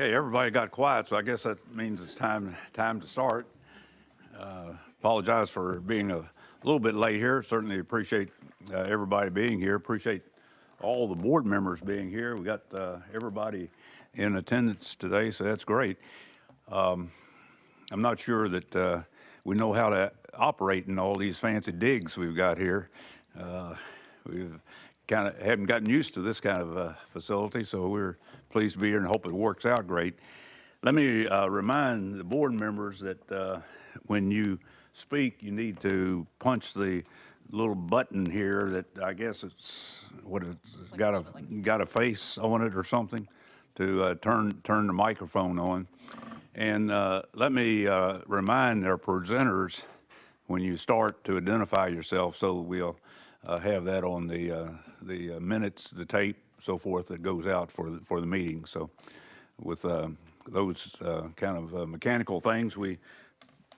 Okay, everybody got quiet, so I guess that means it's time to start. Apologize for being a little bit late here. Certainly appreciate everybody being here. Appreciate all the board members being here. We got everybody in attendance today, so that's great. I'm not sure that we know how to operate in all these fancy digs we've got here. We've kind of haven't gotten used to this kind of facility, so we're pleased to be here and hope it works out great. Let me remind the board members that when you speak, you need to punch the little button here that I guess it's got a face on it or something to turn the microphone on. And let me remind our presenters when you start to identify yourself, so we'll have that on the minutes, the tape, so forth that goes out for the meeting. So with those kind of mechanical things, we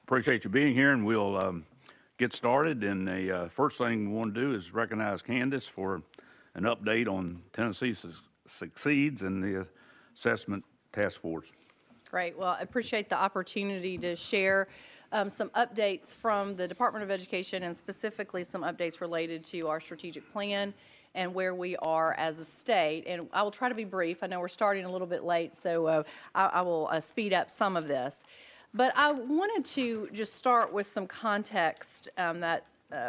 appreciate you being here, and we'll get started. And the first thing we want to do is recognize Candace for an update on Tennessee Succeeds and the assessment task force. Great. Well, I appreciate the opportunity to share some updates from the Department of Education, and specifically some updates related to our strategic plan and where we are as a state. And I will try to be brief. I know we're starting a little bit late, so I will speed up some of this. But I wanted to just start with some context that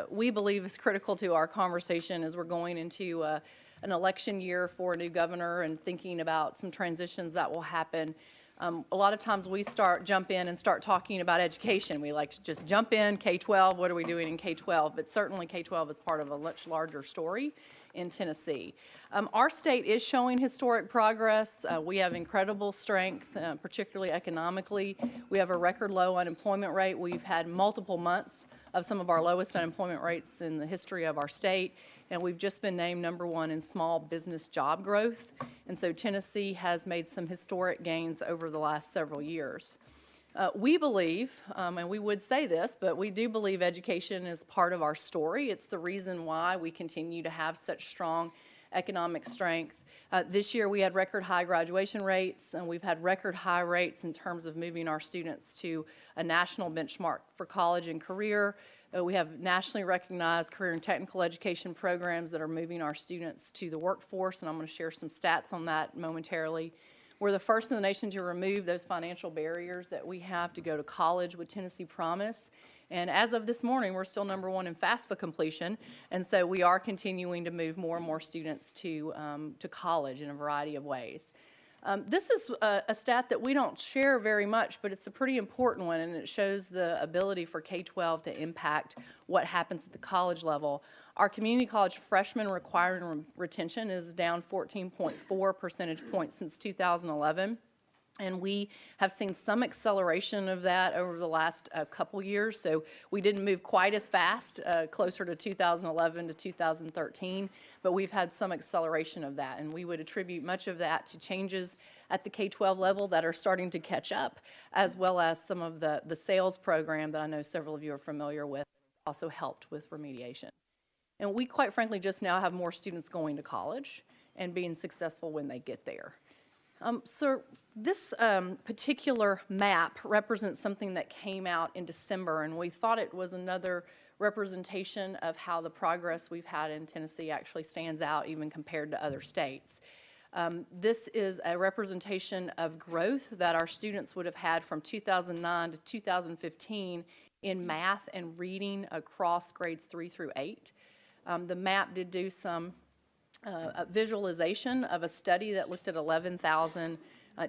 we believe is critical to our conversation as we're going into an election year for a new governor and thinking about some transitions that will happen. A lot of times we jump in and start talking about education. We like to just jump in, K-12, what are we doing in K-12? But certainly K-12 is part of a much larger story in Tennessee. Our state is showing historic progress. We have incredible strength, particularly economically. We have a record low unemployment rate. We've had multiple months of some of our lowest unemployment rates in the history of our state. And we've just been named #1 in small business job growth. And so Tennessee has made some historic gains over the last several years. We believe, and we would say this, but we do believe education is part of our story. It's the reason why we continue to have such strong economic strength. This year we had record high graduation rates, and we've had record high rates in terms of moving our students to a national benchmark for college and career. We have nationally recognized career and technical education programs that are moving our students to the workforce, and I'm going to share some stats on that momentarily. We're the first in the nation to remove those financial barriers that we have to go to college with Tennessee Promise. And as of this morning, we're still #1 in FAFSA completion, and so we are continuing to move more and more students to college in a variety of ways. This is a stat that we don't share very much, but it's a pretty important one, and it shows the ability for K-12 to impact what happens at the college level. Our community college freshman requiring retention is down 14.4 percentage points since 2011. And we have seen some acceleration of that over the last couple years. So we didn't move quite as fast, closer to 2011 to 2013, but we've had some acceleration of that. And we would attribute much of that to changes at the K-12 level that are starting to catch up, as well as some of the sales program that I know several of you are familiar with, also helped with remediation. And we quite frankly just now have more students going to college and being successful when they get there. So this particular map represents something that came out in December, and we thought it was another representation of how the progress we've had in Tennessee actually stands out even compared to other states. This is a representation of growth that our students would have had from 2009 to 2015 in math and reading across grades 3 through 8. The map did do some a visualization of a study that looked at 11,000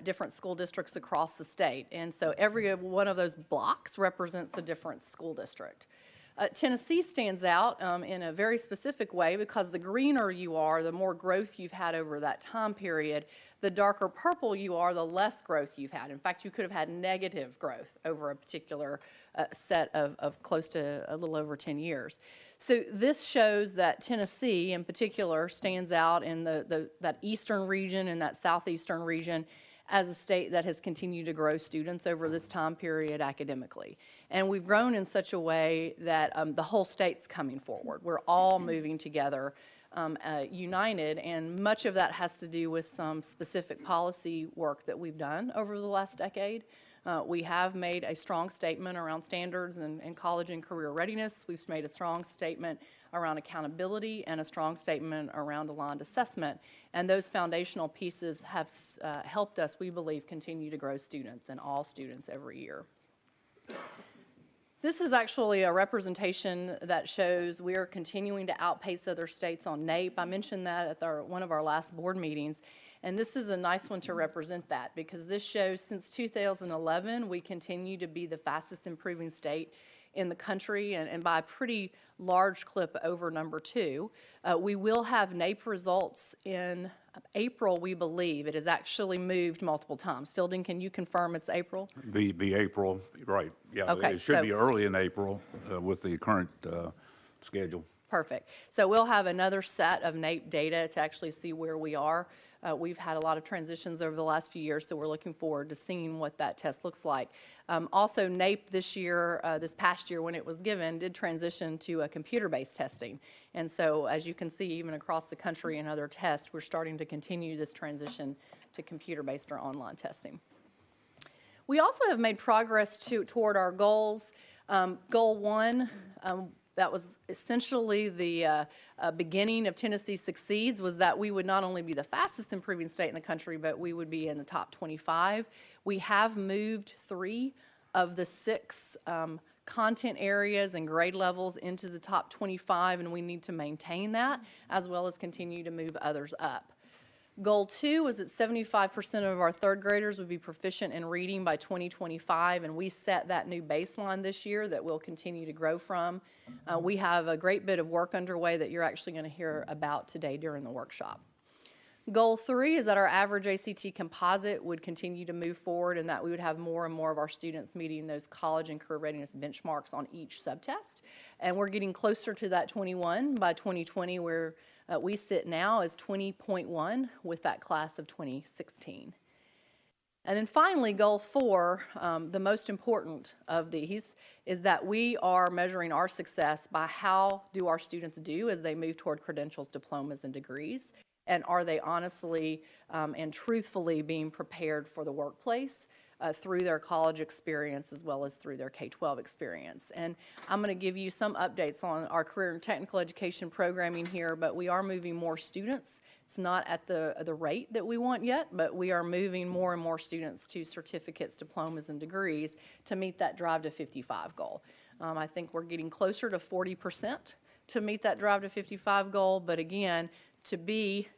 different school districts across the state. And so every one of those blocks represents a different school district. Tennessee stands out in a very specific way because the greener you are, the more growth you've had over that time period. The darker purple you are, the less growth you've had. In fact, you could have had negative growth over a particular set of close to a little over 10 years. So this shows that Tennessee in particular stands out in that eastern region and that southeastern region as a state that has continued to grow students over this time period academically. And we've grown in such a way that the whole state's coming forward. We're all moving together united, and much of that has to do with some specific policy work that we've done over the last decade. We have made a strong statement around standards and college and career readiness. We've made a strong statement around accountability and a strong statement around aligned assessment. And those foundational pieces have helped us, we believe, continue to grow students and all students every year. This is actually a representation that shows we are continuing to outpace other states on NAEP. I mentioned that at one of our last board meetings. And this is a nice one to represent that, because this shows since 2011, we continue to be the fastest improving state in the country, and by a pretty large clip over number 2. We will have NAEP results in April, we believe. It has actually moved multiple times. Fielding, can you confirm it's April? Be April, right. Yeah, Okay, it should so be early in April with the current schedule. Perfect. So we'll have another set of NAEP data to actually see where we are. We've had a lot of transitions over the last few years, so we're looking forward to seeing what that test looks like. Also, NAEP this year, this past year when it was given, did transition to a computer-based testing. And so, as you can see, even across the country in other tests, we're starting to continue this transition to computer-based or online testing. We also have made progress toward our goals. Goal 1, that was essentially the beginning of Tennessee Succeeds, was that we would not only be the fastest improving state in the country, but we would be in the top 25. We have moved 3 of the 6 content areas and grade levels into the top 25, and we need to maintain that, as well as continue to move others up. Goal 2 was that 75% of our third graders would be proficient in reading by 2025, and we set that new baseline this year that we'll continue to grow from. We have a great bit of work underway that you're actually going to hear about today during the workshop. Goal 3 is that our average ACT composite would continue to move forward, and that we would have more and more of our students meeting those college and career readiness benchmarks on each subtest. And we're getting closer to that 21 by 2020, where we sit now as 20.1 with that class of 2016. And then finally, goal 4, the most important of these, is that we are measuring our success by how do our students do as they move toward credentials, diplomas, and degrees, and are they honestly and truthfully being prepared for the workplace through their college experience as well as through their K-12 experience. And I'm going to give you some updates on our career and technical education programming here, but we are moving more students. It's not at the rate that we want yet, but we are moving more and more students to certificates, diplomas, and degrees to meet that Drive to 55 goal. I think we're getting closer to 40% to meet that Drive to 55 goal, but again, to be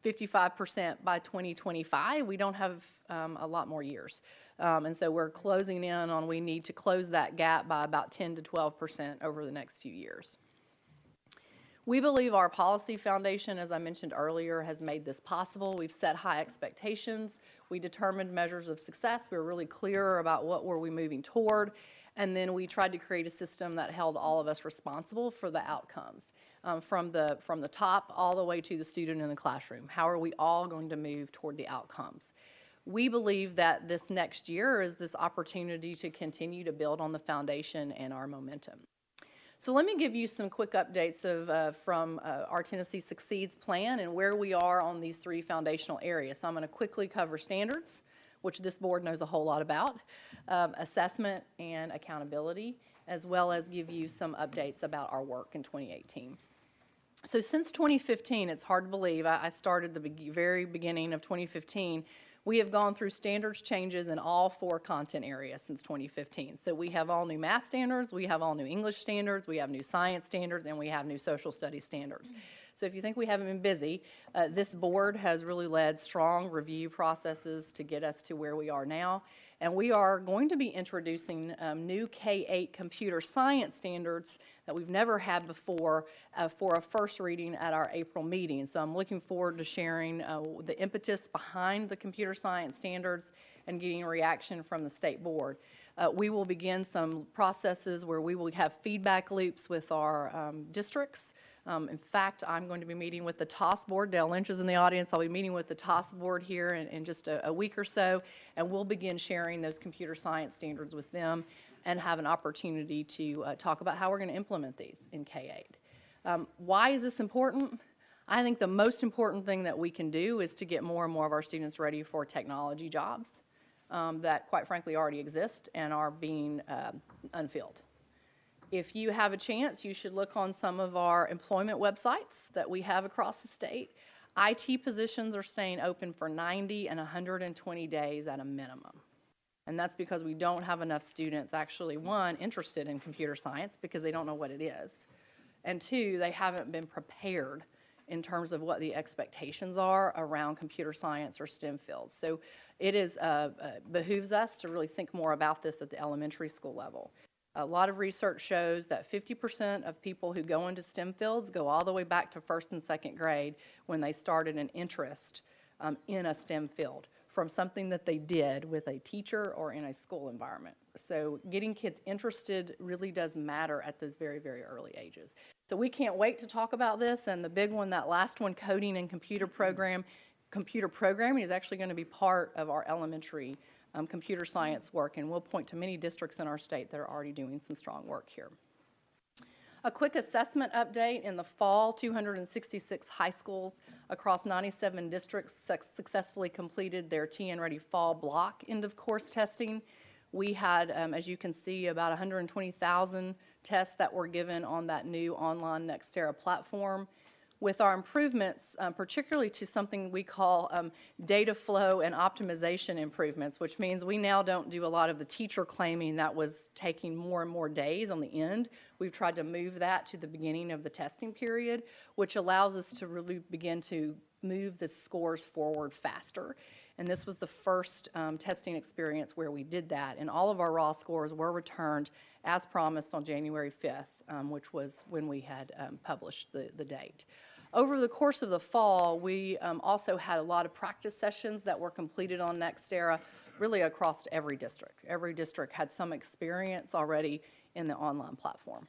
55% by 2025, we don't have a lot more years. And so we're closing in on, we need to close that gap by about 10 to 12% over the next few years. We believe our policy foundation, as I mentioned earlier, has made this possible. We've set high expectations. We determined measures of success. We were really clear about what were we moving toward. And then we tried to create a system that held all of us responsible for the outcomes. From the top all the way to the student in the classroom. How are we all going to move toward the outcomes? We believe that this next year is this opportunity to continue to build on the foundation and our momentum. So let me give you some quick updates from our Tennessee Succeeds plan and where we are on these 3 foundational areas. So I'm going to quickly cover standards, which this board knows a whole lot about, assessment and accountability, as well as give you some updates about our work in 2018. So since 2015, it's hard to believe, I started the very beginning of 2015, we have gone through standards changes in all 4 content areas since 2015. So we have all new math standards, we have all new English standards, we have new science standards, and we have new social studies standards. So if you think we haven't been busy, this board has really led strong review processes to get us to where we are now. And we are going to be introducing new K-8 computer science standards that we've never had before for a first reading at our April meeting. So I'm looking forward to sharing the impetus behind the computer science standards and getting a reaction from the state board. We will begin some processes where we will have feedback loops with our districts. In fact, I'm going to be meeting with the TOS board. Dale Lynch is in the audience. I'll be meeting with the TOS board here in just a week or so, and we'll begin sharing those computer science standards with them and have an opportunity to talk about how we're going to implement these in K-8. Why is this important? I think the most important thing that we can do is to get more and more of our students ready for technology jobs that, quite frankly, already exist and are being unfilled. If you have a chance, you should look on some of our employment websites that we have across the state. IT positions are staying open for 90 and 120 days at a minimum. And that's because we don't have enough students actually, one, interested in computer science because they don't know what it is. And two, they haven't been prepared in terms of what the expectations are around computer science or STEM fields. So it behooves us to really think more about this at the elementary school level. A lot of research shows that 50% of people who go into STEM fields go all the way back to first and second grade when they started an interest in a STEM field from something that they did with a teacher or in a school environment. So getting kids interested really does matter at those very, very early ages. So we can't wait to talk about this. And the big one, that last one, coding and computer programming is actually going to be part of our elementary computer science work, and we'll point to many districts in our state that are already doing some strong work here. A quick assessment update. In the fall, 266 high schools across 97 districts successfully completed their TN Ready Fall block end of course testing. We had, as you can see, about 120,000 tests that were given on that new online Nextera platform. With our improvements, particularly to something we call data flow and optimization improvements, which means we now don't do a lot of the teacher claiming that was taking more and more days on the end. We've tried to move that to the beginning of the testing period, which allows us to really begin to move the scores forward faster. And this was the first testing experience where we did that. And all of our raw scores were returned as promised on January 5th, which was when we had published the date. Over the course of the fall, we also had a lot of practice sessions that were completed on Nextera, really across every district. Every district had some experience already in the online platform.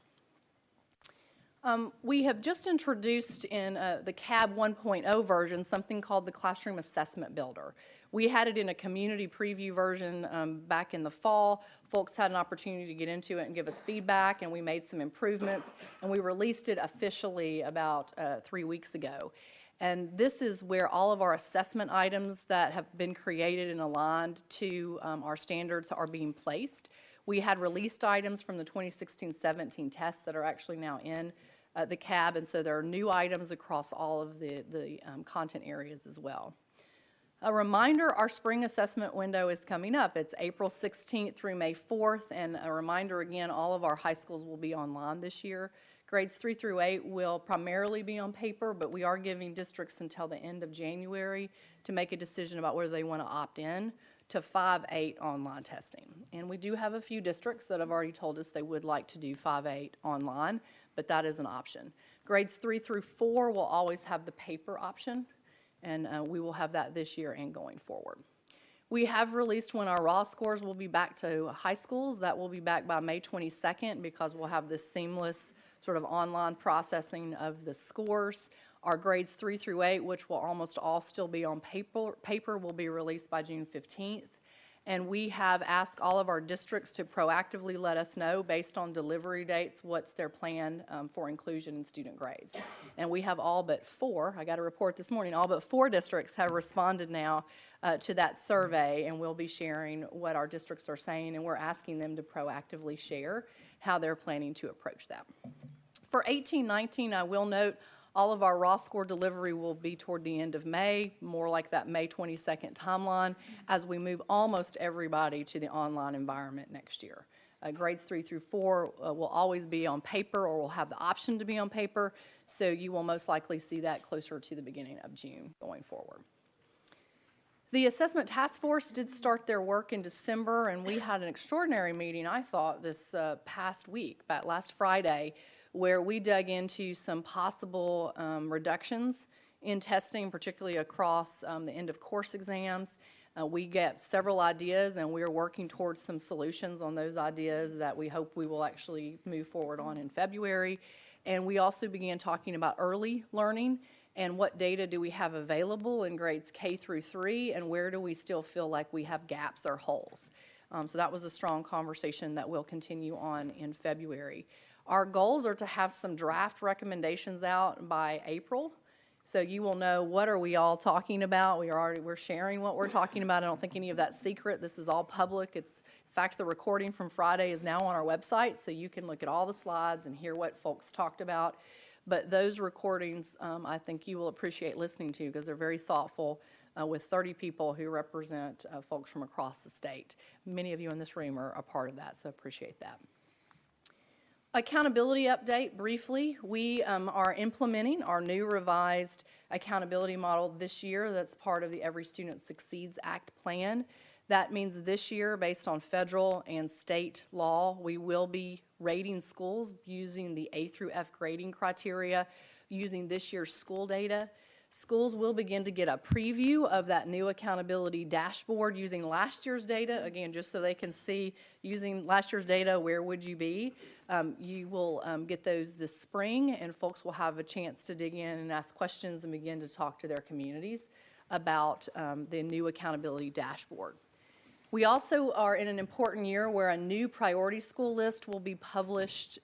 We have just introduced in the CAB 1.0 version something called the Classroom Assessment Builder. We had it in a community preview version back in the fall. Folks had an opportunity to get into it and give us feedback, and we made some improvements, and we released it officially about 3 weeks ago. And this is where all of our assessment items that have been created and aligned to our standards are being placed. We had released items from the 2016-17 tests that are actually now in the CAB, and so there are new items across all of the content areas as well. A reminder, our spring assessment window is coming up. It's April 16th through May 4th, and a reminder again, all of our high schools will be online this year. Grades 3 through 8 will primarily be on paper, but we are giving districts until the end of January to make a decision about whether they want to opt in to 5-8 online testing. And we do have a few districts that have already told us they would like to do 5-8 online, but that is an option. Grades 3 through 4 will always have the paper option, and we will have that this year and going forward. We have released when our raw scores will be back to high schools. That will be back by May 22nd because we'll have this seamless sort of online processing of the scores. Our grades 3 through 8, which will almost all still be on paper will be released by June 15th. And we have asked all of our districts to proactively let us know, based on delivery dates, what's their plan for inclusion in student grades. And we have all but 4, I got a report this morning, all but 4 districts have responded now to that survey, and we'll be sharing what our districts are saying, and we're asking them to proactively share how they're planning to approach that. For 18-19, I will note, all of our raw score delivery will be toward the end of May, more like that May 22nd timeline, as we move almost everybody to the online environment next year. Grades 3 through 4 will always be on paper, or will have the option to be on paper, so you will most likely see that closer to the beginning of June going forward. The Assessment Task Force did start their work in December, and we had an extraordinary meeting, I thought, this past week, about last Friday, where we dug into some possible reductions in testing, particularly across the end of course exams. We get several ideas, and we're working towards some solutions on those ideas that we hope we will actually move forward on in February. And we also began talking about early learning and what data do we have available in grades K through 3, and where do we still feel like we have gaps or holes. So that was a strong conversation that we'll continue on in February. Our goals are to have some draft recommendations out by April, So you will know what are we all talking about. We're sharing what we're talking about. I don't think any of that's secret. This is all public. In fact, the recording from Friday is now on our website, so you can look at all the slides and hear what folks talked about. But those recordings, I think you will appreciate listening to because they're very thoughtful with 30 people who represent folks from across the state. Many of you in this room are a part of that, so appreciate that. Accountability update, briefly. We are implementing our new revised accountability model this year. That's part of the Every Student Succeeds Act plan. That means this year, based on federal and state law, we will be rating schools using the A through F grading criteria, using this year's school data. Schools will begin to get a preview of that new accountability dashboard using last year's data, again, just so they can see using last year's data, where would you be? You will get those this spring, and folks will have a chance to dig in and ask questions and begin to talk to their communities about the new accountability dashboard. We also are in an important year where a new priority school list will be published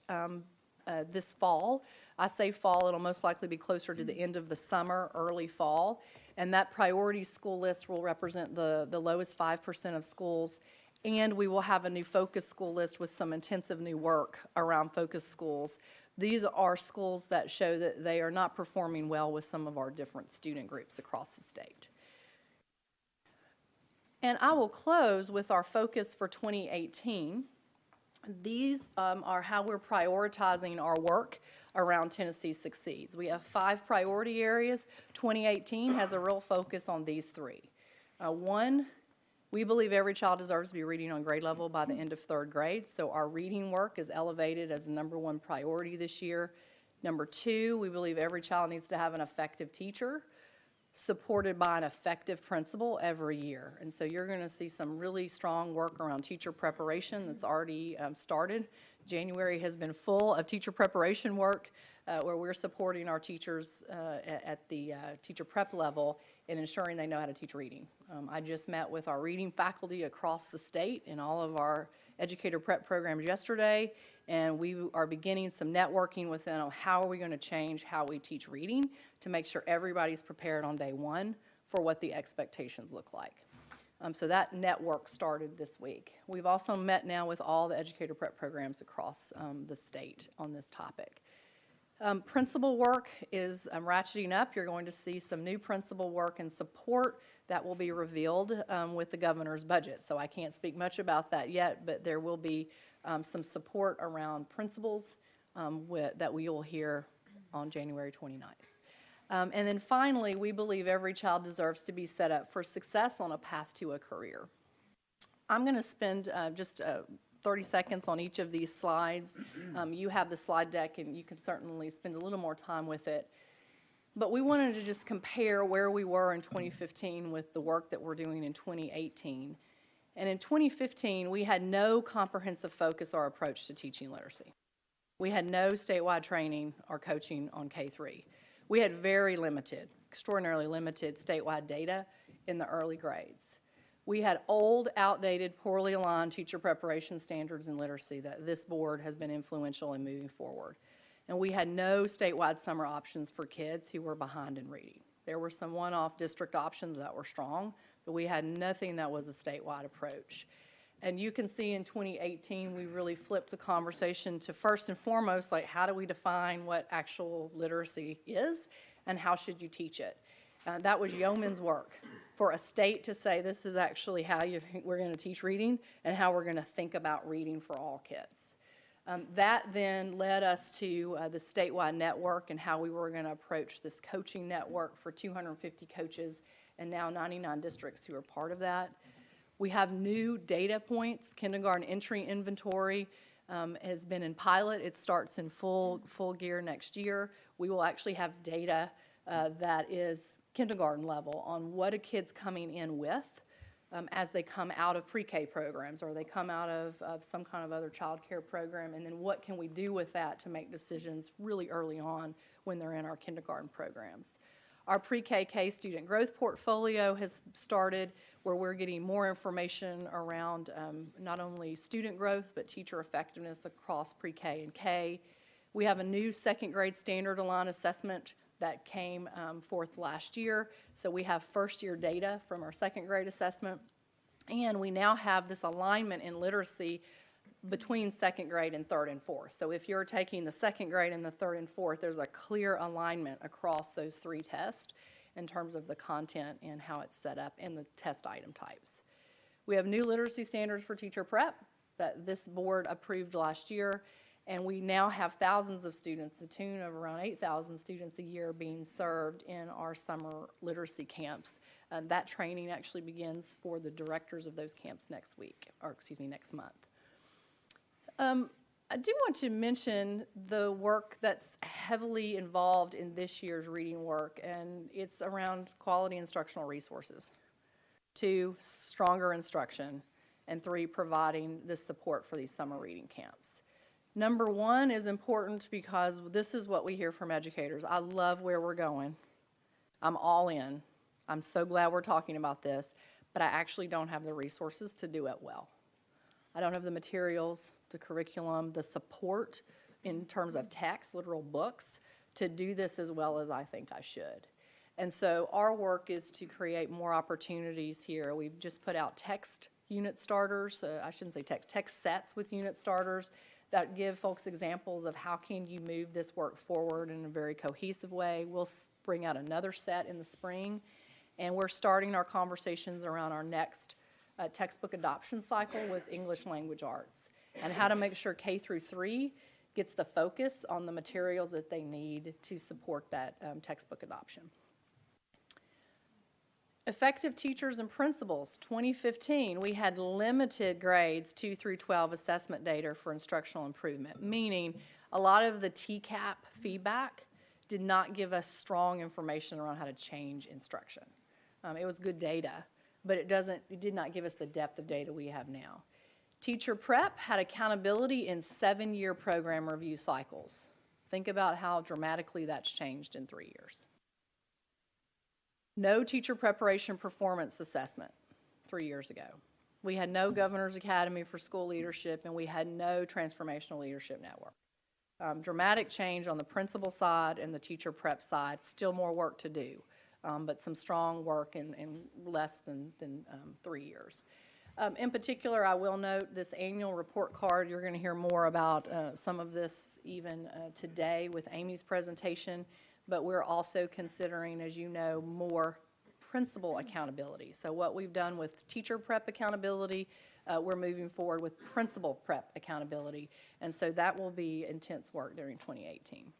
this fall. I say fall, it'll most likely be closer to the end of the summer, early fall. And that priority school list will represent the lowest 5% of schools. And we will have a new focus school list with some intensive new work around focus schools. These are schools that show that they are not performing well with some of our different student groups across the state. And I will close with our focus for 2018. These are how we're prioritizing our work around Tennessee Succeeds. We have 5 priority areas. 2018 has a real focus on these 3. 1, we believe every child deserves to be reading on grade level by the end of 3rd grade, so our reading work is elevated as the #1 priority this year. Number 2, we believe every child needs to have an effective teacher supported by an effective principal every year. And so you're going to see some really strong work around teacher preparation that's already started. January has been full of teacher preparation work where we're supporting our teachers at the teacher prep level in ensuring they know how to teach reading. I just met with our reading faculty across the state in all of our educator prep programs yesterday, and we are beginning some networking with them on how are we going to change how we teach reading to make sure everybody's prepared on day 1 for what the expectations look like. So that network started this week. We've also met now with all the educator prep programs across the state on this topic. Principal work is ratcheting up. You're going to see some new principal work and support that will be revealed with the governor's budget. So I can't speak much about that yet, but there will be some support around principals that we will hear on January 29th. And then finally, we believe every child deserves to be set up for success on a path to a career. I'm going to spend just 30 seconds on each of these slides. You have the slide deck, and you can certainly spend a little more time with it. But we wanted to just compare where we were in 2015 with the work that we're doing in 2018. And in 2015, we had no comprehensive focus or approach to teaching literacy. We had no statewide training or coaching on K-3. We had very limited, extraordinarily limited statewide data in the early grades. We had old, outdated, poorly aligned teacher preparation standards in literacy that this board has been influential in moving forward. And we had no statewide summer options for kids who were behind in reading. There were some one-off district options that were strong, but we had nothing that was a statewide approach. And you can see in 2018, we really flipped the conversation to first and foremost, like, how do we define what actual literacy is and how should you teach it? That was yeoman's work for a state to say this is actually how we're going to teach reading and how we're going to think about reading for all kids. That then led us to the statewide network and how we were going to approach this coaching network for 250 coaches and now 99 districts who are part of that. We have new data points. Kindergarten entry inventory has been in pilot. It starts in full gear next year. We will actually have data that is kindergarten level on what a kid's coming in with as they come out of pre-K programs or they come out of some kind of other child care program, and then what can we do with that to make decisions really early on when they're in our kindergarten programs. Our pre-KK student growth portfolio has started where we're getting more information around not only student growth but teacher effectiveness across pre-K and K. We have a new 2nd grade standard aligned assessment that came forth last year. So we have first-year data from our second grade assessment, and we now have this alignment in literacy between second grade and third and fourth. So if you're taking the second grade and the third and fourth, there's a clear alignment across those three tests in terms of the content and how it's set up and the test item types. We have new literacy standards for teacher prep that this board approved last year, and we now have thousands of students, the tune of around 8,000 students a year being served in our summer literacy camps. That training actually begins for the directors of those camps next month. I do want to mention the work that's heavily involved in this year's reading work, and it's around quality instructional resources. 2, stronger instruction, and 3, providing the support for these summer reading camps. Number 1 is important because this is what we hear from educators. I love where we're going. I'm all in. I'm so glad we're talking about this, but I actually don't have the resources to do it well. I don't have the materials, the curriculum, the support in terms of text, literal books, to do this as well as I think I should. And so our work is to create more opportunities here. We've just put out text unit starters, I shouldn't say text sets with unit starters that give folks examples of how can you move this work forward in a very cohesive way. We'll bring out another set in the spring, and we're starting our conversations around our next textbook adoption cycle with English language arts and how to make sure K through 3 gets the focus on the materials that they need to support that textbook adoption. Effective teachers and principals, 2015, we had limited grades 2 through 12 assessment data for instructional improvement, meaning a lot of the TCAP feedback did not give us strong information around how to change instruction. It was good data, but it did not give us the depth of data we have now. Teacher prep had accountability in 7-year program review cycles. Think about how dramatically that's changed in 3 years. No teacher preparation performance assessment 3 years ago. We had no Governor's Academy for School Leadership, and we had no Transformational Leadership Network. Dramatic change on the principal side and the teacher prep side. Still more work to do, but some strong work in less than 3 years. In particular, I will note this annual report card. You're going to hear more about some of this even today with Amy's presentation, but we're also considering, as you know, more principal accountability. So what we've done with teacher prep accountability, we're moving forward with principal prep accountability, and so that will be intense work during 2018.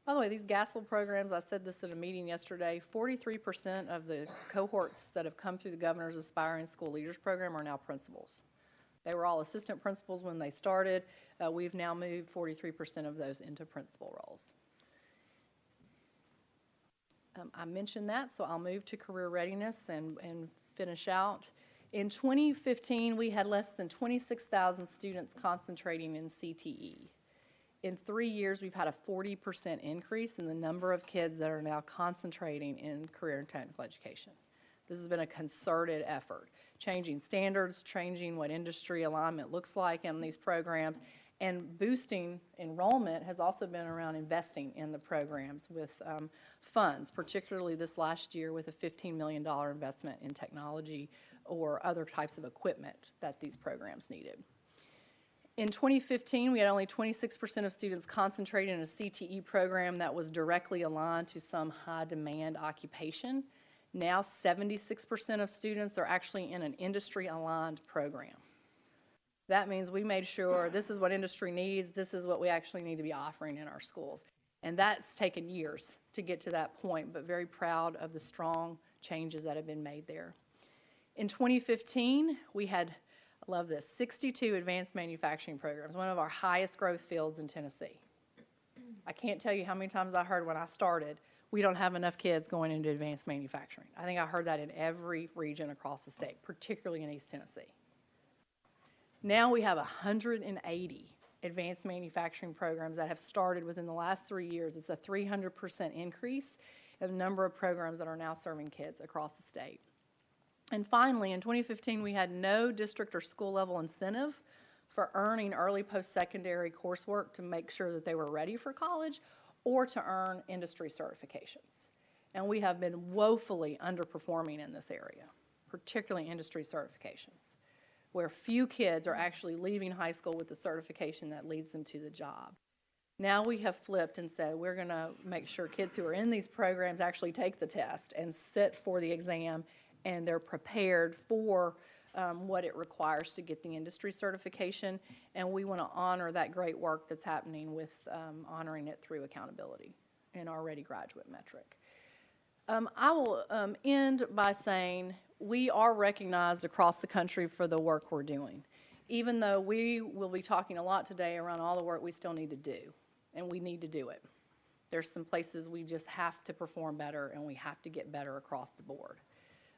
By the way, these GASL programs, I said this at a meeting yesterday, 43% of the cohorts that have come through the Governor's Aspiring School Leaders Program are now principals. They were all assistant principals when they started. We've now moved 43% of those into principal roles. I mentioned that, so I'll move to career readiness and finish out. In 2015, we had less than 26,000 students concentrating in CTE. In 3 years, we've had a 40% increase in the number of kids that are now concentrating in career and technical education. This has been a concerted effort, changing standards, changing what industry alignment looks like in these programs, and boosting enrollment has also been around investing in the programs with funds, particularly this last year with a $15 million investment in technology or other types of equipment that these programs needed. In 2015, we had only 26% of students concentrating in a CTE program that was directly aligned to some high-demand occupation. Now 76% of students are actually in an industry-aligned program. That means we made sure this is what industry needs, this is what we actually need to be offering in our schools. And that's taken years to get to that point, but very proud of the strong changes that have been made there. In 2015, we had, I love this, 62 advanced manufacturing programs, one of our highest growth fields in Tennessee. I can't tell you how many times I heard when I started, we don't have enough kids going into advanced manufacturing. I think I heard that in every region across the state, particularly in East Tennessee. Now we have 180 advanced manufacturing programs that have started within the last 3 years. It's a 300% increase in the number of programs that are now serving kids across the state. And finally, in 2015, we had no district or school level incentive for earning early post-secondary coursework to make sure that they were ready for college or to earn industry certifications. And we have been woefully underperforming in this area, particularly industry certifications, where few kids are actually leaving high school with the certification that leads them to the job. Now we have flipped and said we're going to make sure kids who are in these programs actually take the test and sit for the exam, and they're prepared for what it requires to get the industry certification. And we want to honor that great work that's happening with honoring it through accountability in our Ready Graduate metric. I will end by saying we are recognized across the country for the work we're doing, even though we will be talking a lot today around all the work we still need to do, and we need to do it. There's some places we just have to perform better, and we have to get better across the board.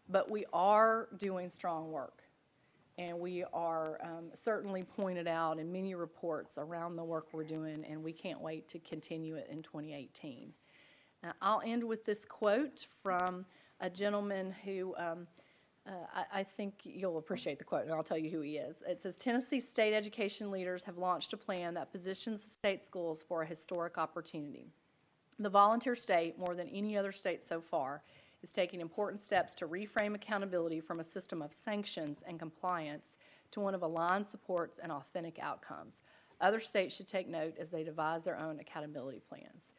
But we are doing strong work, and we are certainly pointed out in many reports around the work we're doing, and we can't wait to continue it in 2018. I'll end with this quote from a gentleman who I think you'll appreciate the quote, and I'll tell you who he is. It says, Tennessee state education leaders have launched a plan that positions the state schools for a historic opportunity. The volunteer state, more than any other state so far, is taking important steps to reframe accountability from a system of sanctions and compliance to one of aligned supports and authentic outcomes. Other states should take note as they devise their own accountability plans.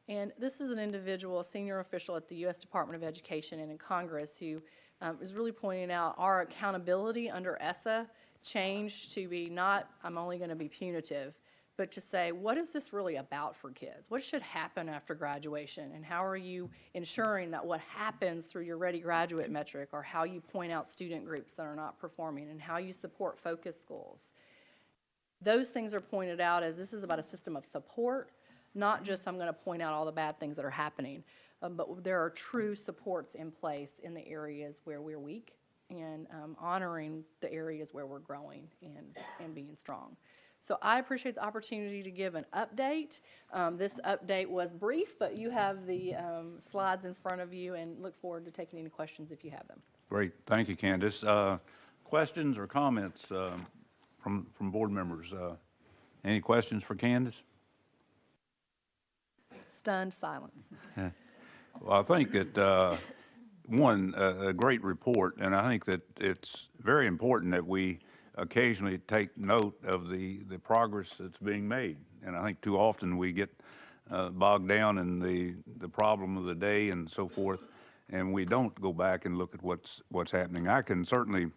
And this is an individual, a senior official at the U.S. Department of Education and in Congress, who is really pointing out our accountability under ESSA changed to be not, I'm only going to be punitive, but to say, what is this really about for kids? What should happen after graduation? And how are you ensuring that what happens through your Ready Graduate metric, or how you point out student groups that are not performing, and how you support focus schools? Those things are pointed out as this is about a system of support, not just I'm going to point out all the bad things that are happening, but there are true supports in place in the areas where we're weak, and honoring the areas where we're growing and being strong. So I appreciate the opportunity to give an update. This update was brief, but you have the slides in front of you, and look forward to taking any questions if you have them. Great. Thank you, Candace. Questions or comments from board members? Any questions for Candace? Stunned silence. Well, I think that, a great report, and I think that it's very important that we occasionally take note of the progress that's being made. And I think too often we get bogged down in the problem of the day and so forth, and we don't go back and look at what's happening. I can certainly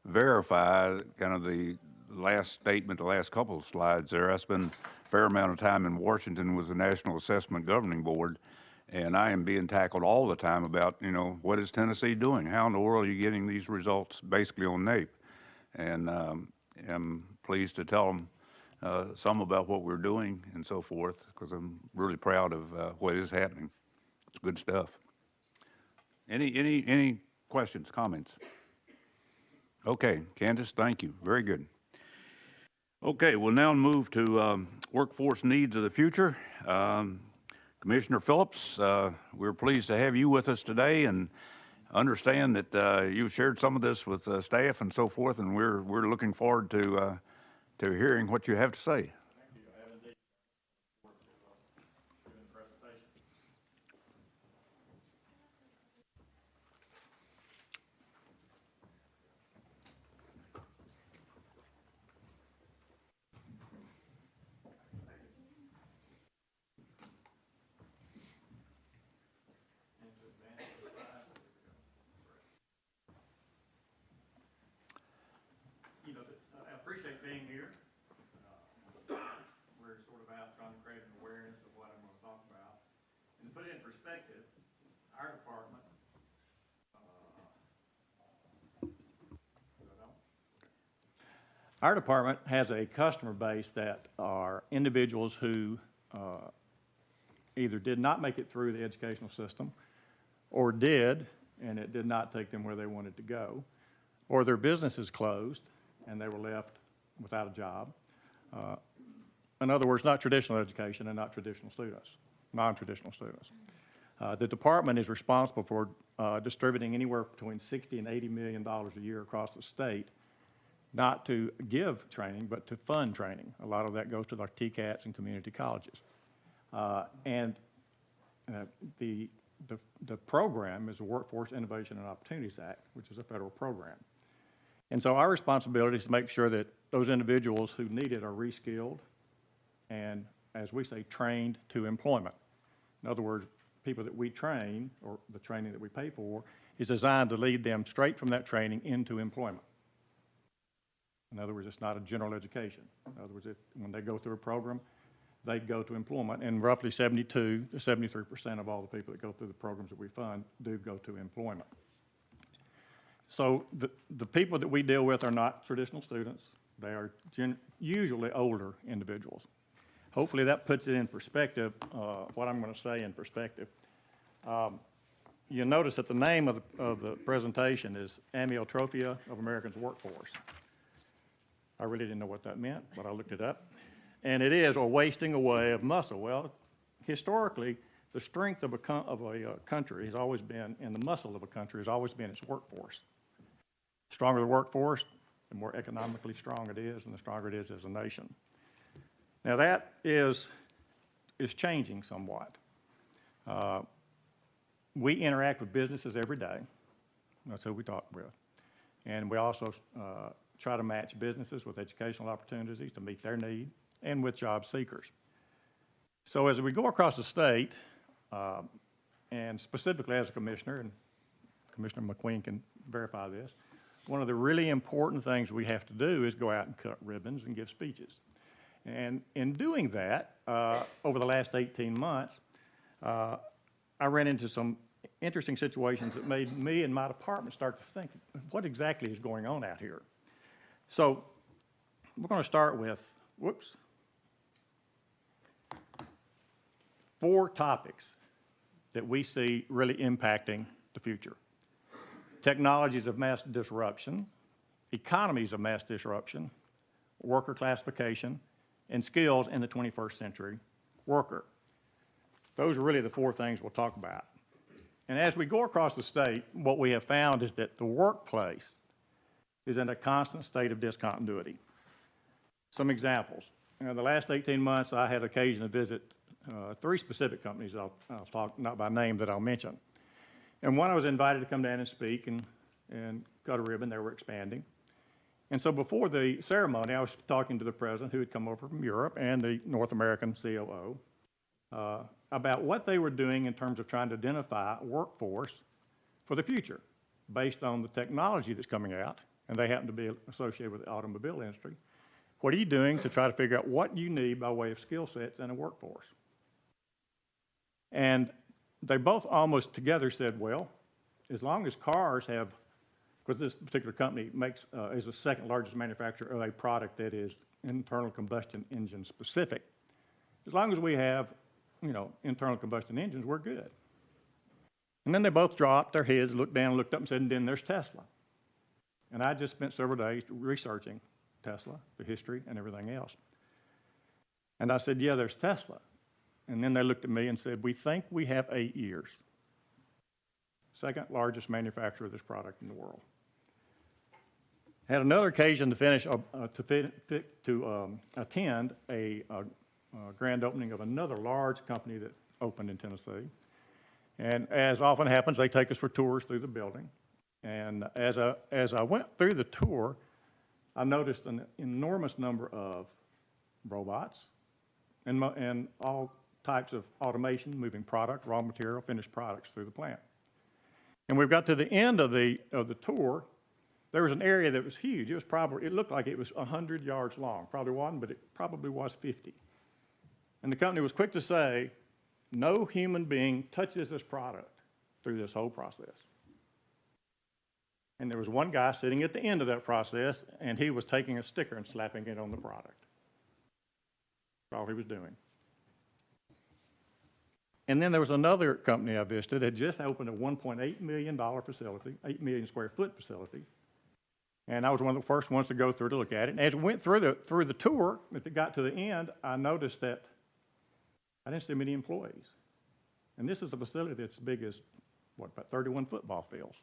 verify kind of the last statement, the last couple of slides there. I spend a fair amount of time in Washington with the National Assessment Governing Board, and I am being tackled all the time about, what is Tennessee doing? How in the world are you getting these results basically on NAEP? And I'm pleased to tell them some about what we're doing and so forth, because I'm really proud of what is happening. It's good stuff. Any questions, comments? Okay, Candace, thank you. Very good. Okay, we'll now move to workforce needs of the future. Commissioner Phillips, we're pleased to have you with us today, and understand that you've shared some of this with staff and so forth, and we're looking forward to hearing what you have to say. Thank you. I have indeed looked forward to doing the presentation. I appreciate being here. We're sort of out trying to create an awareness of what I'm going to talk about. And to put it in perspective, our department, has a customer base that are individuals who either did not make it through the educational system, or did, and it did not take them where they wanted to go, or their businesses closed and they were left without a job. In other words, not traditional education and not traditional students, non-traditional students. The department is responsible for distributing anywhere between $60 and $80 million a year across the state, not to give training, but to fund training. A lot of that goes to like TCATs and community colleges. And the program is the Workforce Innovation and Opportunities Act, which is a federal program. And so our responsibility is to make sure that those individuals who need it are reskilled and, as we say, trained to employment. In other words, people that we train, or the training that we pay for, is designed to lead them straight from that training into employment. In other words, it's not a general education. In other words, when they go through a program, they go to employment, and roughly 72 to 73% of all the people that go through the programs that we fund do go to employment. So the people that we deal with are not traditional students. They are usually older individuals. Hopefully that puts it in perspective, what I'm going to say in perspective. You'll notice that the name of the presentation is Amyotrophia of Americans' Workforce. I really didn't know what that meant, but I looked it up. And it is a wasting away of muscle. Well, historically, the strength of a country has always been, and the muscle of a country has always been its workforce. The stronger the workforce, the more economically strong it is, and the stronger it is as a nation. Now that is changing somewhat. We interact with businesses every day. That's who we talk with. And we also try to match businesses with educational opportunities to meet their need, and with job seekers. So as we go across the state, and specifically as a commissioner, and Commissioner McQueen can verify this, one of the really important things we have to do is go out and cut ribbons and give speeches. And in doing that, over the last 18 months, I ran into some interesting situations that made me and my department start to think, what exactly is going on out here? So we're going to start with, 4 topics that we see really impacting the future. Technologies of mass disruption, economies of mass disruption, worker classification, and skills in the 21st century worker. Those are really the 4 things we'll talk about. And as we go across the state, what we have found is that the workplace is in a constant state of discontinuity. Some examples. In the last 18 months, I had occasion to visit 3 specific companies I'll talk, not by name, that I'll mention. And one I was invited to come down and speak and cut a ribbon. They were expanding. And so before the ceremony, I was talking to the president, who had come over from Europe, and the North American COO, about what they were doing in terms of trying to identify a workforce for the future based on the technology that's coming out, and they happen to be associated with the automobile industry. What are you doing to try to figure out what you need by way of skill sets in a workforce? And they both almost together said, well, as long as cars have, because this particular company is the second largest manufacturer of a product that is internal combustion engine specific, as long as we have, internal combustion engines, we're good. And then they both dropped their heads, looked down, looked up and said, and then there's Tesla. And I just spent several days researching Tesla, the history and everything else. And I said, yeah, there's Tesla. And then they looked at me and said, we think we have 8 years. Second largest manufacturer of this product in the world. Had another occasion to attend a grand opening of another large company that opened in Tennessee. And as often happens, they take us for tours through the building. And as I went through the tour, I noticed an enormous number of robots and all types of automation, moving product, raw material, finished products through the plant. And we've got to the end of the tour. There was an area that was huge. It looked like it was 100 yards long. Probably wasn't, but it probably was 50. And the company was quick to say, no human being touches this product through this whole process. And there was one guy sitting at the end of that process, and he was taking a sticker and slapping it on the product. That's all he was doing. And then there was another company I visited that had just opened a $1.8 million facility, 8 million square foot facility. And I was one of the first ones to go through to look at it. And as we went through the tour, as it got to the end, I noticed that I didn't see many employees. And this is a facility that's as big as, about 31 football fields.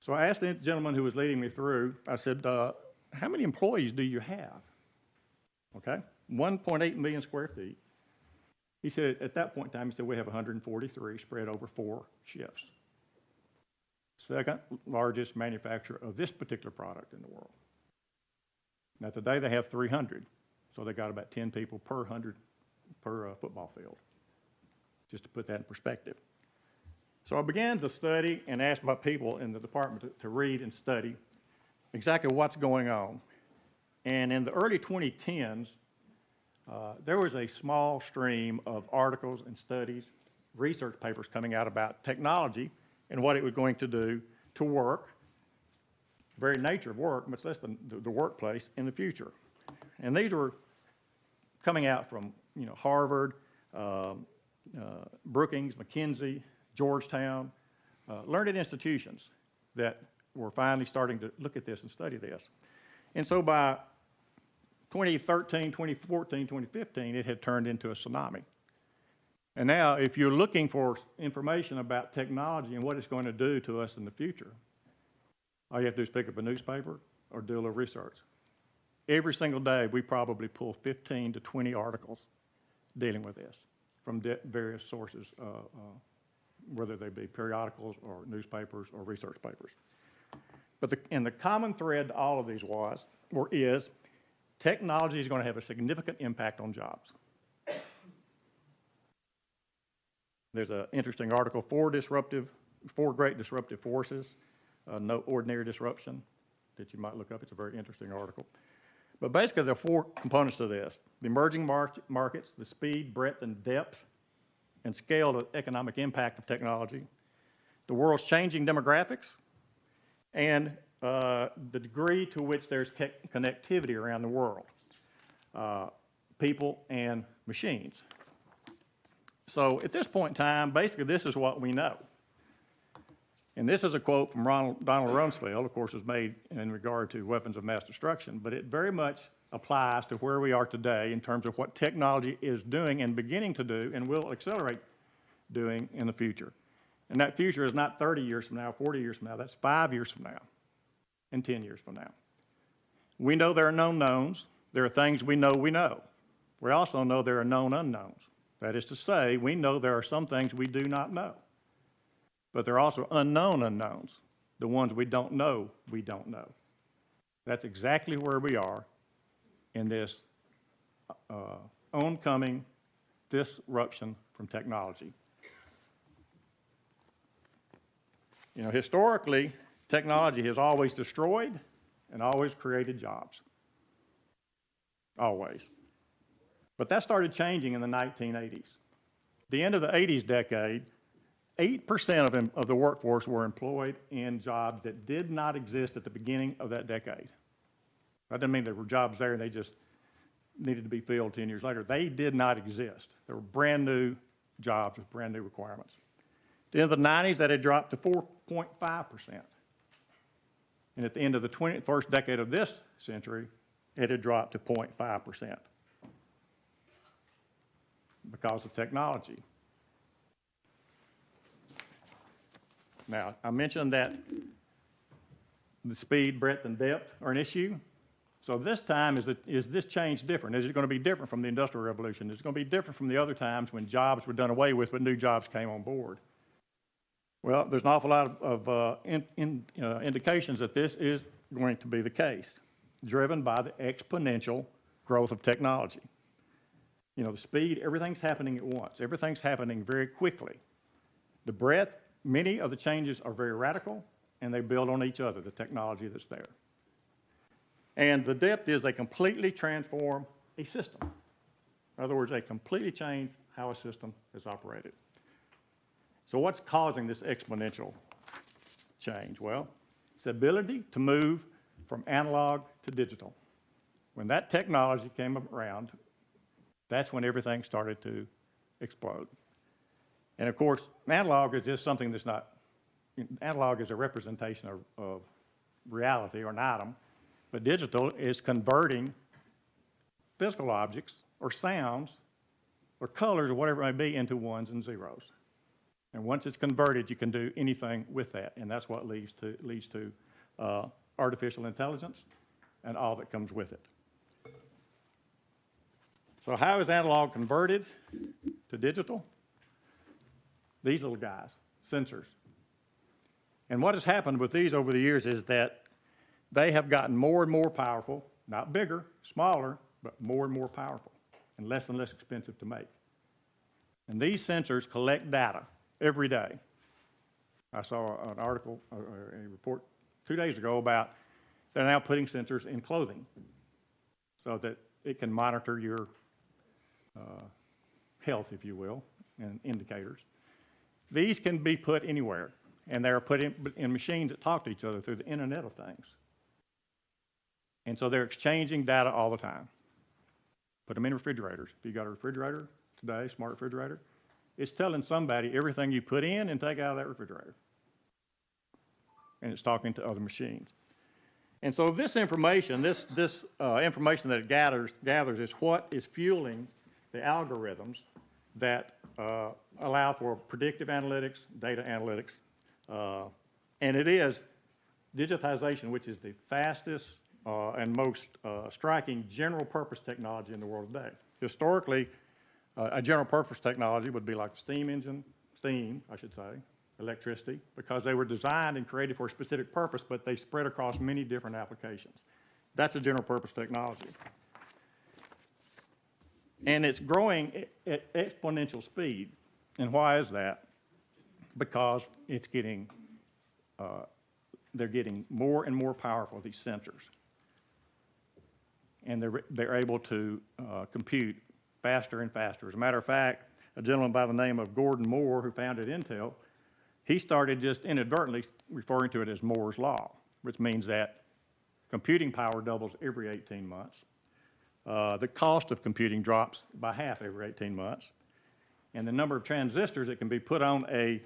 So I asked the gentleman who was leading me through, I said, how many employees do you have? Okay, 1.8 million square feet. He said at that point in time, he said we have 143 spread over 4 shifts. Second largest manufacturer of this particular product in the world. Now today they have 300, so they got about 10 people per football field, just to put that in perspective. So I began to study and ask my people in the department to read and study exactly what's going on. And in the early 2010s, there was a small stream of articles and studies, research papers coming out about technology and what it was going to do to work, very nature of work, much less the workplace in the future. And these were coming out from Harvard, Brookings, McKinsey, Georgetown, learned institutions that were finally starting to look at this and study this. And so by 2013, 2014, 2015, it had turned into a tsunami. And now, if you're looking for information about technology and what it's going to do to us in the future, all you have to do is pick up a newspaper or do a little research. Every single day, we probably pull 15 to 20 articles dealing with this from various sources, whether they be periodicals or newspapers or research papers. But the common thread to all of these is technology is going to have a significant impact on jobs. There's an interesting article, four great disruptive forces, no ordinary disruption, that you might look up. It's a very interesting article. But basically, there are 4 components to this: the emerging markets, the speed, breadth, and depth, and scale of economic impact of technology, the world's changing demographics, and the degree to which there's connectivity around the world, people and machines. So at this point in time, basically this is what we know. And this is a quote from Donald Rumsfeld, of course, was made in regard to weapons of mass destruction, but it very much applies to where we are today in terms of what technology is doing and beginning to do and will accelerate doing in the future. And that future is not 30 years from now, 40 years from now, that's 5 years from now and 10 years from now. We know there are known knowns. There are things we know we know. We also know there are known unknowns. That is to say, we know there are some things we do not know. But there are also unknown unknowns, the ones we don't know we don't know. That's exactly where we are in this oncoming disruption from technology. Historically, technology has always destroyed and always created jobs. Always. But that started changing in the 1980s. The end of the 80s decade, 8% of the workforce were employed in jobs that did not exist at the beginning of that decade. That doesn't mean there were jobs there and they just needed to be filled 10 years later. They did not exist. They were brand new jobs with brand new requirements. At the end of the 90s, that had dropped to 4.5%. And at the end of the first decade of this century, it had dropped to 0.5% because of technology. Now, I mentioned that the speed, breadth, and depth are an issue. So this time, is this change different? Is it going to be different from the Industrial Revolution? Is it going to be different from the other times when jobs were done away with but new jobs came on board? Well, there's an awful lot of indications that this is going to be the case, driven by the exponential growth of technology. The speed, everything's happening at once. Everything's happening very quickly. The breadth, many of the changes are very radical, and they build on each other, the technology that's there. And the depth is they completely transform a system. In other words, they completely change how a system is operated. So what's causing this exponential change? Well, it's the ability to move from analog to digital. When that technology came around, that's when everything started to explode. And of course, analog is just something that's not, analog is a representation of reality or an item, but digital is converting physical objects or sounds or colors or whatever it may be into ones and zeros. And once it's converted, you can do anything with that, and that's what leads to artificial intelligence and all that comes with it. So how is analog converted to digital? These little guys, sensors. And what has happened with these over the years is that they have gotten more and more powerful, not bigger, smaller, but more and more powerful and less expensive to make. And these sensors collect data every day. I saw an article, a report 2 days ago about they're now putting sensors in clothing so that it can monitor your health, if you will, and indicators. These can be put anywhere, and they're put in machines that talk to each other through the Internet of Things. And so they're exchanging data all the time. Put them in refrigerators. If you got a refrigerator today, smart refrigerator, it's telling somebody everything you put in and take out of that refrigerator. And it's talking to other machines. And so this information, this information that it gathers is what is fueling the algorithms that allow for predictive analytics, data analytics, and it is digitization, which is the fastest and most striking general purpose technology in the world today. Historically, a general purpose technology would be like the steam, I should say, electricity, because they were designed and created for a specific purpose, but they spread across many different applications. That's a general purpose technology. And it's growing at exponential speed. And why is that? Because it's they're getting more and more powerful, these sensors. And they're able to compute faster and faster. As a matter of fact, a gentleman by the name of Gordon Moore, who founded Intel, he started just inadvertently referring to it as Moore's Law, which means that computing power doubles every 18 months. The cost of computing drops by half every 18 months. And the number of transistors that can be put on a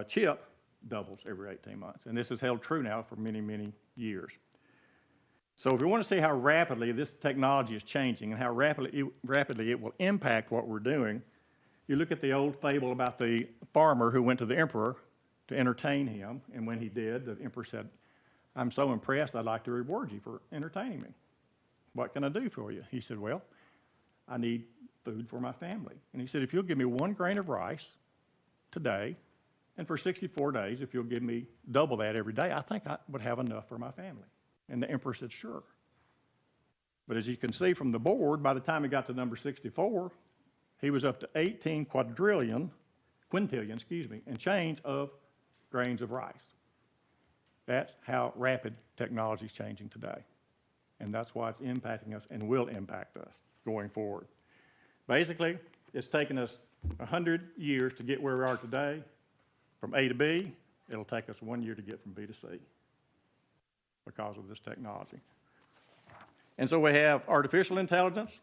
chip doubles every 18 months. And this is held true now for many, many years. So if you want to see how rapidly this technology is changing and how rapidly it will impact what we're doing, you look at the old fable about the farmer who went to the emperor to entertain him. And when he did, the emperor said, "I'm so impressed, I'd like to reward you for entertaining me. What can I do for you?" He said, "Well, I need food for my family." And he said, "If you'll give me 1 grain of rice today, and for 64 days, if you'll give me double that every day, I think I would have enough for my family." And the emperor said, "Sure." But as you can see from the board, by the time he got to number 64, he was up to 18 quintillion, and change of grains of rice. That's how rapid technology is changing today. And that's why it's impacting us and will impact us going forward. Basically, it's taken us 100 years to get where we are today. From A to B, it'll take us 1 year to get from B to C because of this technology. And so we have artificial intelligence,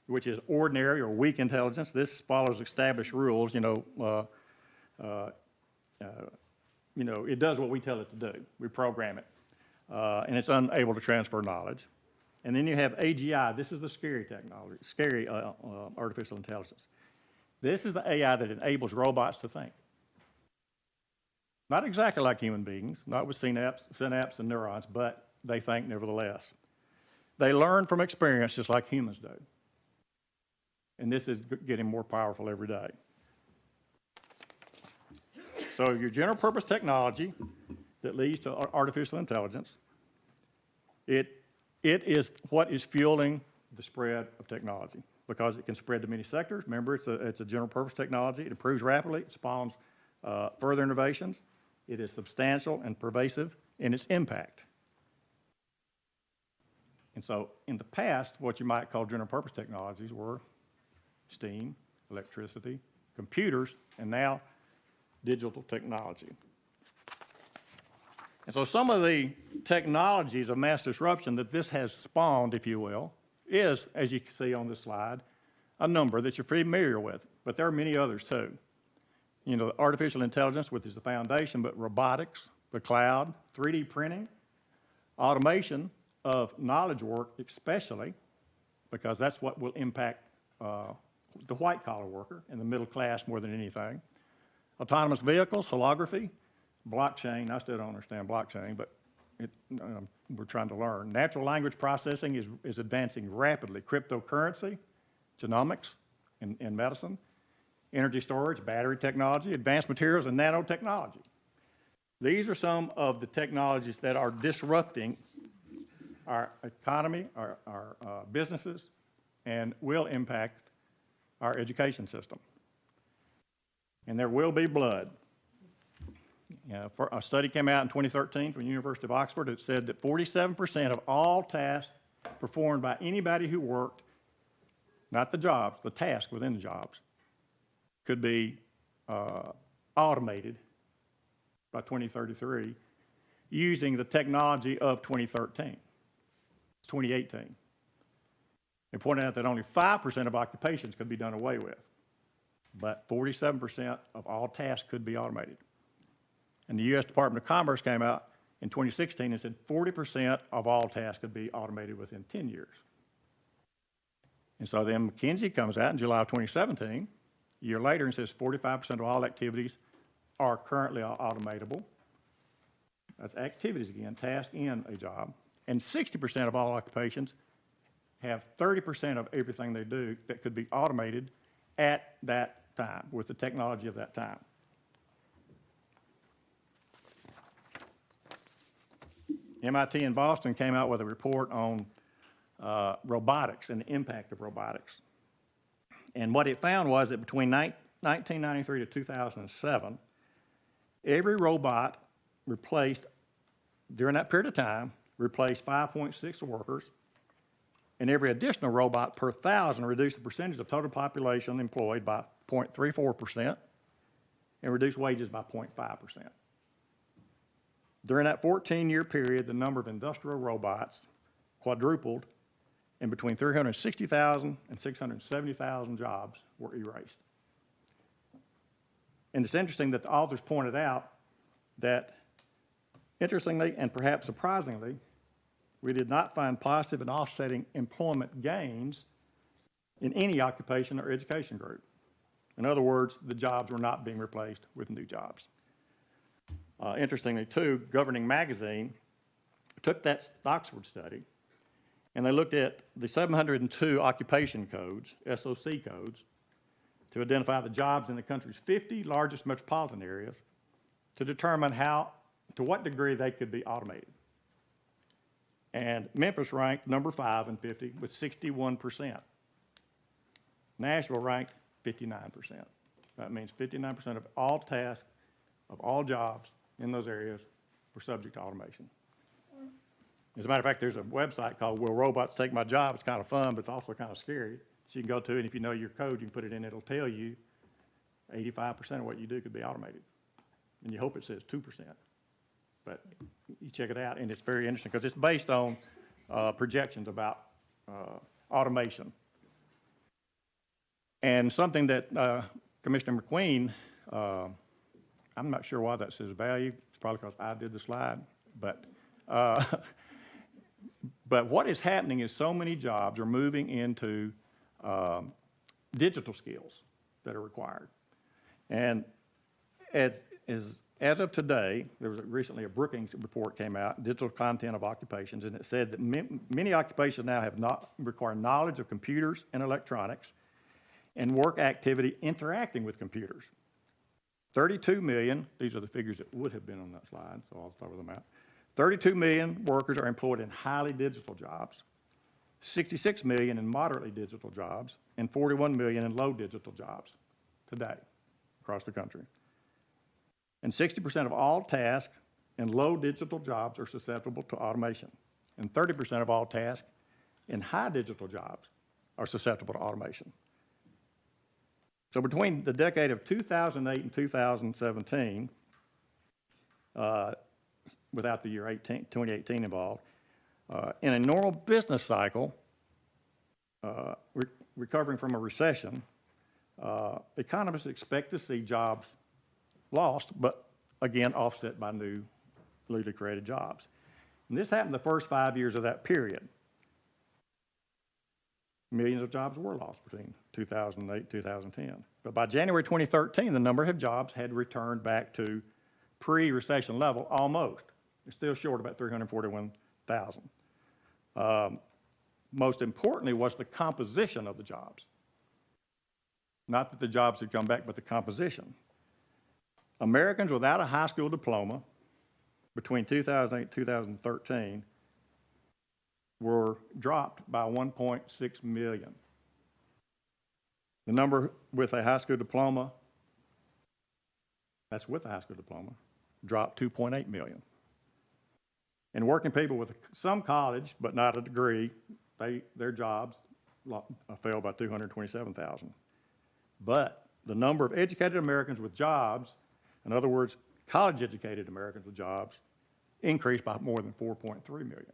which is ordinary or weak intelligence. This follows established rules. It does what we tell it to do. We program it, and it's unable to transfer knowledge. And then you have AGI. This is the scary technology, artificial intelligence. This is the AI that enables robots to think. Not exactly like human beings, not with synapse and neurons, but they think nevertheless. They learn from experience just like humans do. And this is getting more powerful every day. So your general purpose technology that leads to artificial intelligence, it is what is fueling the spread of technology because it can spread to many sectors. Remember, it's a general purpose technology. It improves rapidly. It spawns further innovations. It is substantial and pervasive in its impact. And so in the past, what you might call general purpose technologies were steam, electricity, computers, and now digital technology. And so some of the technologies of mass disruption that this has spawned, if you will, is, as you can see on this slide, a number that you're familiar with, but there are many others too. Artificial intelligence, which is the foundation, but robotics, the cloud, 3D printing, automation of knowledge work especially, because that's what will impact the white-collar worker and the middle class more than anything. Autonomous vehicles, holography, blockchain. I still don't understand blockchain, but we're trying to learn. Natural language processing is advancing rapidly. Cryptocurrency, genomics in medicine, energy storage, battery technology, advanced materials, and nanotechnology. These are some of the technologies that are disrupting our economy, our businesses, and will impact our education system. And there will be blood. A study came out in 2013 from the University of Oxford that said that 47% of all tasks performed by anybody who worked, not the jobs, the tasks within the jobs, could be automated by 2033 using the technology of 2013. It's 2018. They pointed out that only 5% of occupations could be done away with, but 47% of all tasks could be automated. And the U.S. Department of Commerce came out in 2016 and said 40% of all tasks could be automated within 10 years. And so then McKinsey comes out in July of 2017, a year later, and says 45% of all activities are currently automatable. That's activities again, task in a job. And 60% of all occupations have 30% of everything they do that could be automated at that time with the technology of that time. MIT in Boston came out with a report on robotics and the impact of robotics. And what it found was that between 1993 to 2007, every robot replaced, during that period of time, replaced 5.6 workers, and every additional robot per 1,000 reduced the percentage of total population employed by 0.34% and reduced wages by 0.5%. During that 14-year period, the number of industrial robots quadrupled, and between 360,000 and 670,000 jobs were erased. And it's interesting that the authors pointed out that, interestingly and perhaps surprisingly, we did not find positive and offsetting employment gains in any occupation or education group. In other words, the jobs were not being replaced with new jobs. Interestingly, too, Governing Magazine took that Oxford study and they looked at the 702 occupation codes, SOC codes, to identify the jobs in the country's 50 largest metropolitan areas to determine to what degree they could be automated. And Memphis ranked number 5 in 50 with 61%. Nashville ranked 59%. That means 59% of all tasks, of all jobs in those areas were subject to automation. As a matter of fact, there's a website called Will Robots Take My Job? It's kind of fun, but it's also kind of scary. So you can go to it, and if you know your code, you can put it in, it'll tell you 85% of what you do could be automated. And you hope it says 2%. But you check it out, and it's very interesting because it's based on projections about automation. And something that Commissioner McQueen, I'm not sure why that says value. It's probably because I did the slide. But what is happening is so many jobs are moving into digital skills that are required. And as of today, there was recently a Brookings report came out, Digital Content of Occupations, and it said that many occupations now require knowledge of computers and electronics and work activity interacting with computers. 32 million, these are the figures that would have been on that slide, so I'll start with them out. 32 million workers are employed in highly digital jobs, 66 million in moderately digital jobs, and 41 million in low digital jobs today across the country. And 60% of all tasks in low digital jobs are susceptible to automation. And 30% of all tasks in high digital jobs are susceptible to automation. So between the decade of 2008 and 2017, without the year 2018 involved, in a normal business cycle, recovering from a recession, economists expect to see jobs lost, but again, offset by newly created jobs. And this happened the first 5 years of that period. Millions of jobs were lost between 2008 and 2010. But by January 2013, the number of jobs had returned back to pre-recession level almost. It's still short about 341,000. Most importantly was the composition of the jobs. Not that the jobs had come back, but the composition. Americans without a high school diploma between 2008 and 2013 were dropped by 1.6 million. The number with a high school diploma, that's with a high school diploma, dropped 2.8 million. And working people with some college, but not a degree, their jobs fell by 227,000. But the number of educated Americans with jobs, in other words, college-educated Americans with jobs, increased by more than 4.3 million.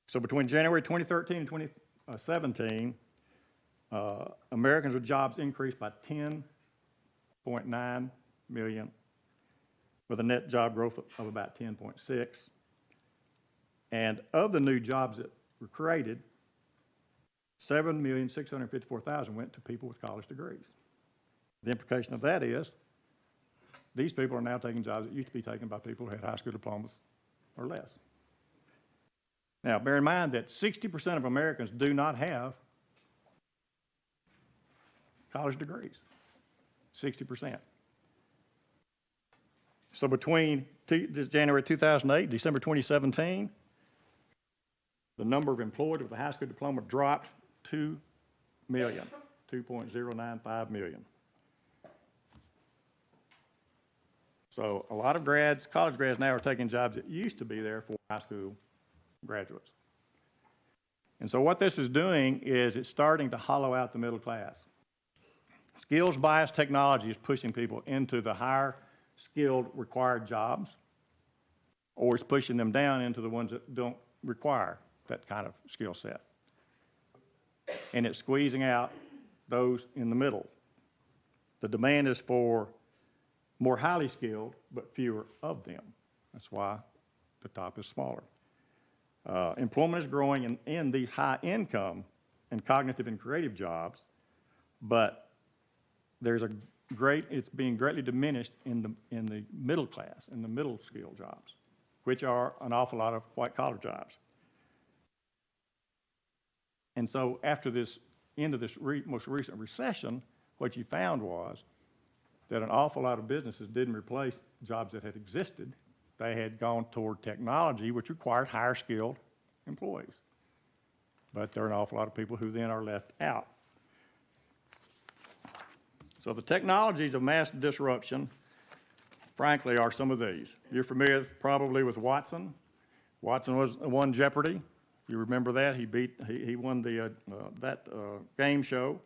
So between January 2013 and 2017, Americans with jobs increased by 10.9 million, with a net job growth of about 10.6. And of the new jobs that were created, 7,654,000 went to people with college degrees. The implication of that is these people are now taking jobs that used to be taken by people who had high school diplomas or less. Now, bear in mind that 60% of Americans do not have college degrees. 60%. So between January 2008 and December 2017, the number of employed with a high school diploma dropped 2 million, 2.095 million. So a lot of grads, college grads now are taking jobs that used to be there for high school graduates. And so what this is doing is it's starting to hollow out the middle class. Skills-biased technology is pushing people into the higher skilled required jobs, or it's pushing them down into the ones that don't require that kind of skill set. And it's squeezing out those in the middle. The demand is for more highly skilled, but fewer of them. That's why the top is smaller. Employment is growing in these high income and cognitive and creative jobs, but it's being greatly diminished in the middle class, in the middle skill jobs, which are an awful lot of white collar jobs. And so after this end of this most recent recession, what you found was that an awful lot of businesses didn't replace jobs that had existed. They had gone toward technology, which required higher skilled employees. But there are an awful lot of people who then are left out. So the technologies of mass disruption, frankly, are some of these. You're familiar probably with Watson. Watson won Jeopardy. You remember that? He won that game show.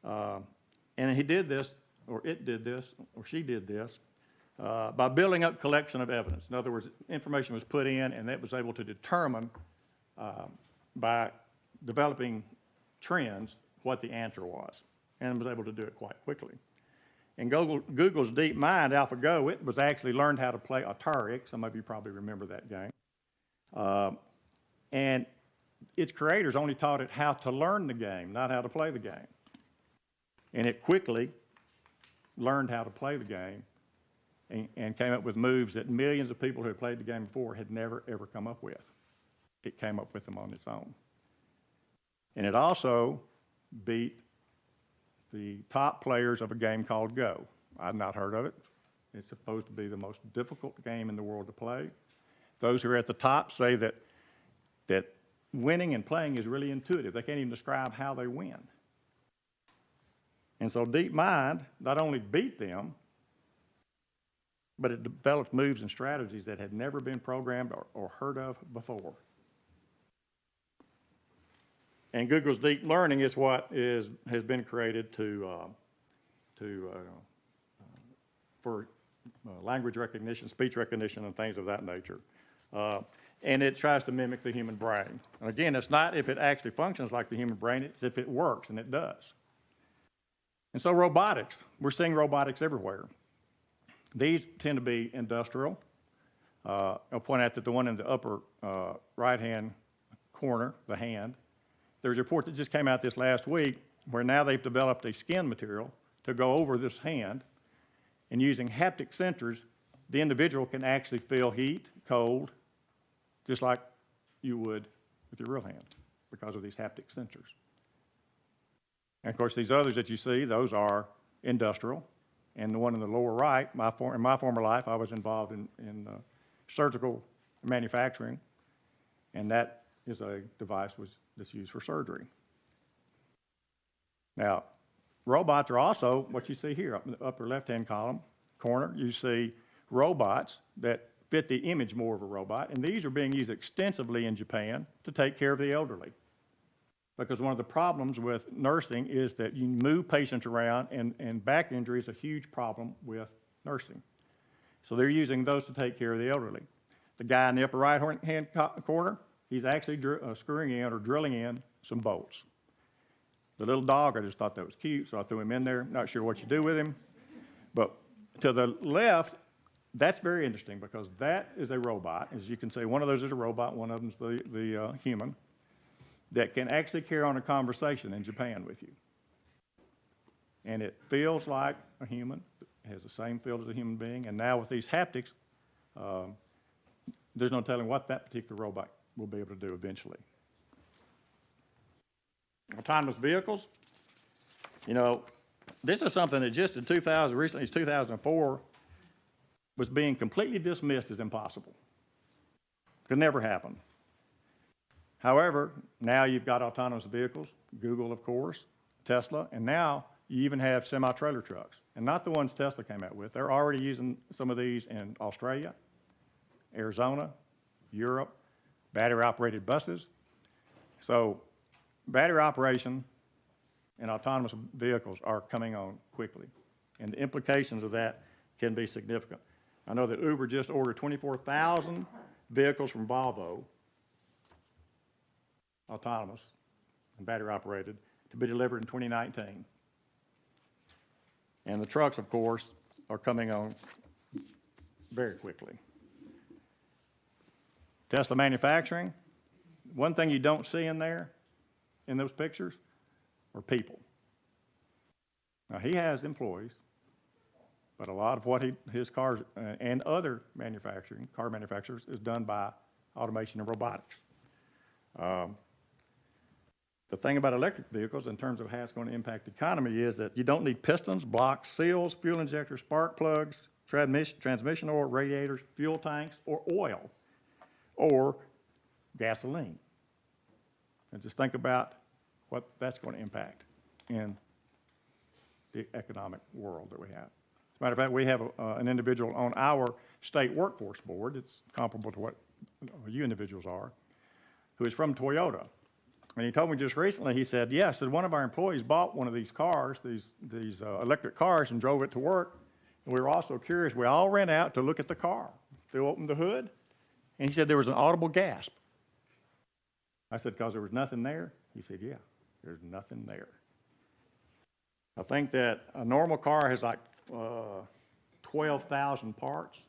And he did this, or it did this, or she did this, by building up collection of evidence. In other words, information was put in, and it was able to determine by developing trends what the answer was, and was able to do it quite quickly. In Google's DeepMind, AlphaGo, it was actually learned how to play Atari. Some of you probably remember that game. And its creators only taught it how to learn the game, not how to play the game. And it quickly learned how to play the game and came up with moves that millions of people who had played the game before had never, ever come up with. It came up with them on its own. And it also beat the top players of a game called Go. I've not heard of it. It's supposed to be the most difficult game in the world to play. Those who are at the top say that winning and playing is really intuitive. They can't even describe how they win. And so DeepMind not only beat them, but it developed moves and strategies that had never been programmed or heard of before. And Google's deep learning is what has been created for language recognition, speech recognition, and things of that nature. And it tries to mimic the human brain. And again, it's not if it actually functions like the human brain, it's if it works, and it does. And so robotics, we're seeing robotics everywhere. These tend to be industrial. I'll point out that the one in the upper right-hand corner, the hand, there's a report that just came out this last week where now they've developed a skin material to go over this hand, and using haptic sensors, the individual can actually feel heat, cold, just like you would with your real hand because of these haptic sensors. And of course, these others that you see, those are industrial. And the one in the lower right, in my former life, I was involved in surgical manufacturing, and that is a device that's used for surgery. Now, robots are also what you see here, up in the upper left-hand corner. You see robots that fit the image more of a robot, and these are being used extensively in Japan to take care of the elderly. Because one of the problems with nursing is that you move patients around, and back injury is a huge problem with nursing. So they're using those to take care of the elderly. The guy in the upper right-hand corner, he's actually screwing in or drilling in some bolts. The little dog, I just thought that was cute, so I threw him in there. Not sure what you do with him. But to the left, that's very interesting because that is a robot. As you can see, one of those is a robot, one of them's the human, that can actually carry on a conversation in Japan with you. And it feels like a human, it has the same feel as a human being, and now with these haptics, there's no telling what that particular robot will be able to do eventually. Autonomous vehicles, you know, this is something that just in recently 2004, was being completely dismissed as impossible. Could never happen. However, now you've got autonomous vehicles, Google, of course, Tesla, and now you even have semi-trailer trucks. And not the ones Tesla came out with. They're already using some of these in Australia, Arizona, Europe, battery-operated buses. So battery operation and autonomous vehicles are coming on quickly. And the implications of that can be significant. I know that Uber just ordered 24,000 vehicles from Volvo, autonomous and battery operated, to be delivered in 2019. And the trucks, of course, are coming on very quickly. Tesla manufacturing, one thing you don't see in there, in those pictures, are people. Now, he has employees, but a lot of what his cars and other car manufacturers is done by automation and robotics. The thing about electric vehicles in terms of how it's going to impact the economy is that you don't need pistons, blocks, seals, fuel injectors, spark plugs, transmission oil, radiators, fuel tanks, or oil, or gasoline. And just think about what that's going to impact in the economic world that we have. As a matter of fact, we have an individual on our state workforce board, it's comparable to what you individuals are, who is from Toyota. And he told me just recently, he said, yes, one of our employees bought one of these cars, these electric cars, and drove it to work. And we were also curious. We all ran out to look at the car. They opened the hood, and he said there was an audible gasp. I said, because there was nothing there? He said, yeah, there's nothing there. I think that a normal car has like 12,000 parts,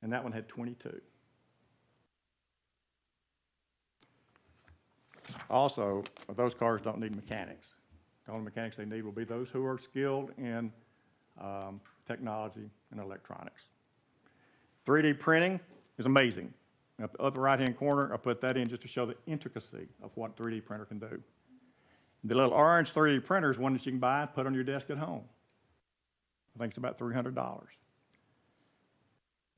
and that one had 22. Also, those cars don't need mechanics. The only mechanics they need will be those who are skilled in technology and electronics. 3D printing is amazing. Up the upper right-hand corner, I put that in just to show the intricacy of what 3D printer can do. The little orange 3D printer is one that you can buy and put on your desk at home. I think it's about $300.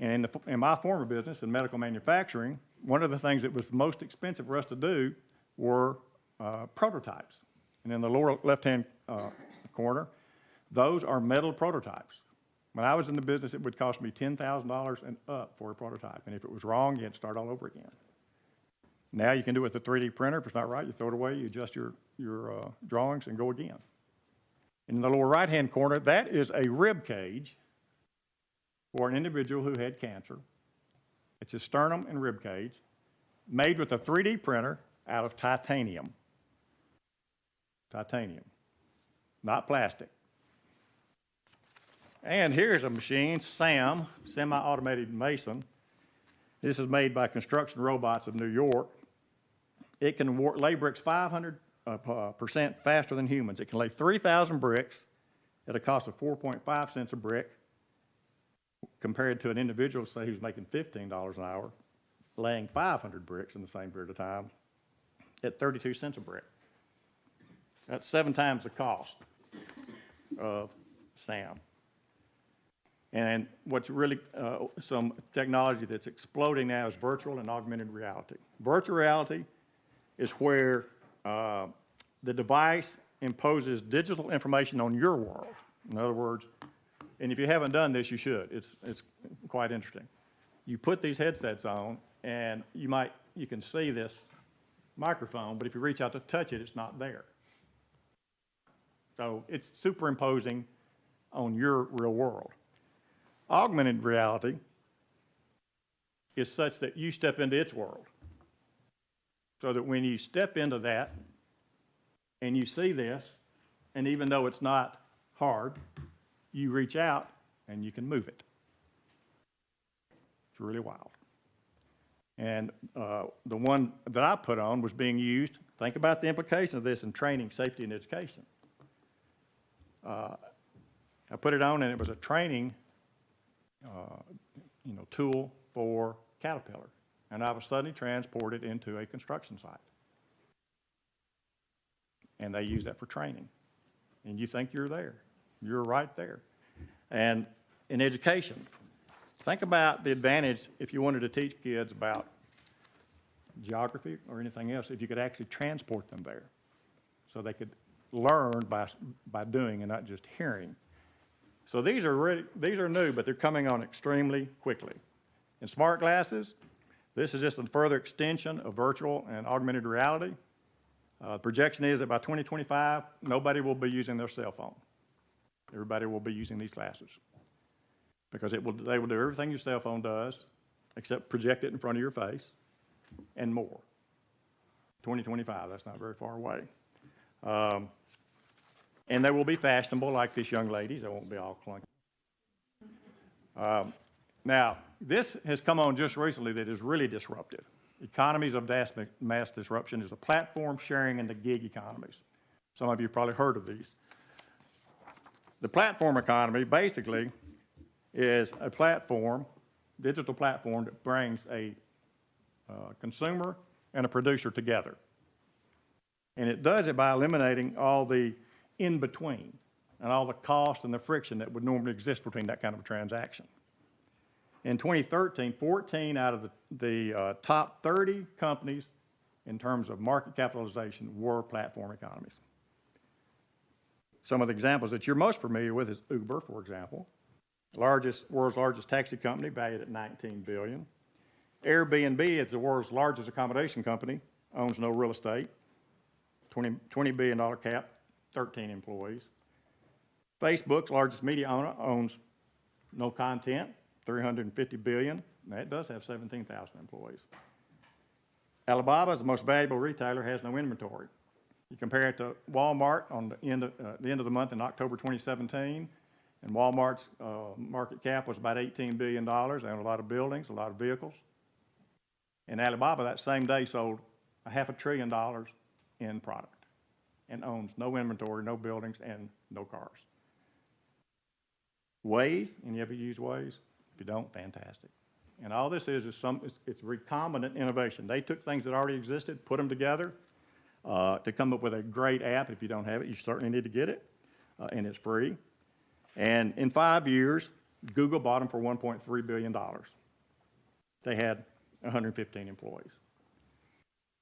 And in my former business, in medical manufacturing, one of the things that was most expensive for us to do were prototypes. And in the lower left-hand corner, those are metal prototypes. When I was in the business, it would cost me $10,000 and up for a prototype. And if it was wrong, you had to start all over again. Now you can do it with a 3D printer. If it's not right, you throw it away, you adjust your drawings, and go again. In the lower right-hand corner, that is a rib cage for an individual who had cancer. It's a sternum and rib cage made with a 3D printer out of titanium. Titanium, not plastic. And here's a machine, SAM, Semi-Automated Mason. This is made by Construction Robots of New York. It can lay bricks 500% faster than humans. It can lay 3,000 bricks at a cost of 4.5 cents a brick, compared to an individual, say, who's making $15 an hour, laying 500 bricks in the same period of time at 32 cents a brick. That's 7 times the cost of SAM. And what's really some technology that's exploding now is virtual and augmented reality. Virtual reality is where the device imposes digital information on your world. In other words, and if you haven't done this, you should. It's quite interesting. You put these headsets on, and you can see this microphone, but if you reach out to touch it, it's not there. So it's superimposing on your real world. Augmented reality is such that you step into its world. So that when you step into that and you see this, and even though it's not hard, you reach out and you can move it. It's really wild. And the one that I put on was being used. Think about the implication of this in training, safety, and education. I put it on, and it was a training tool for Caterpillar. And I was suddenly transported into a construction site. And they use that for training. And you think you're there. You're right there. And in education, think about the advantage if you wanted to teach kids about geography or anything else, if you could actually transport them there so they could learn by doing and not just hearing. So these are new, but they're coming on extremely quickly. In smart glasses, this is just a further extension of virtual and augmented reality. The projection is that by 2025, nobody will be using their cell phone. Everybody will be using these glasses because they will do everything your cell phone does except project it in front of your face and more. 2025, that's not very far away. And they will be fashionable like this young lady's. They won't be all clunky. Now, this has come on just recently that is really disruptive. Economies of mass disruption is the platform sharing and the gig economies. Some of you probably heard of these. The platform economy basically is a platform, digital platform that brings a consumer and a producer together. And it does it by eliminating all the in-between and all the cost and the friction that would normally exist between that kind of a transaction. In 2013, 14 out of the top 30 companies in terms of market capitalization were platform economies. Some of the examples that you're most familiar with is Uber, for example, world's largest taxi company, valued at $19 billion. Airbnb is the world's largest accommodation company, owns no real estate, $20 billion cap, 13 employees. Facebook's largest media owner owns no content, $350 billion. That does have 17,000 employees. Alibaba is the most valuable retailer, has no inventory. You compare it to Walmart on the end of the month in October 2017, and Walmart's market cap was about $18 billion. They own a lot of buildings, a lot of vehicles. And Alibaba that same day sold $500 billion in product and owns no inventory, no buildings, and no cars. Waze, any of you use Waze? If you don't, fantastic. And all this is it's recombinant innovation. They took things that already existed, put them together to come up with a great app. If you don't have it, you certainly need to get it, and it's free. And in 5 years, Google bought them for $1.3 billion. They had 115 employees.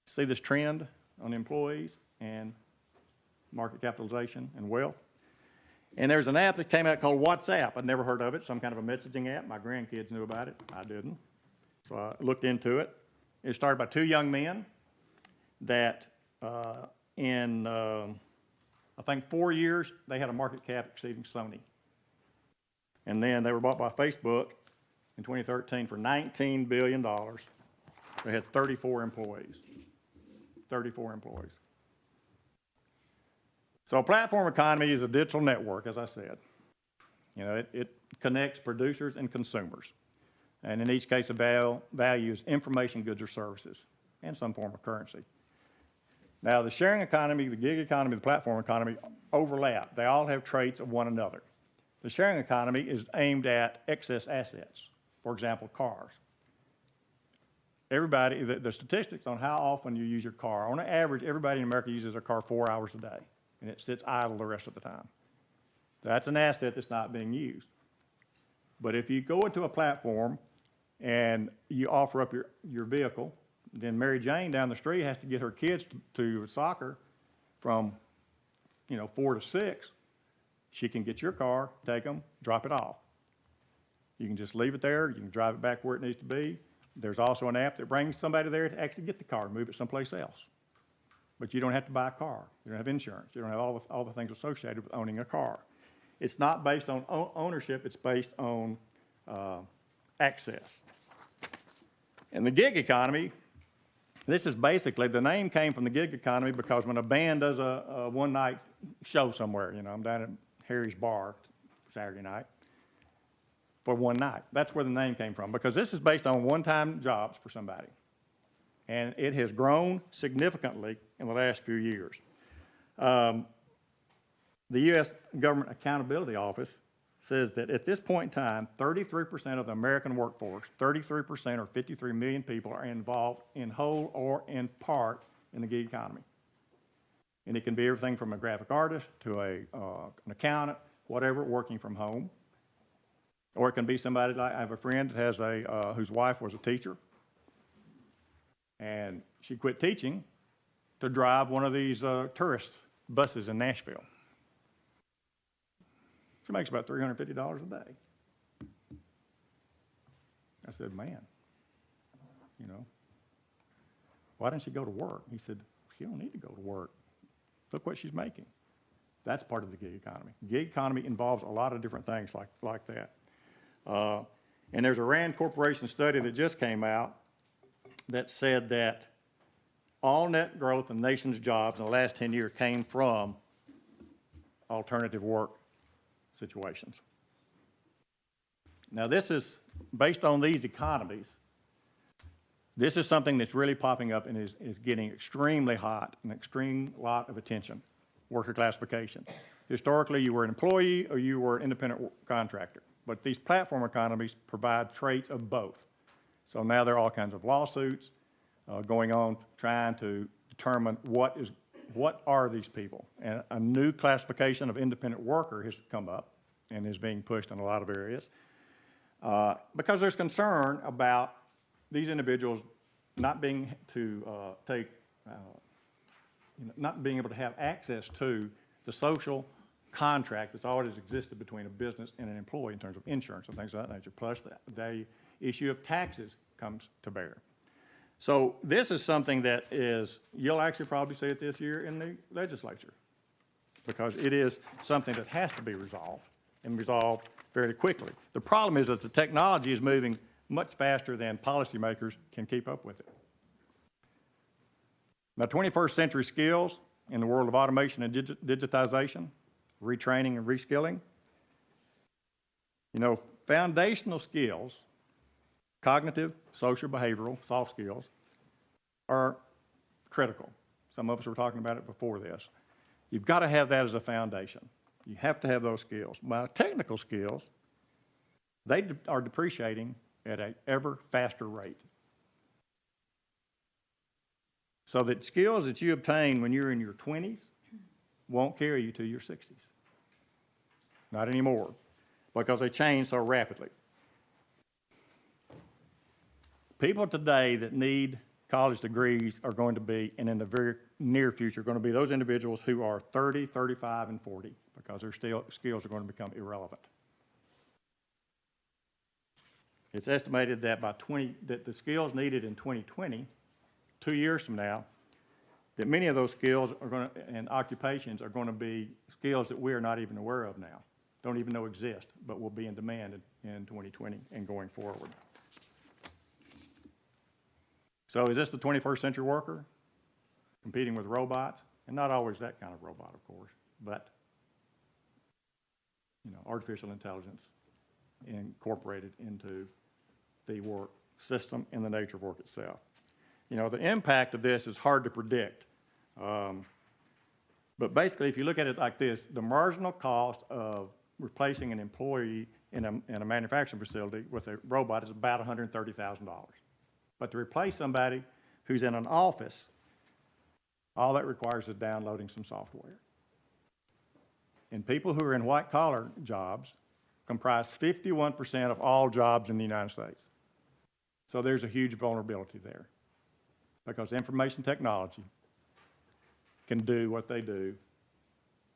See this trend on employees and market capitalization and wealth? And there's an app that came out called WhatsApp. I'd never heard of it, some kind of a messaging app. My grandkids knew about it. I didn't. So I looked into it. It started by 2 young men that in, I think, 4 years, they had a market cap exceeding Sony. And then they were bought by Facebook in 2013 for $19 billion. They had 34 employees. 34 employees. So a platform economy is a digital network, as I said. You know, it connects producers and consumers. And in each case, the value is information, goods, or services, and some form of currency. Now, the sharing economy, the gig economy, the platform economy overlap. They all have traits of one another. The sharing economy is aimed at excess assets, for example, cars. Everybody, the statistics on how often you use your car, on average, everybody in America uses their car 4 hours a day. and it sits idle the rest of the time. That's an asset that's not being used. But if you go into a platform and you offer up your vehicle, then Mary Jane down the street has to get her kids to soccer from, 4 to 6. She can get your car, take them, drop it off. You can just leave it there. You can drive it back where it needs to be. There's also an app that brings somebody there to actually get the car and move it someplace else. But you don't have to buy a car. You don't have insurance. You don't have all the things associated with owning a car. It's not based on ownership. It's based on access. And the gig economy, this is basically, the name came from the gig economy because when a band does a one-night show somewhere, I'm down at Harry's Bar Saturday night for one night. That's where the name came from, because this is based on one-time jobs for somebody. And it has grown significantly in the last few years. The U.S. Government Accountability Office says that at this point in time, 33% of the American workforce, 33% or 53 million people are involved in whole or in part in the gig economy. And it can be everything from a graphic artist to an accountant, whatever, working from home. Or it can be somebody like, I have a friend that has whose wife was a teacher, and she quit teaching to drive one of these tourist buses in Nashville. She makes about $350 a day. I said, man, why didn't she go to work? He said, she don't need to go to work. Look what she's making. That's part of the gig economy. Gig economy involves a lot of different things like that. And there's a Rand Corporation study that just came out that said that all net growth in the nation's jobs in the last 10 years came from alternative work situations. Now, this is based on these economies. This is something that's really popping up and is getting extremely hot, an extreme lot of attention, worker classification. Historically, you were an employee or you were an independent contractor, but these platform economies provide traits of both. So now there are all kinds of lawsuits going on trying to determine what are these people. And a new classification of independent worker has come up and is being pushed in a lot of areas because there's concern about these individuals not being not being able to have access to the social contract that's always existed between a business and an employee in terms of insurance and things of that nature. Plus, the issue of taxes comes to bear. So this is something that you'll actually probably see it this year in the legislature, because it is something that has to be resolved and resolved very quickly. The problem is that the technology is moving much faster than policymakers can keep up with it. Now, 21st century skills in the world of automation and digitization, retraining and reskilling, foundational skills, cognitive, social, behavioral, soft skills, are critical. Some of us were talking about it before this. You've got to have that as a foundation. You have to have those skills. Now, technical skills, they are depreciating at an ever faster rate. So that skills that you obtain when you're in your 20s won't carry you to your 60s. Not anymore, because they change so rapidly. People today that need college degrees are going to be, and in the very near future, going to be those individuals who are 30, 35, and 40, because their skills are going to become irrelevant. It's estimated that that the skills needed in 2020, 2 years from now, that many of those skills and occupations are going to be skills that we are not even aware of now, don't even know exist, but will be in demand in 2020 and going forward. So is this the 21st century worker competing with robots? And not always that kind of robot, of course, but artificial intelligence incorporated into the work system and the nature of work itself. The impact of this is hard to predict. But basically, if you look at it like this, the marginal cost of replacing an employee in a manufacturing facility with a robot is about $130,000. But to replace somebody who's in an office, all that requires is downloading some software. And people who are in white-collar jobs comprise 51% of all jobs in the United States. So there's a huge vulnerability there because information technology can do what they do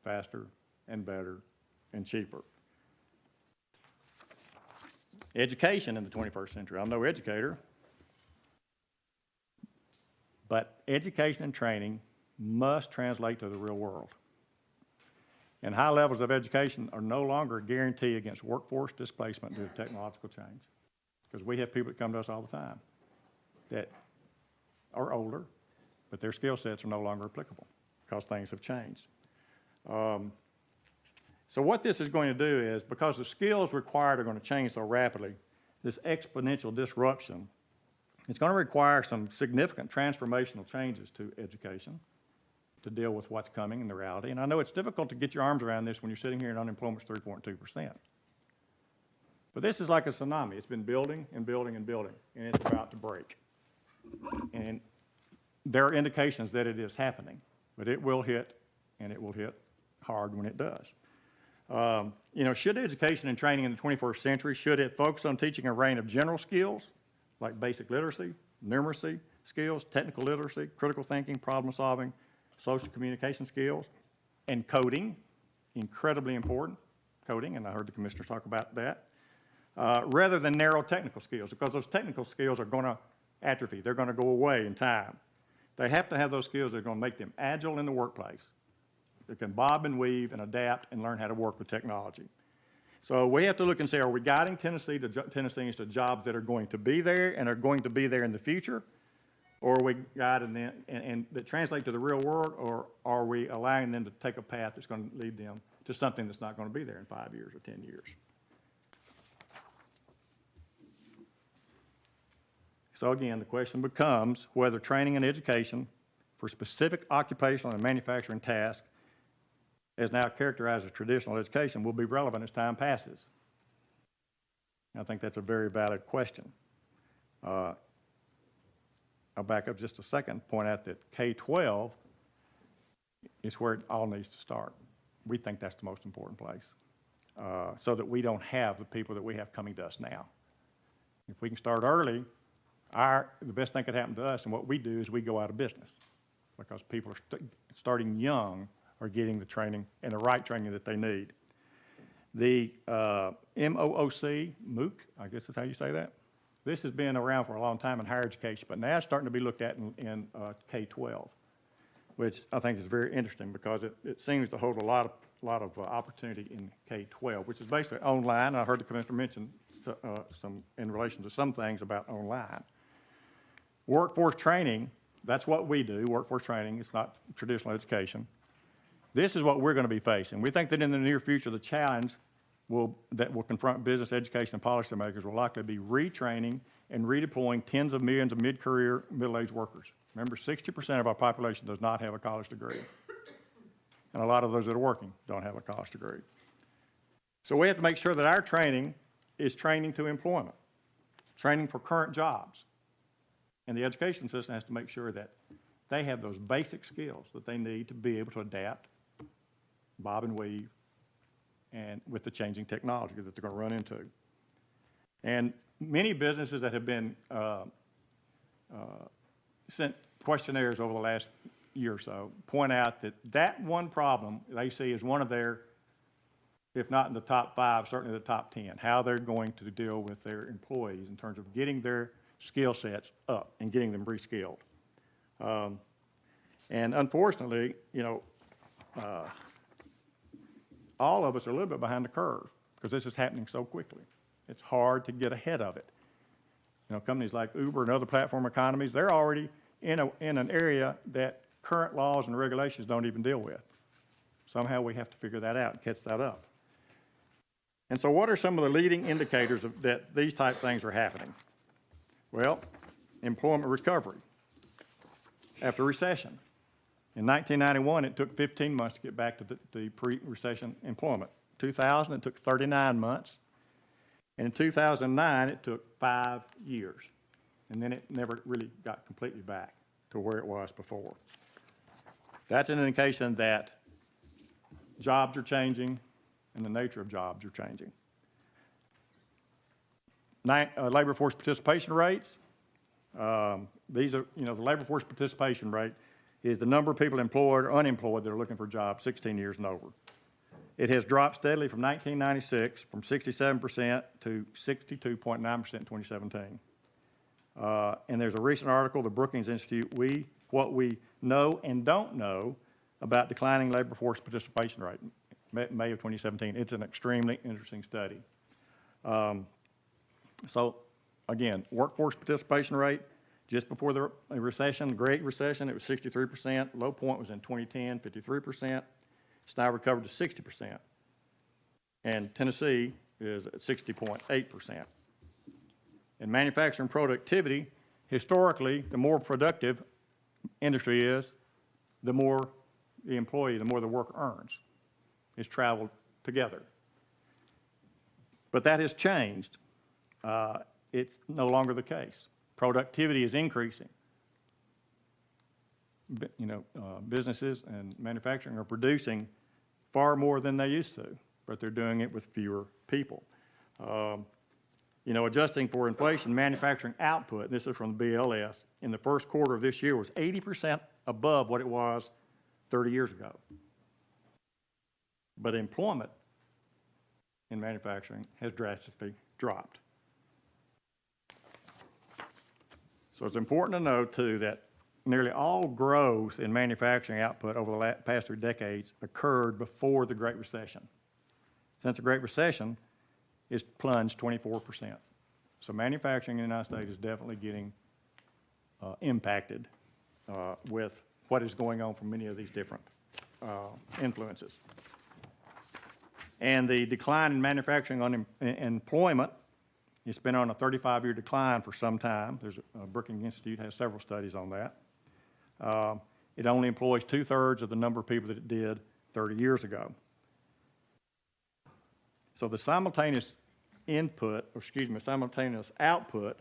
faster and better and cheaper. Education in the 21st century. I'm no educator, but education and training must translate to the real world. And high levels of education are no longer a guarantee against workforce displacement due to technological change. Because we have people that come to us all the time that are older, but their skill sets are no longer applicable because things have changed. So what this is going to do is, because the skills required are going to change so rapidly, this exponential disruption, it's going to require some significant transformational changes to education to deal with what's coming in the reality. And I know it's difficult to get your arms around this when you're sitting here and unemployment's 3.2%. But this is like a tsunami. It's been building and building and building, and it's about to break. And there are indications that it is happening, but it will hit, and it will hit hard when it does. Should education and training in the 21st century, should it focus on teaching a range of general skills like basic literacy, numeracy skills, technical literacy, critical thinking, problem solving, social communication skills, and coding, incredibly important, coding, and I heard the commissioners talk about that, rather than narrow technical skills, because those technical skills are going to atrophy. They're going to go away in time. They have to have those skills that are going to make them agile in the workplace. They can bob and weave and adapt and learn how to work with technology. So we have to look and say, are we guiding Tennesseans to jobs that are going to be there and are going to be there in the future? Or are we guiding them and that translate to the real world, or are we allowing them to take a path that's going to lead them to something that's not going to be there in 5 years or 10 years? So again, the question becomes whether training and education for specific occupational and manufacturing tasks, as now characterized as traditional education, will be relevant as time passes. I think that's a very valid question. I'll back up just a second and point out that K-12 is where it all needs to start. We think that's the most important place, so that we don't have the people that we have coming to us now. If we can start early, the best thing that could happen to us, and what we do is we go out of business because people are starting young are getting the training and the right training that they need. The MOOC, I guess is how you say that. This has been around for a long time in higher education, but now it's starting to be looked at in K-12, which I think is very interesting because it seems to hold a lot of opportunity in K-12, which is basically online. I heard the commissioner mention some in relation to some things about online. Workforce training, that's what we do, workforce training. It's not traditional education. This is what we're going to be facing. We think that in the near future, the challenge that will confront business, education, and policymakers will likely be retraining and redeploying tens of millions of mid-career, middle-aged workers. Remember, 60% of our population does not have a college degree. And a lot of those that are working don't have a college degree. So we have to make sure that our training is training to employment, training for current jobs. And the education system has to make sure that they have those basic skills that they need to be able to adapt, bob and weave, and with the changing technology that they're going to run into. And many businesses that have been sent questionnaires over the last year or so point out that one problem they see is one of their, if not in the top 5, certainly the top 10, how they're going to deal with their employees in terms of getting their skill sets up and getting them reskilled. And unfortunately, all of us are a little bit behind the curve because this is happening so quickly. It's hard to get ahead of it. Companies like Uber and other platform economies, they're already in an area that current laws and regulations don't even deal with. Somehow we have to figure that out and catch that up. And so what are some of the leading indicators that these type things are happening? Well, employment recovery after recession. In 1991, it took 15 months to get back to the pre-recession employment. 2000, it took 39 months. And in 2009, it took 5 years. And then it never really got completely back to where it was before. That's an indication that jobs are changing, and the nature of jobs are changing. Labor force participation rates. These are, the labor force participation rate is the number of people employed or unemployed that are looking for jobs 16 years and over. It has dropped steadily from 1996 from 67% to 62.9% in 2017. And there's a recent article, the Brookings Institute, what we know and don't know about declining labor force participation rate, May of 2017. It's an extremely interesting study. So again, workforce participation rate, just before the recession, the Great Recession, it was 63%. Low point was in 2010, 53%. It's now recovered to 60%. And Tennessee is at 60.8%. In manufacturing productivity, historically, the more productive industry is, the more the employee, the more the worker earns. It's traveled together. But that has changed. It's no longer the case. Productivity is increasing. Businesses and manufacturing are producing far more than they used to, but they're doing it with fewer people. Adjusting for inflation, manufacturing output, this is from the BLS, in the first quarter of this year was 80% above what it was 30 years ago. But employment in manufacturing has drastically dropped. So it's important to note, too, that nearly all growth in manufacturing output over the past 3 decades occurred before the Great Recession. Since the Great Recession, it's plunged 24%. So manufacturing in the United States is definitely getting impacted with what is going on from many of these different influences. And the decline in manufacturing employment, it's been on a 35-year decline for some time. There's Brookings Institute has several studies on that. It only employs 2/3 of the number of people that it did 30 years ago. So the simultaneous simultaneous output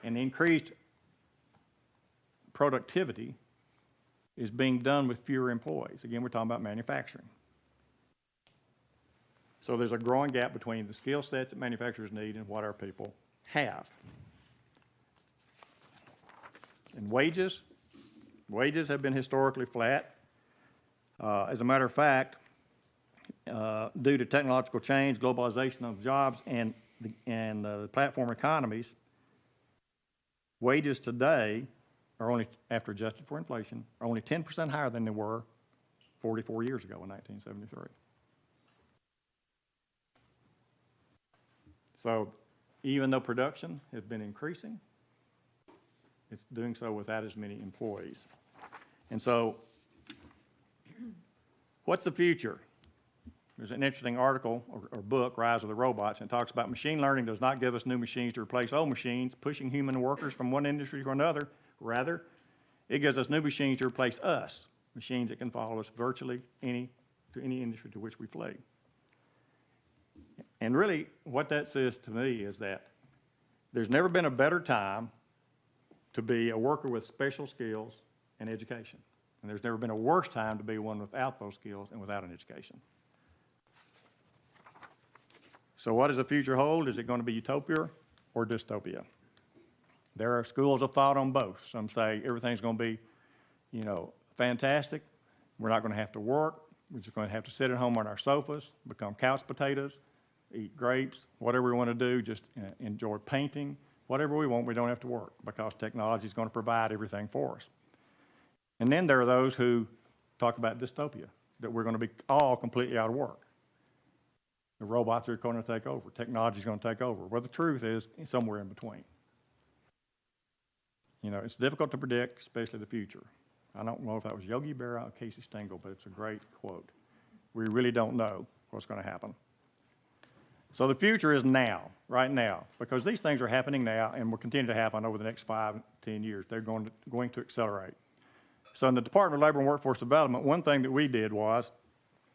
and increased productivity is being done with fewer employees. Again, we're talking about manufacturing. So there's a growing gap between the skill sets that manufacturers need and what our people have. And wages have been historically flat. As a matter of fact, due to technological change, globalization of jobs, and the platform economies, wages today are only, after adjusted for inflation, are only 10% higher than they were 44 years ago in 1973. So even though production has been increasing, it's doing so without as many employees. And so what's the future? There's an interesting article or book, Rise of the Robots, and it talks about machine learning does not give us new machines to replace old machines, pushing human workers from one industry to another. Rather, it gives us new machines to replace us, machines that can follow us virtually to any industry to which we flee. And really, what that says to me is that there's never been a better time to be a worker with special skills and education. And there's never been a worse time to be one without those skills and without an education. So what does the future hold? Is it going to be utopia or dystopia? There are schools of thought on both. Some say everything's going to be, fantastic. We're not going to have to work. We're just going to have to sit at home on our sofas, become couch potatoes, eat grapes, whatever we want to do, just enjoy painting, whatever we want. We don't have to work because technology is going to provide everything for us. And then there are those who talk about dystopia, that we're going to be all completely out of work. The robots are going to take over. Technology is going to take over. Well, the truth is somewhere in between. It's difficult to predict, especially the future. I don't know if that was Yogi Berra or Casey Stengel, but it's a great quote. We really don't know what's going to happen. So the future is now, right now, because these things are happening now and will continue to happen over the next 5, 10 years. They're going to accelerate. So in the Department of Labor and Workforce Development, one thing that we did was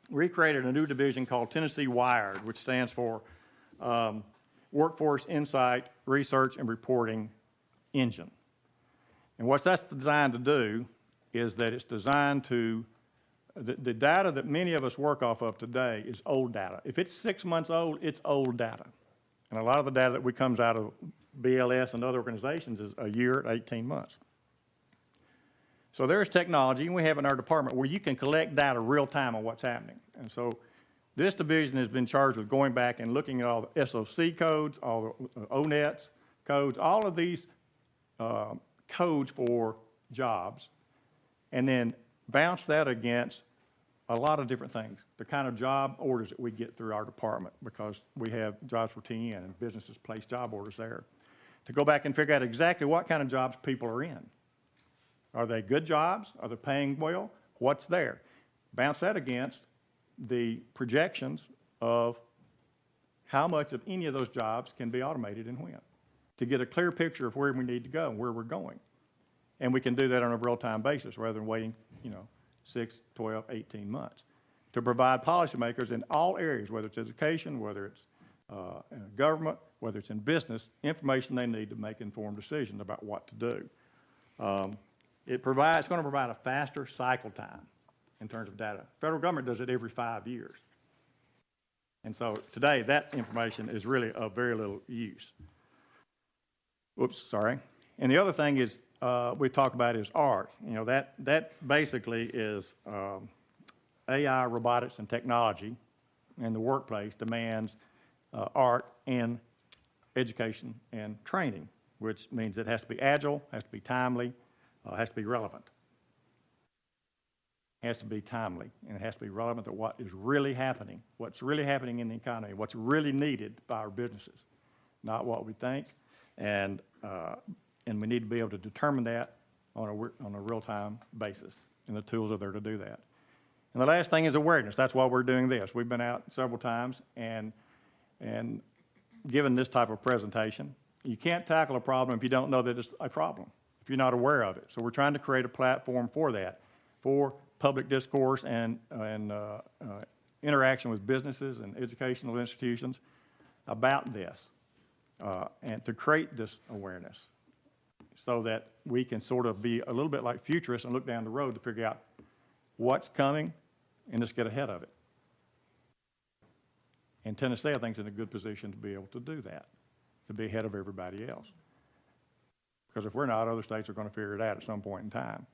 we created a new division called Tennessee Wired, which stands for Workforce Insight Research and Reporting Engine. And what that's designed to do is that it's designed to the data that many of us work off of today is old data. If it's 6 months old, it's old data. And a lot of the data that comes out of BLS and other organizations is a year, 18 months. So there's technology, and we have in our department where you can collect data real time on what's happening. And so this division has been charged with going back and looking at all the SOC codes, all the ONETs codes, all of these codes for jobs, and then bounce that against a lot of different things, the kind of job orders that we get through our department, because we have jobs for TN and businesses place job orders there, to go back and figure out exactly what kind of jobs people are in. Are they good jobs? Are they paying well? What's there? Bounce that against the projections of how much of any of those jobs can be automated and when, to get a clear picture of where we need to go and where we're going. And we can do that on a real-time basis rather than waiting, 6, 12, 18 months, to provide policymakers in all areas, whether it's education, whether it's government, whether it's in business, information they need to make informed decisions about what to do. It's going to provide a faster cycle time in terms of data. Federal government does it every 5 years. And so today, that information is really of very little use. Whoops, sorry. And the other thing is, we talk about is art. That basically is AI, robotics, and technology in the workplace demands art and education and training, which means it has to be agile, has to be timely, has to be relevant. It has to be timely, and it has to be relevant to what is really happening, what's really happening in the economy, what's really needed by our businesses, not what we think. And we need to be able to determine that on a real-time basis, and the tools are there to do that. And the last thing is awareness. That's why we're doing this. We've been out several times and given this type of presentation. You can't tackle a problem if you don't know that it's a problem, if you're not aware of it. So we're trying to create a platform for that, for public discourse and interaction with businesses and educational institutions about this, and to create this awareness so that we can sort of be a little bit like futurists and look down the road to figure out what's coming and just get ahead of it. And Tennessee, I think, is in a good position to be able to do that, to be ahead of everybody else. Because if we're not, other states are going to figure it out at some point in time.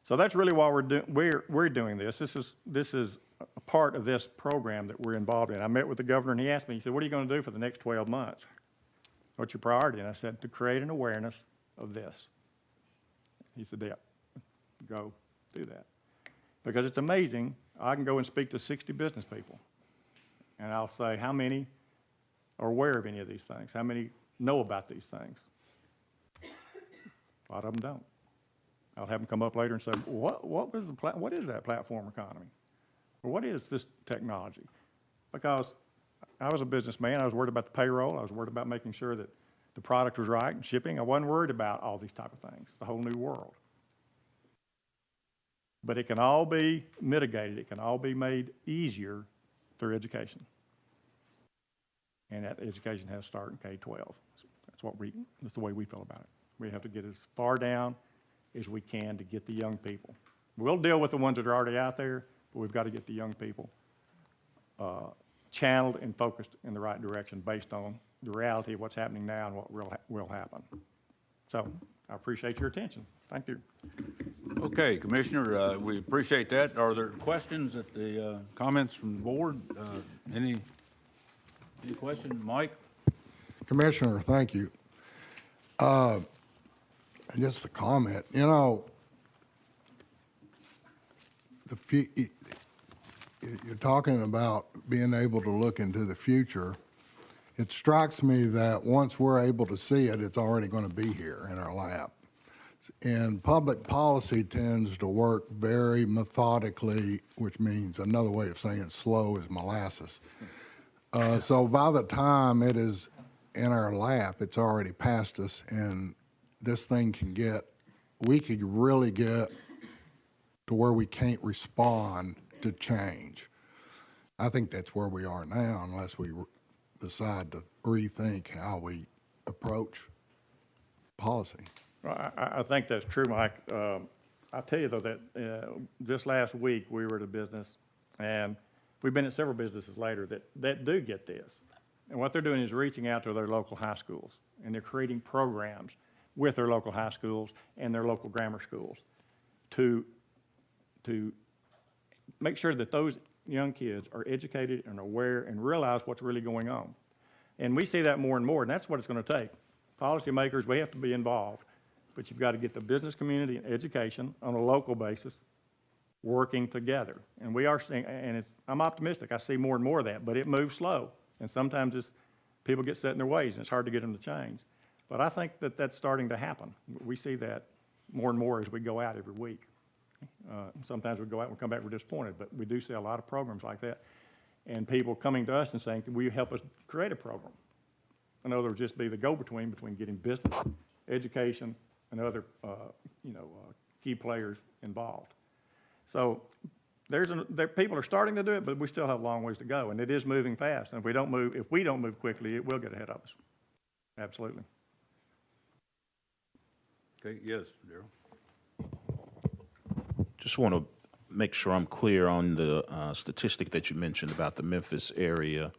So that's really why we're doing this. This is a part of this program that we're involved in. I met with the governor, and he asked me, he said, what are you going to do for the next 12 months? What's your priority? And I said, to create an awareness of this. He said, yeah, go do that. Because it's amazing. I can go and speak to 60 business people, and I'll say, how many are aware of any of these things? How many know about these things? A lot of them don't. I'll have them come up later and say, what is that platform economy? Or what is this technology? Because I was a businessman. I was worried about the payroll. I was worried about making sure that the product was right and shipping. I wasn't worried about all these type of things, the whole new world. But it can all be mitigated. It can all be made easier through education. And that education has to start in K-12. That's the way we feel about it. We have to get as far down as we can to get the young people. We'll deal with the ones that are already out there, but we've got to get the young people channeled and focused in the right direction based on the reality of what's happening now and what will happen. So I appreciate your attention. Thank you. Okay, Commissioner, we appreciate that. Are there questions at the comments from the board? Any question, Mike? Commissioner, thank you. Just a comment. You're talking about being able to look into the future. It strikes me that once we're able to see it, it's already going to be here in our lap. And public policy tends to work very methodically, which means another way of saying slow is molasses. So by the time it is in our lap, it's already past us, and this thing we could really get to where we can't respond to change. I think that's where we are now, unless we decide to rethink how we approach policy. Well, I think that's true, Mike. I tell you though that just last week we were at a business, and we've been at several businesses later that do get this. And what they're doing is reaching out to their local high schools, and they're creating programs with their local high schools and their local grammar schools to make sure that those young kids are educated and aware and realize what's really going on. And we see that more and more, and that's what it's going to take. Policymakers, we have to be involved, but you've got to get the business community and education on a local basis working together. And we are seeing, and I'm optimistic. I see more and more of that, but it moves slow. And sometimes people get set in their ways, and it's hard to get them to change. But I think that that's starting to happen. We see that more and more as we go out every week. Sometimes we go out and we come back, we're disappointed, but we do see a lot of programs like that. And people coming to us and saying, will you help us create a program? In other words, just be the go-between between getting business, education, and other key players involved. So people are starting to do it, but we still have a long ways to go, and it is moving fast. And if we don't move quickly, it will get ahead of us. Absolutely. Okay, yes, Darrell. Just want to make sure I'm clear on the statistic that you mentioned about the Memphis area.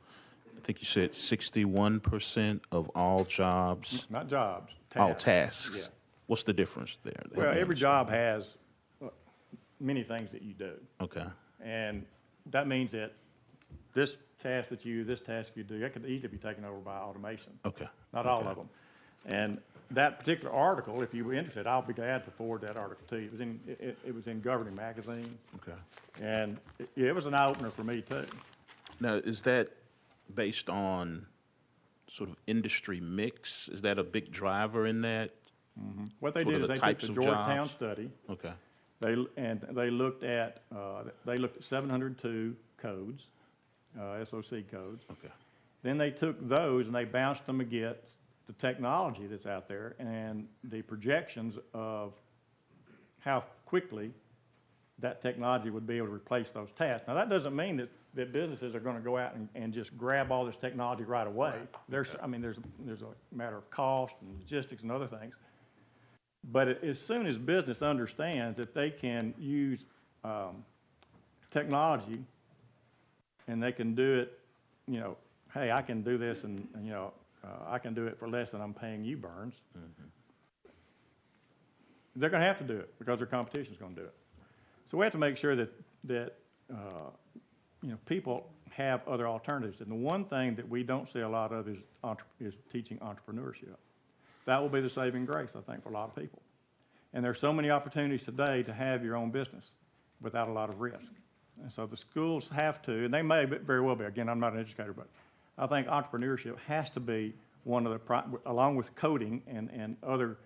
I think you said 61% of all jobs, Not jobs, tasks. all tasks. Yeah. What's the difference there? Help Well, me every understand. job has many things that you do. Okay. And that means that this task you do, that could easily be taken over by automation. Okay. Not all of them. And that particular article, if you were interested, I'll be glad to forward that article to you. It was in Governing Magazine, Okay. and it was an eye-opener for me, too. Now, is that based on sort of industry mix? Is that a big driver in that? What they Sort did of is the they took types the of Georgetown jobs? study, Okay. they looked at 702 codes, SOC codes. Okay. Then they took those and they bounced them against the technology that's out there and the projections of how quickly that technology would be able to replace those tasks. Now, that doesn't mean that businesses are going to go out and just grab all this technology right away. There's a matter of cost and logistics and other things. But as soon as business understands that they can use technology and they can do it, hey, I can do this and I can do it for less than I'm paying you, Burns. They're going to have to do it because their competition is going to do it. So we have to make sure that people have other alternatives. And the one thing that we don't see a lot of is teaching entrepreneurship. That will be the saving grace, I think, for a lot of people. And there's so many opportunities today to have your own business without a lot of risk. And so the schools have to, and they may very well be. Again, I'm not an educator, but I think entrepreneurship has to be one of the, along with coding and other,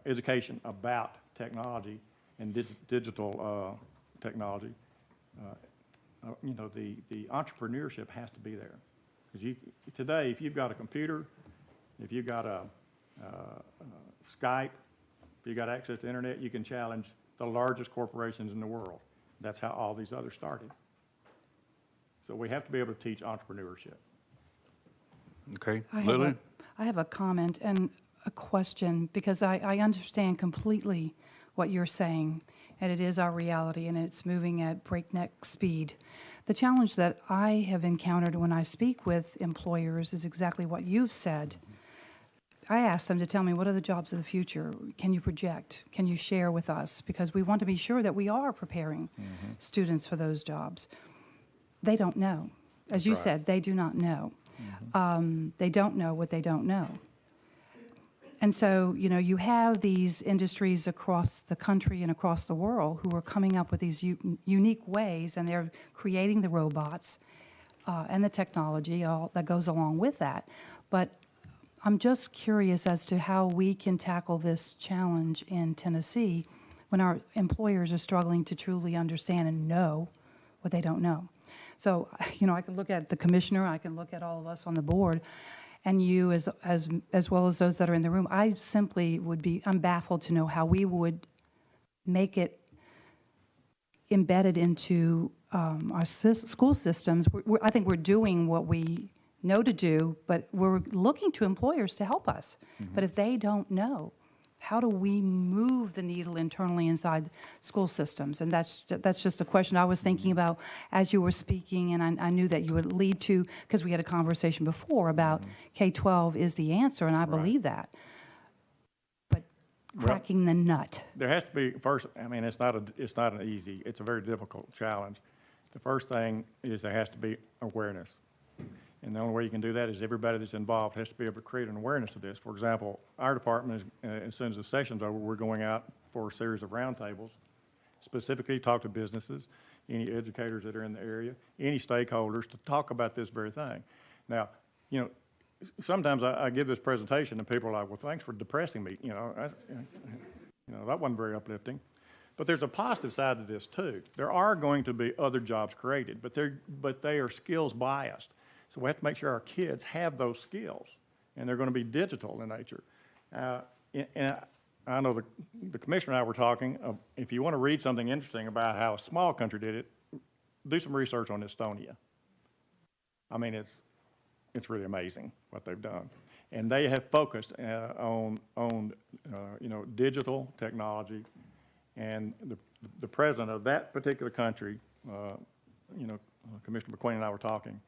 education about technology and digital technology. The entrepreneurship has to be there. Because today, if you've got a computer, if you've got a Skype, if you've got access to the internet, you can challenge the largest corporations in the world. That's how all these others started. So we have to be able to teach entrepreneurship. Okay, I Lily? have a comment and a question, because I understand completely what you're saying, and it is our reality, and it's moving at breakneck speed. The challenge that I have encountered when I speak with employers is exactly what you've said. I ask them to tell me, what are the jobs of the future? Can you project? Can you share with us? Because we want to be sure that we are preparing students for those jobs. They don't know. As you said, they do not know. They don't know what they don't know. And so, you have these industries across the country and across the world who are coming up with these unique ways, and they're creating the robots and the technology all that goes along with that. But I'm just curious as to how we can tackle this challenge in Tennessee when our employers are struggling to truly understand and know what they don't know. So, I can look at the commissioner, I can look at all of us on the board, and you as well as those that are in the room. I simply I'm baffled to know how we would make it embedded into our school systems. I think we're doing what we know to do, but we're looking to employers to help us. But if they don't know, How do we move the needle internally inside school systems? And that's just a question I was thinking about as you were speaking, and I knew that you would lead to, because we had a conversation before about K-12 is the answer, and I believe that. But cracking the nut. There has to be, first, I mean, it's not an easy, it's a very difficult challenge. The first thing is there has to be awareness. And the only way you can do that is everybody that's involved has to be able to create an awareness of this. For example, our department, as soon as the session's over, we're going out for a series of roundtables, specifically talk to businesses, any educators that are in the area, any stakeholders, to talk about this very thing. Now, you know, sometimes I give this presentation and people are like, well, thanks for depressing me. You know, that wasn't very uplifting. But there's a positive side to this too. There are going to be other jobs created, but they are skills biased. So we have to make sure our kids have those skills, and they're going to be digital in nature. And I know the commissioner and I were talking, if you want to read something interesting about how a small country did it, do some research on Estonia. I mean, it's really amazing what they've done. And they have focused on digital technology. And the president of that particular country, Commissioner McQueen and I were talking,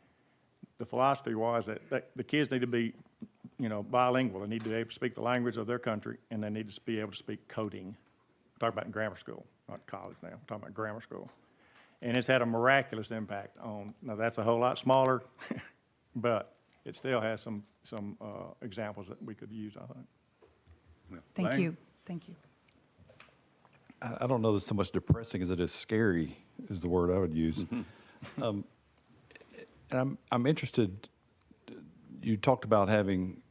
the philosophy was that the kids need to be, bilingual. They need to be able to speak the language of their country, and they need to be able to speak coding. I'm talking about in grammar school, not college now. I'm talking about grammar school. And it's had a miraculous impact on, now that's a whole lot smaller, but it still has some examples that we could use, I think. Thank you. Thank you. I don't know that so much depressing as it is scary is the word I would use. And I'm interested, you talked about having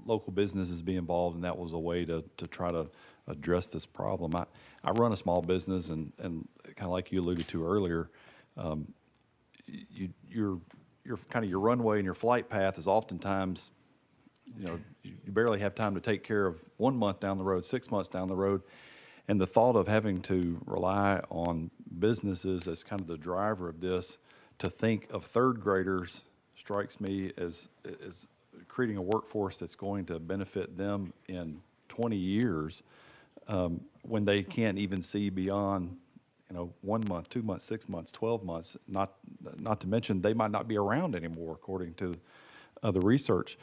local businesses be involved, and that was a way to try to address this problem. I run a small business, and kind of like you alluded to earlier, your kind of your runway and your flight path is oftentimes, you barely have time to take care of 1 month down the road, 6 months down the road. And the thought of having to rely on businesses as kind of the driver of this, to think of third graders strikes me as creating a workforce that's going to benefit them in 20 years when they can't even see beyond 1 month, 2 months, 6 months, 12 months, not to mention they might not be around anymore according to the research.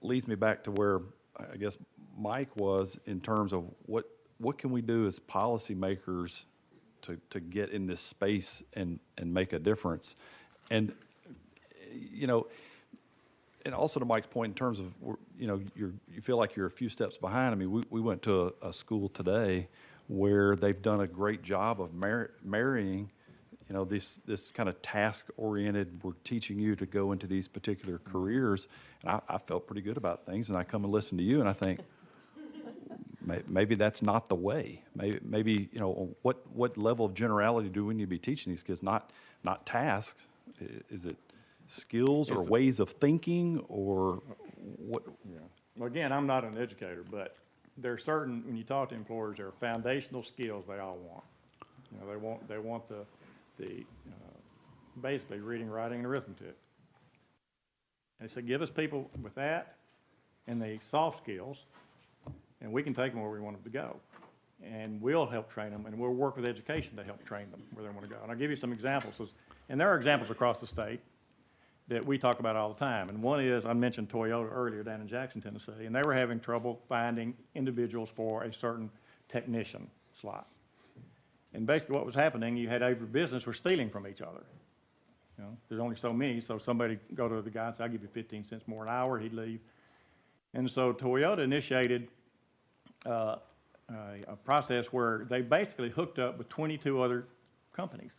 Leads me back to where I guess Mike was in terms of what can we do as policymakers to get in this space and make a difference. And and also to Mike's point in terms of you feel like you're a few steps behind. I mean, we went to a school today where they've done a great job of marrying this kind of task oriented, we're teaching you to go into these particular careers, and I felt pretty good about things. And I come and listen to you and I think maybe that's not the way. Maybe what level of generality do we need to be teaching these kids? Not tasks. Is it skills or ways of thinking or what? Yeah. Well, again, I'm not an educator, but there are certain, when you talk to employers, there are foundational skills they all want. They want the basically reading, writing, and arithmetic. And so give us people with that and the soft skills, and we can take them where we want them to go. And we'll help train them, and we'll work with education to help train them where they want to go. And I'll give you some examples. And there are examples across the state that we talk about all the time. And one is, I mentioned Toyota earlier down in Jackson, Tennessee, and they were having trouble finding individuals for a certain technician slot. And basically what was happening, you had every business were stealing from each other. There's only so many, so somebody go to the guy and say, I'll give you 15 cents more an hour, he'd leave. And so Toyota initiated a process where they basically hooked up with 22 other companies,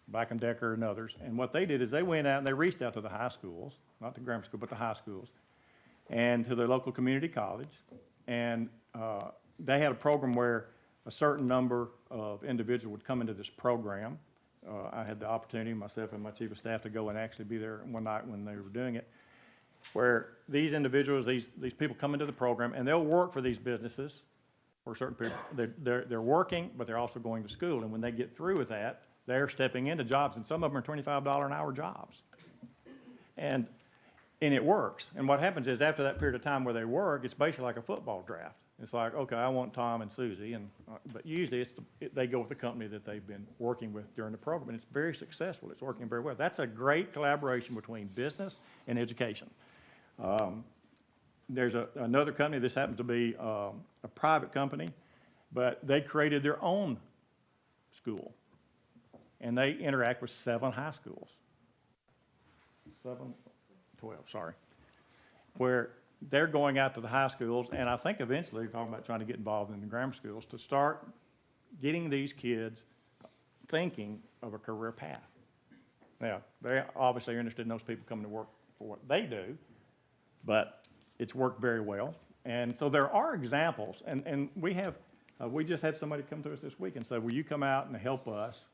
Black & Decker and others. And what they did is they went out and they reached out to the high schools, not the grammar school, but the high schools, and to their local community college. And they had a program where a certain number of individuals would come into this program. I had the opportunity, myself and my chief of staff, to go and actually be there one night when they were doing it, where these individuals, these people come into the program, and they'll work for these businesses for a certain period. They're working, but they're also going to school. And when they get through with that, they're stepping into jobs, and some of them are $25 an hour jobs. And And it works. And what happens is after that period of time where they work, it's basically like a football draft. It's like, okay, I want Tom and Susie, but usually they go with the company that they've been working with during the program, and it's very successful. It's working very well. That's a great collaboration between business and education. There's another company. This happens to be a private company, but they created their own school, and they interact with 7 high schools. 12, sorry, where they're going out to the high schools, and I think eventually they're talking about trying to get involved in the grammar schools to start getting these kids thinking of a career path. Now, they obviously are interested in those people coming to work for what they do, but it's worked very well. And so there are examples, and we have, we just had somebody come to us this week and say, will you come out and help us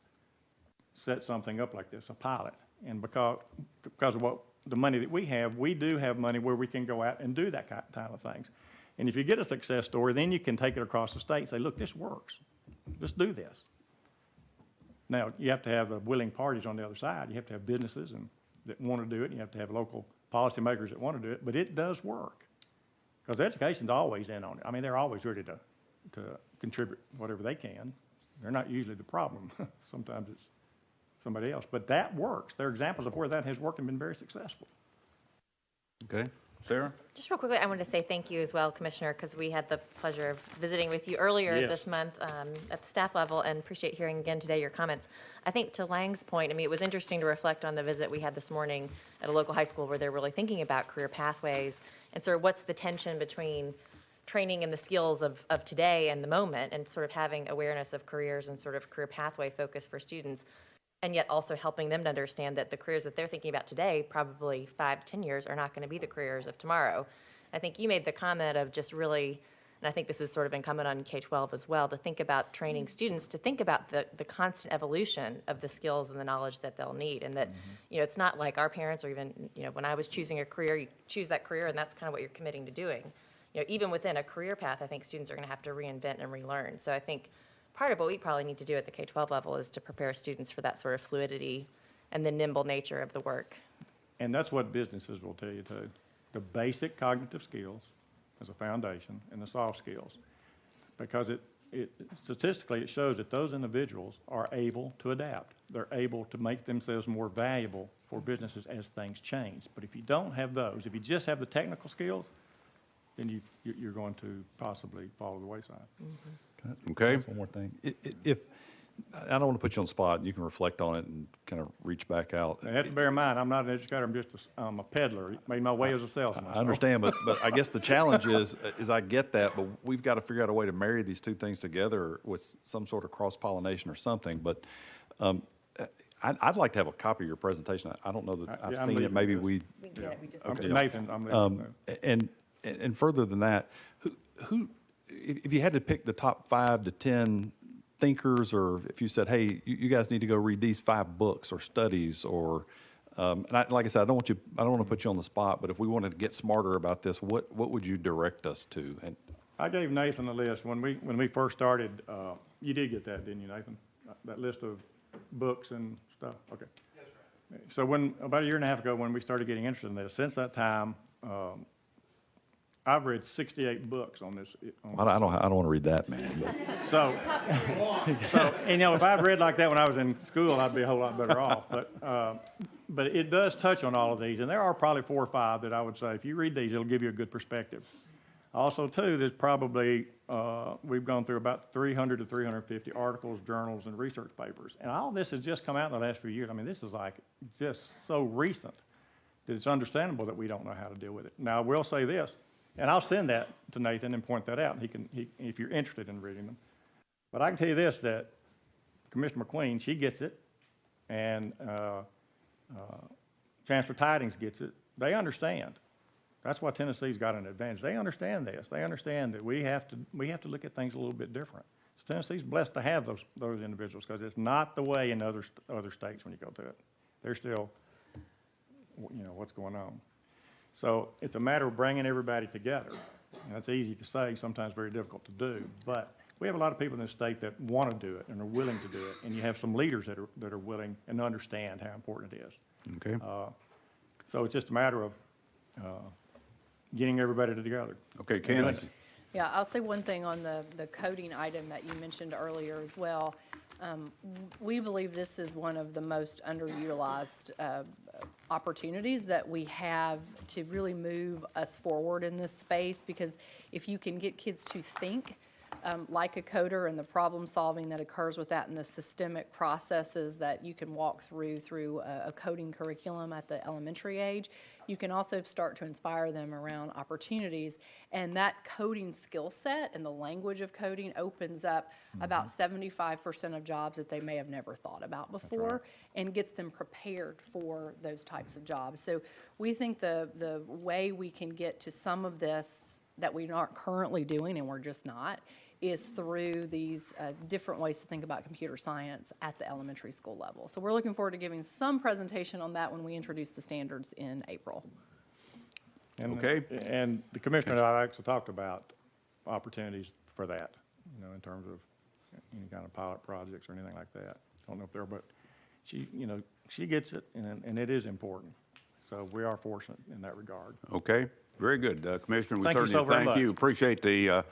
set something up like this, a pilot? And because of what the money that we do have money where we can go out and do that kind of things. And if you get a success story, then you can take it across the state and say, look, this works. Let's do this. Now, you have to have willing parties on the other side. You have to have businesses that want to do it. And you have to have local policymakers that want to do it. But it does work. Because education's always in on it. I mean, they're always ready to contribute whatever they can. They're not usually the problem. Sometimes it's somebody else. But that works. There are examples of where that has worked and been very successful. Okay. Sarah? Just real quickly, I wanted to say thank you as well, Commissioner, because we had the pleasure of visiting with you earlier Yes. this month at the staff level, and appreciate hearing again today your comments. I think to Lang's point, I mean, it was interesting to reflect on the visit we had this morning at a local high school where they're really thinking about career pathways and sort of what's the tension between training and the skills of today and the moment, and sort of having awareness of careers and sort of career pathway focus for students, and yet also helping them to understand that the careers that they're thinking about today, probably 5 to 10 years, are not going to be the careers of tomorrow. I think you made the comment of just really, and I think this is sort of incumbent on K-12 as well, to think about training students, to think about the constant evolution of the skills and the knowledge that they'll need. And that, you know, it's not like our parents, or even, you know, when I was choosing a career, you choose that career and that's kind of what you're committing to doing. You know, even within a career path, I think students are going to have to reinvent and relearn. So I think part of what we probably need to do at the K-12 level is to prepare students for that sort of fluidity and the nimble nature of the work. And that's what businesses will tell you too. The basic cognitive skills as a foundation and the soft skills. Because statistically it shows that those individuals are able to adapt. They're able to make themselves more valuable for businesses as things change. But if you don't have those, if you just have the technical skills, then you're going to possibly fall to the wayside. Okay. One more thing. If I don't want to put you on the spot, you can reflect on it and kind of reach back out. You have to bear in mind, I'm not an educator, I'm a peddler. Made my way as a salesman. I understand, but I guess the challenge is I get that, but we've got to figure out a way to marry these two things together with some sort of cross-pollination or something. But I'd like to have a copy of your presentation. I don't know that Yeah, I've I'm seen it. leaving Maybe this. we. Nathan, I'm leaving. And further than that, who, if you had to pick the top 5 to 10 thinkers, or if you said, hey, you guys need to go read these 5 books or studies, or, and like I said, I don't want to put you on the spot, but if we wanted to get smarter about this, what would you direct us to? And I gave Nathan a list when we first started. You did get that, didn't you, Nathan? That list of books and stuff. Okay. Yes, right. So about a year and a half ago, when we started getting interested in this, since that time, I've read 68 books on this. I don't want to read that, man. But. So, you know, if I'd read like that when I was in school, I'd be a whole lot better off. But it does touch on all of these, and there are probably 4 or 5 that I would say, if you read these, it'll give you a good perspective. Also, too, there's probably, we've gone through about 300 to 350 articles, journals, and research papers. And all this has just come out in the last few years. I mean, this is like just so recent that it's understandable that we don't know how to deal with it. Now, I will say this, and I'll send that to Nathan and point that out. He if you're interested in reading them. But I can tell you this, that Commissioner McQueen, she gets it, and Chancellor Tidings gets it. They understand. That's why Tennessee's got an advantage. They understand this. They understand that we have to look at things a little bit different. So Tennessee's blessed to have those individuals, because it's not the way in other states when you go to it. They're still, you know, what's going on. So it's a matter of bringing everybody together. And that's easy to say, sometimes very difficult to do. But we have a lot of people in this state that want to do it and are willing to do it. And you have some leaders that are willing and understand how important it is. Okay. So it's just a matter of getting everybody together. Okay, Ken? Yeah, I'll say one thing on the coding item that you mentioned earlier as well. We believe this is one of the most underutilized opportunities that we have to really move us forward in this space, because if you can get kids to think like a coder and the problem solving that occurs with that and the systemic processes that you can walk through a coding curriculum at the elementary age, you can also start to inspire them around opportunities. And that coding skill set and the language of coding opens up about 75% of jobs that they may have never thought about before, and gets them prepared for those types of jobs. So we think the way we can get to some of this that we aren't currently doing, and we're just not, is through these different ways to think about computer science at the elementary school level. So we're looking forward to giving some presentation on that when we introduce the standards in April. And, Okay. And the commissioner and I actually talked about opportunities for that, in terms of any kind of pilot projects or anything like that. I don't know if there, but she, she gets it, and it is important. So we are fortunate in that regard. Okay, very good. Commissioner, we Thank you certainly so very thank you. much. Appreciate the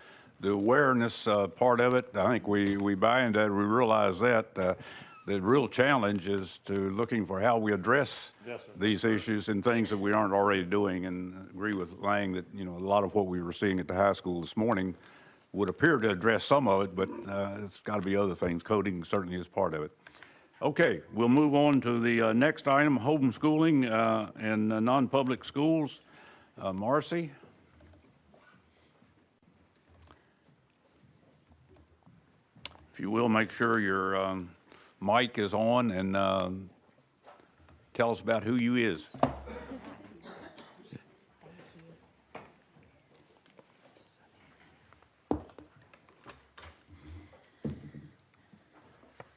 awareness part of it. I think we buy into that. We realize that. The real challenge is to looking for how we address Yes, sir. these issues and things that we aren't already doing. And agree with Lang that, a lot of what we were seeing at the high school this morning would appear to address some of it, but it's got to be other things. Coding certainly is part of it. Okay, we'll move on to the next item, homeschooling and non-public schools. Marcy? If you will, make sure your mic is on and tell us about who you is.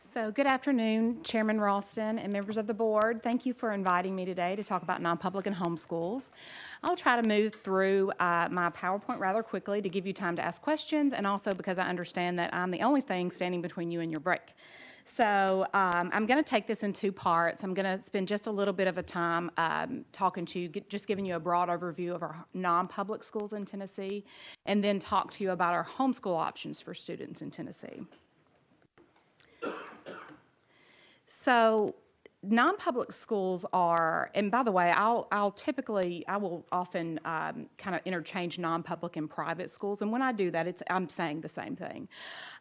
So good afternoon, Chairman Ralston and members of the board. Thank you for inviting me today to talk about non-public and homeschools. I'll try to move through my PowerPoint rather quickly to give you time to ask questions, and also because I understand that I'm the only thing standing between you and your break. So I'm going to take this in two parts. I'm going to spend just a little bit of a time talking to you, just giving you a broad overview of our non-public schools in Tennessee, and then talk to you about our homeschool options for students in Tennessee. So non-public schools are, and by the way, I will often kind of interchange non-public and private schools, and when I do that, I'm saying the same thing.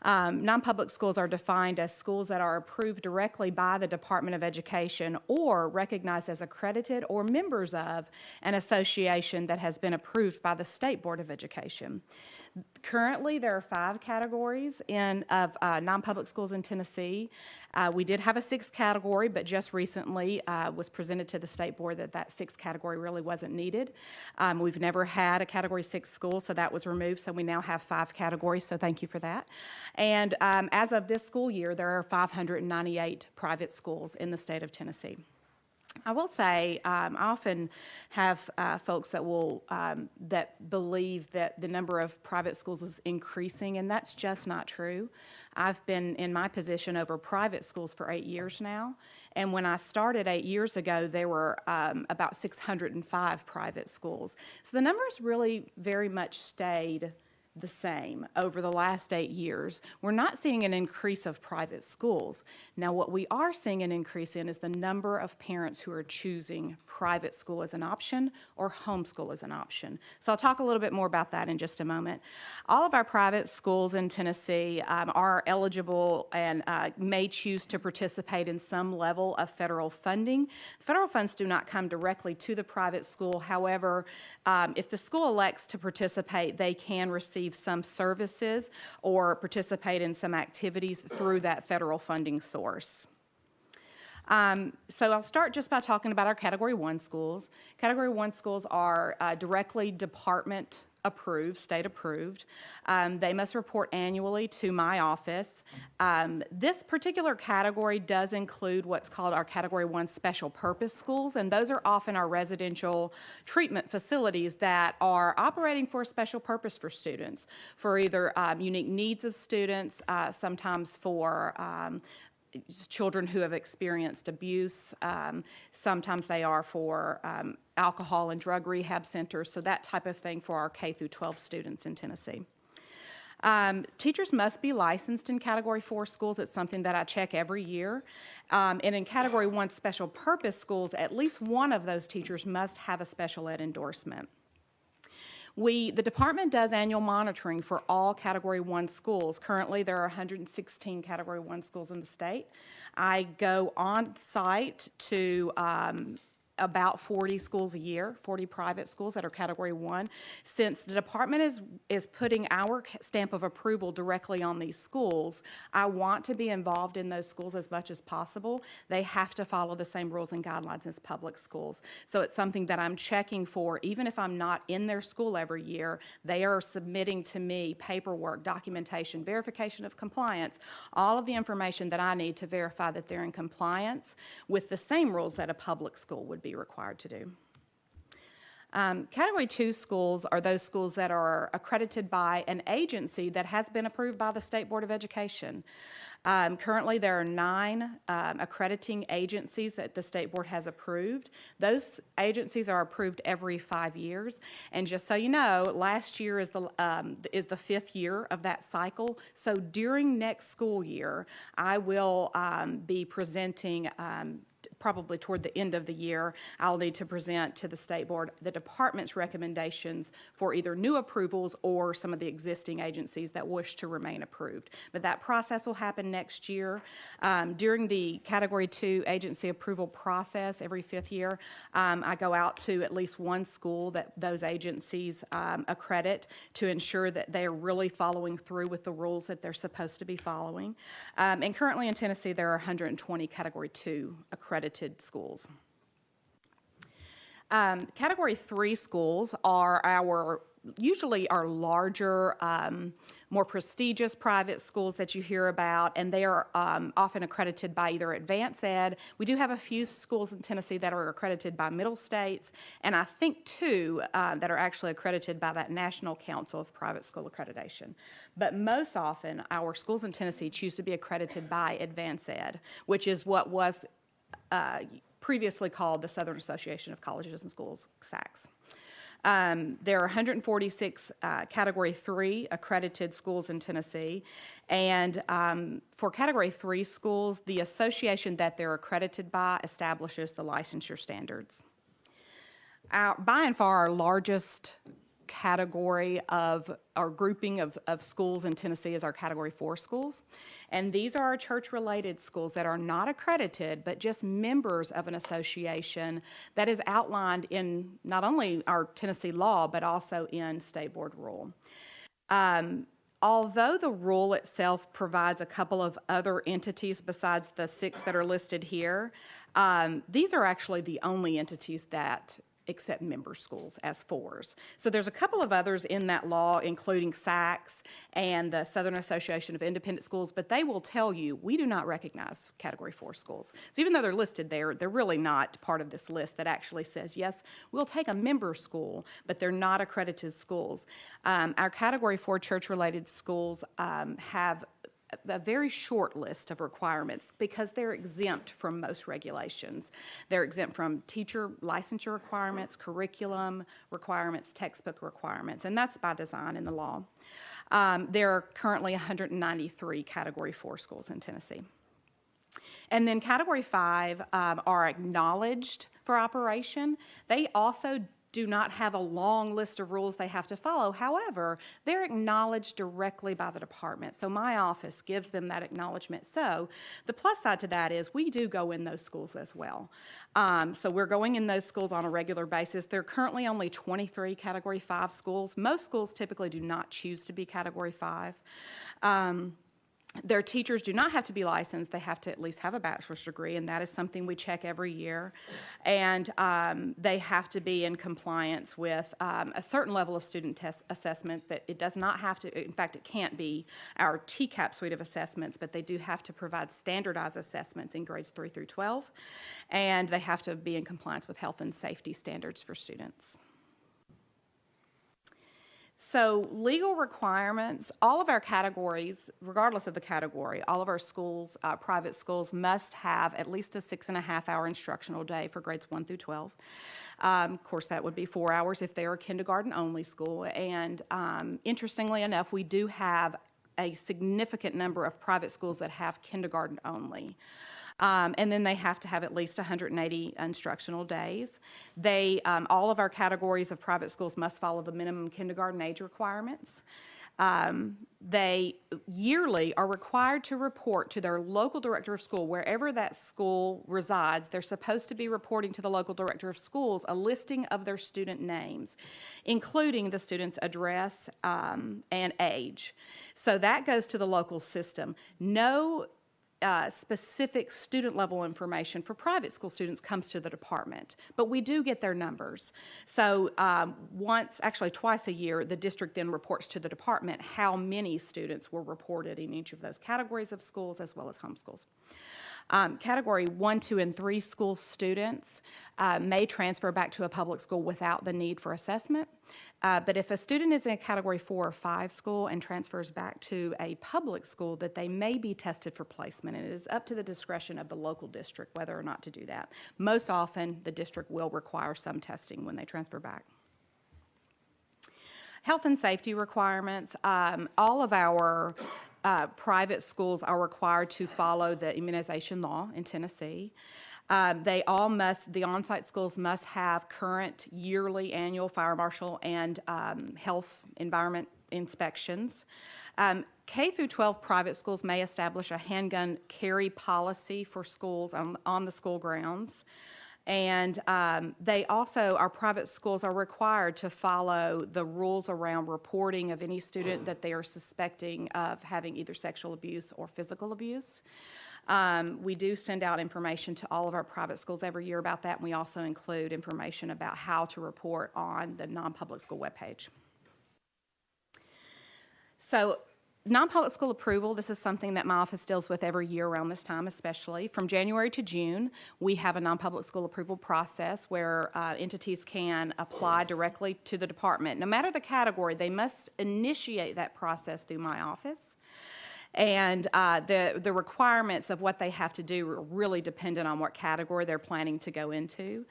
Non-public schools are defined as schools that are approved directly by the Department of Education or recognized as accredited or members of an association that has been approved by the State Board of Education. Currently, there are 5 categories of non-public schools in Tennessee. We did have a 6th category, but just recently was presented to the State Board that 6th category really wasn't needed. We've never had a Category 6 school, so that was removed, so we now have 5 categories, so thank you for that. And as of this school year, there are 598 private schools in the state of Tennessee. I will say, I often have folks that believe that the number of private schools is increasing, and that's just not true. I've been in my position over private schools for 8 years now, and when I started 8 years ago, there were about 605 private schools. So the numbers really very much stayed the same over the last 8 years. We're not seeing an increase of private schools. Now, what we are seeing an increase in is the number of parents who are choosing private school as an option or homeschool as an option. So I'll talk a little bit more about that in just a moment. All of our private schools in Tennessee are eligible and may choose to participate in some level of federal funding. Federal funds do not come directly to the private school. However, if the school elects to participate, they can receive some services or participate in some activities through that federal funding source. So I'll start just by talking about our Category 1 schools. Category 1 schools are directly department approved, state approved. They must report annually to my office. This particular category does include what's called our Category 1 special purpose schools, and those are often our residential treatment facilities that are operating for a special purpose for students, for either unique needs of students, sometimes for children who have experienced abuse. Sometimes they are for alcohol and drug rehab centers, so that type of thing for our K through 12 students in Tennessee. Teachers must be licensed in Category 4 schools. It's something that I check every year. And in Category 1 special purpose schools, at least one of those teachers must have a special ed endorsement. The department does annual monitoring for all Category 1 schools. Currently, there are 116 Category 1 schools in the state. I go on site to about 40 schools a year, 40 private schools that are Category 1. Since the department is putting our stamp of approval directly on these schools, I want to be involved in those schools as much as possible. They have to follow the same rules and guidelines as public schools. So it's something that I'm checking for. Even if I'm not in their school every year, they are submitting to me paperwork, documentation, verification of compliance, all of the information that I need to verify that they're in compliance with the same rules that a public school would be required to do. Category 2 schools are those schools that are accredited by an agency that has been approved by the State Board of Education. Currently, there are 9 accrediting agencies that the State Board has approved. Those agencies are approved every 5 years. And just so you know, last year is the 5th year of that cycle. So during next school year, I will be presenting probably toward the end of the year, I'll need to present to the State Board the department's recommendations for either new approvals or some of the existing agencies that wish to remain approved. But that process will happen next year. During the Category 2 agency approval process every 5th year, I go out to at least one school that those agencies accredit to ensure that they are really following through with the rules that they're supposed to be following. And currently in Tennessee, there are 120 Category 2 accredited schools. Category 3 schools are usually our larger, more prestigious private schools that you hear about, and they are often accredited by either Advance Ed. We do have a few schools in Tennessee that are accredited by Middle States, and I think 2 that are actually accredited by that National Council of Private School Accreditation. But most often, our schools in Tennessee choose to be accredited by Advance Ed, which is what was previously called the Southern Association of Colleges and Schools, SACS. There are 146 Category 3 accredited schools in Tennessee, and for Category 3 schools, the association that they're accredited by establishes the licensure standards. By and far, our largest category of our grouping of schools in Tennessee is our Category 4 schools. And these are our church-related schools that are not accredited, but just members of an association that is outlined in not only our Tennessee law, but also in State Board rule. Although the rule itself provides a couple of other entities besides the 6 that are listed here, these are actually the only entities that accept member schools as 4s. So there's a couple of others in that law, including SACS and the Southern Association of Independent Schools, but they will tell you, we do not recognize Category 4 schools. So even though they're listed there, they're really not part of this list that actually says, yes, we'll take a member school, but they're not accredited schools. Our Category 4 church-related schools have a very short list of requirements because they're exempt from most regulations. They're exempt from teacher licensure requirements, curriculum requirements, textbook requirements, and that's by design in the law. There are currently 193 Category 4 schools in Tennessee. And then Category 5 are acknowledged for operation. They also do not have a long list of rules they have to follow. However, they're acknowledged directly by the department. So my office gives them that acknowledgement. So the plus side to that is we do go in those schools as well. So we're going in those schools on a regular basis. There are currently only 23 Category 5 schools. Most schools typically do not choose to be Category 5. Their teachers do not have to be licensed. They have to at least have a bachelor's degree, and that is something we check every year. And they have to be in compliance with a certain level of student test assessment that it does not have to, in fact, it can't be our TCAP suite of assessments, but they do have to provide standardized assessments in grades 3 through 12, and they have to be in compliance with health and safety standards for students. So legal requirements, all of our categories, regardless of the category, all of our schools, private schools must have at least a 6.5-hour instructional day for grades 1 through 12. Of course, that would be 4 hours if they are a kindergarten-only school. And interestingly enough, we do have a significant number of private schools that have kindergarten only. And then they have to have at least 180 instructional days. All of our categories of private schools must follow the minimum kindergarten age requirements. They yearly are required to report to their local director of school, wherever that school resides. They're supposed to be reporting to the local director of schools a listing of their student names, including the student's address and age. So that goes to the local system. No specific student level information for private school students comes to the department, but we do get their numbers. So twice a year, the district then reports to the department how many students were reported in each of those categories of schools as well as homeschools. Category 1, 2, and 3 school students may transfer back to a public school without the need for assessment. But if a student is in a Category 4 or 5 school and transfers back to a public school, that they may be tested for placement. And it is up to the discretion of the local district whether or not to do that. Most often, the district will require some testing when they transfer back. Health and safety requirements. All of our private schools are required to follow the immunization law in Tennessee. The on-site schools must have current yearly annual fire marshal and health environment inspections. K through 12 private schools may establish a handgun carry policy for schools on the school grounds. And our private schools are required to follow the rules around reporting of any student that they are suspecting of having either sexual abuse or physical abuse. We do send out information to all of our private schools every year about that, and we also include information about how to report on the non-public school webpage. So, non-public school approval, this is something that my office deals with every year around this time especially. From January to June, we have a non-public school approval process where entities can apply directly to the department. No matter the category, they must initiate that process through my office. And the requirements of what they have to do are really dependent on what category they're planning to go into.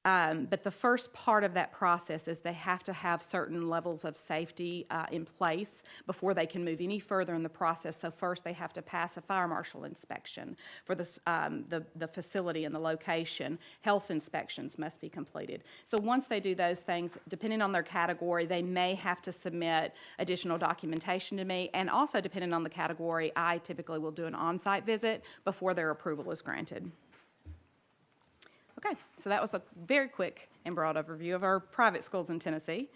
But the first part of that process is they have to have certain levels of safety in place before they can move any further in the process. So first they have to pass a fire marshal inspection for the facility and the location. Health inspections must be completed. So once they do those things, depending on their category, they may have to submit additional documentation to me. And also depending on the category, I typically will do an on-site visit before their approval is granted. Okay, so that was a very quick and broad overview of our private schools in Tennessee.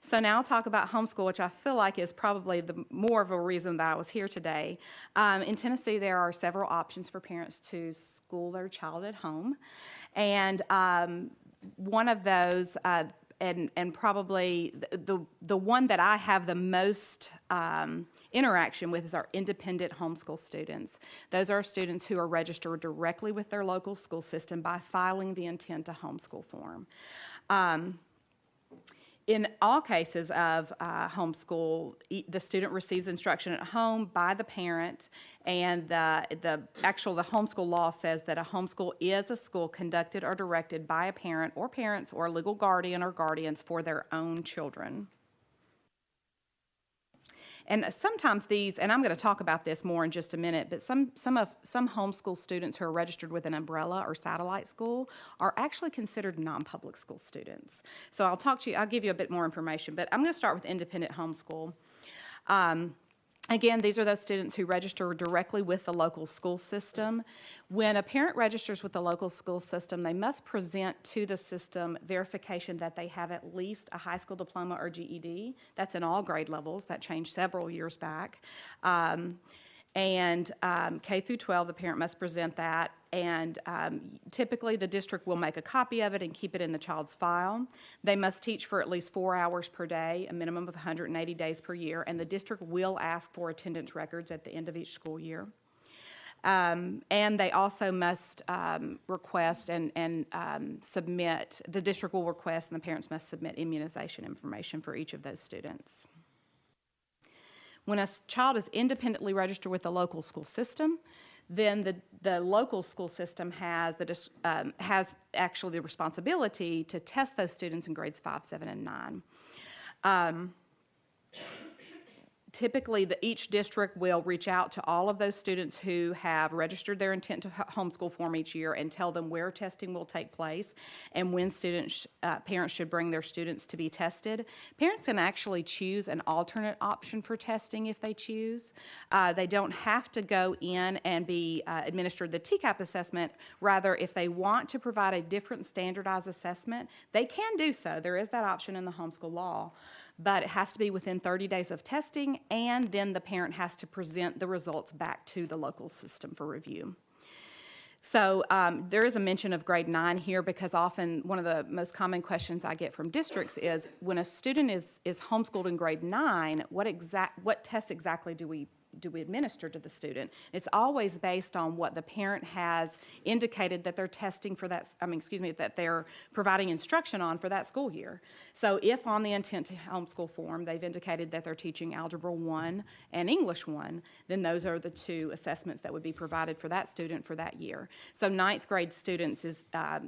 So now I'll talk about homeschool, which I feel like is probably the more of a reason that I was here today. In Tennessee, there are several options for parents to school their child at home. And one of those, and probably the one that I have the most interaction with is our independent homeschool students. Those are students who are registered directly with their local school system by filing the intent to homeschool form. In all cases of homeschool, the student receives instruction at home by the parent, and the homeschool law says that a homeschool is a school conducted or directed by a parent or parents or a legal guardian or guardians for their own children. And sometimes these, and I'm going to talk about this more in just a minute, but some homeschool students who are registered with an umbrella or satellite school are actually considered non-public school students. So I'll give you a bit more information, but I'm going to start with independent homeschool. Again, these are those students who register directly with the local school system. When a parent registers with the local school system, they must present to the system verification that they have at least a high school diploma or GED. That's in all grade levels. That changed several years back. And K through 12, the parent must present that, and typically the district will make a copy of it and keep it in the child's file. They must teach for at least 4 hours per day, a minimum of 180 days per year, and the district will ask for attendance records at the end of each school year. And they also must request and submit, the district will request and the parents must submit immunization information for each of those students. When a child is independently registered with the local school system, then the local school system has actually the responsibility to test those students in grades 5, 7, and 9. Typically, each district will reach out to all of those students who have registered their intent to homeschool form each year and tell them where testing will take place and when parents should bring their students to be tested. Parents can actually choose an alternate option for testing if they choose. They don't have to go in and be administered the TCAP assessment. Rather, if they want to provide a different standardized assessment, they can do so. There is that option in the homeschool law. But it has to be within 30 days of testing, and then the parent has to present the results back to the local system for review. So there is a mention of grade 9 here because often one of the most common questions I get from districts is when a student is homeschooled in grade 9, what test exactly do we administer to the student? It's always based on what the parent has indicated that they're testing for that, that they're providing instruction on for that school year. So if on the intent to homeschool form they've indicated that they're teaching Algebra 1 and English 1, then those are the two assessments that would be provided for that student for that year. So 9th grade students is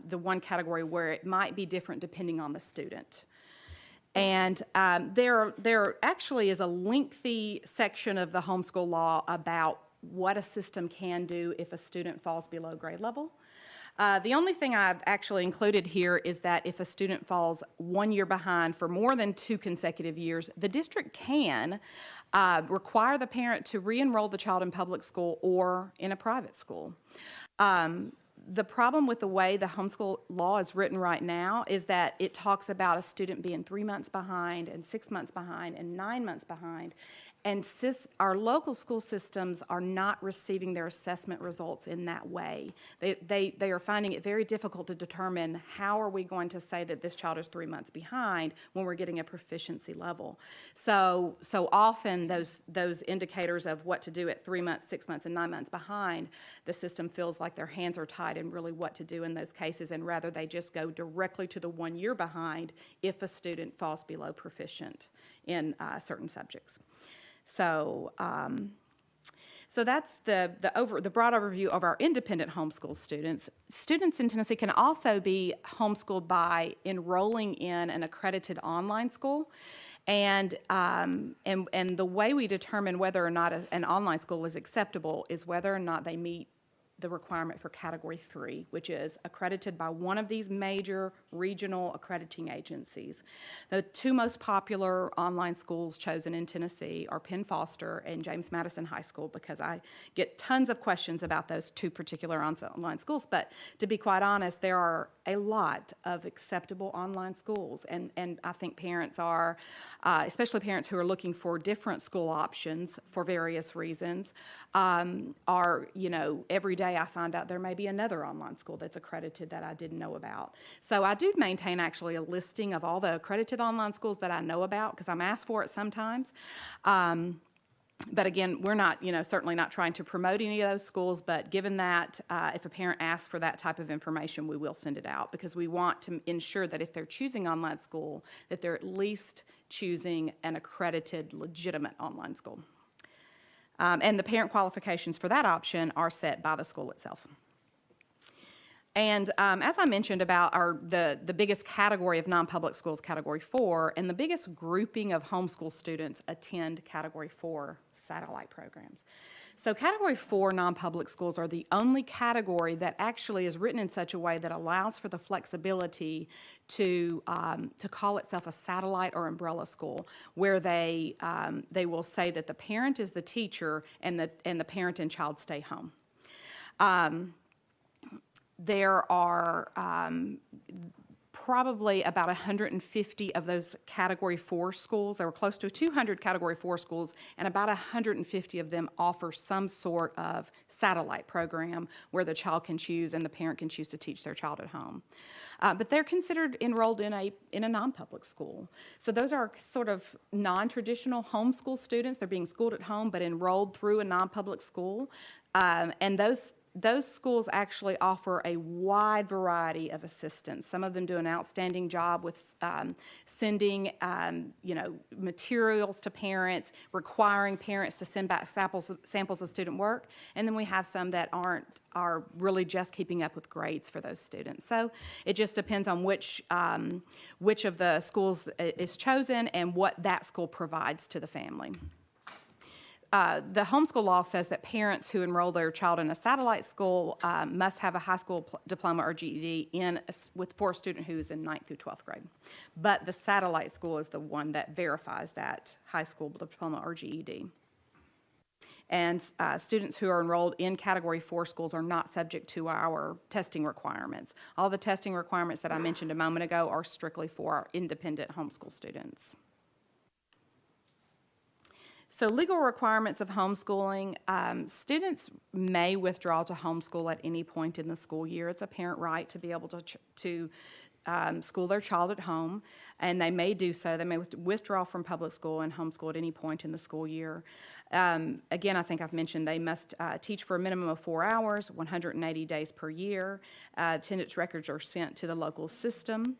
the one category where it might be different depending on the student. And there actually is a lengthy section of the homeschool law about what a system can do if a student falls below grade level. The only thing I've actually included here is that if a student falls 1 year behind for more than 2 consecutive years, the district can require the parent to re-enroll the child in public school or in a private school. The problem with the way the homeschool law is written right now is that it talks about a student being 3 months behind and 6 months behind and 9 months behind. And our local school systems are not receiving their assessment results in that way. They are finding it very difficult to determine how are we going to say that this child is 3 months behind when we're getting a proficiency level. So often those indicators of what to do at 3 months, 6 months, and 9 months behind, the system feels like their hands are tied in really what to do in those cases, and rather they just go directly to the 1 year behind if a student falls below proficient in certain subjects. So that's the broad overview of our independent homeschool students. Students in Tennessee can also be homeschooled by enrolling in an accredited online school. And the way we determine whether or not an online school is acceptable is whether or not they meet the requirement for Category 3, which is accredited by one of these major regional accrediting agencies. The two most popular online schools chosen in Tennessee are Penn Foster and James Madison High School, because I get tons of questions about those two particular online schools. But to be quite honest, there are a lot of acceptable online schools, and I think parents are, especially parents who are looking for different school options for various reasons, are, every day I find out there may be another online school that's accredited that I didn't know about. So I do maintain actually a listing of all the accredited online schools that I know about, because I'm asked for it sometimes. But again, we're not, certainly not trying to promote any of those schools, but given that if a parent asks for that type of information, we will send it out, because we want to ensure that if they're choosing online school, that they're at least choosing an accredited, legitimate online school. And the parent qualifications for that option are set by the school itself. And as I mentioned about the biggest category of non-public schools, Category 4, and the biggest grouping of homeschool students attend Category 4 satellite programs. So Category 4 non-public schools are the only category that actually is written in such a way that allows for the flexibility to call itself a satellite or umbrella school, where they will say that the parent is the teacher and the parent and child stay home. There are probably about 150 of those Category 4 schools. There were close to 200 Category 4 schools, and about 150 of them offer some sort of satellite program where the child can choose and the parent can choose to teach their child at home. But they're considered enrolled in a non-public school. So those are sort of non-traditional homeschool students. They're being schooled at home but enrolled through a non-public school. And those schools actually offer a wide variety of assistance. Some of them do an outstanding job with sending, materials to parents, requiring parents to send back samples of student work. And then we have some that are really just keeping up with grades for those students. So it just depends on which of the schools is chosen and what that school provides to the family. The homeschool law says that parents who enroll their child in a satellite school must have a high school diploma or GED for a student who's in 9th through 12th grade. But the satellite school is the one that verifies that high school diploma or GED. And students who are enrolled in Category 4 schools are not subject to our testing requirements. All the testing requirements that I mentioned a moment ago are strictly for our independent homeschool students. So legal requirements of homeschooling, students may withdraw to homeschool at any point in the school year. It's a parent right to be able to school their child at home, and they may do so. They may withdraw from public school and homeschool at any point in the school year. Again, I think I've mentioned they must teach for a minimum of 4 hours, 180 days per year. Attendance records are sent to the local system.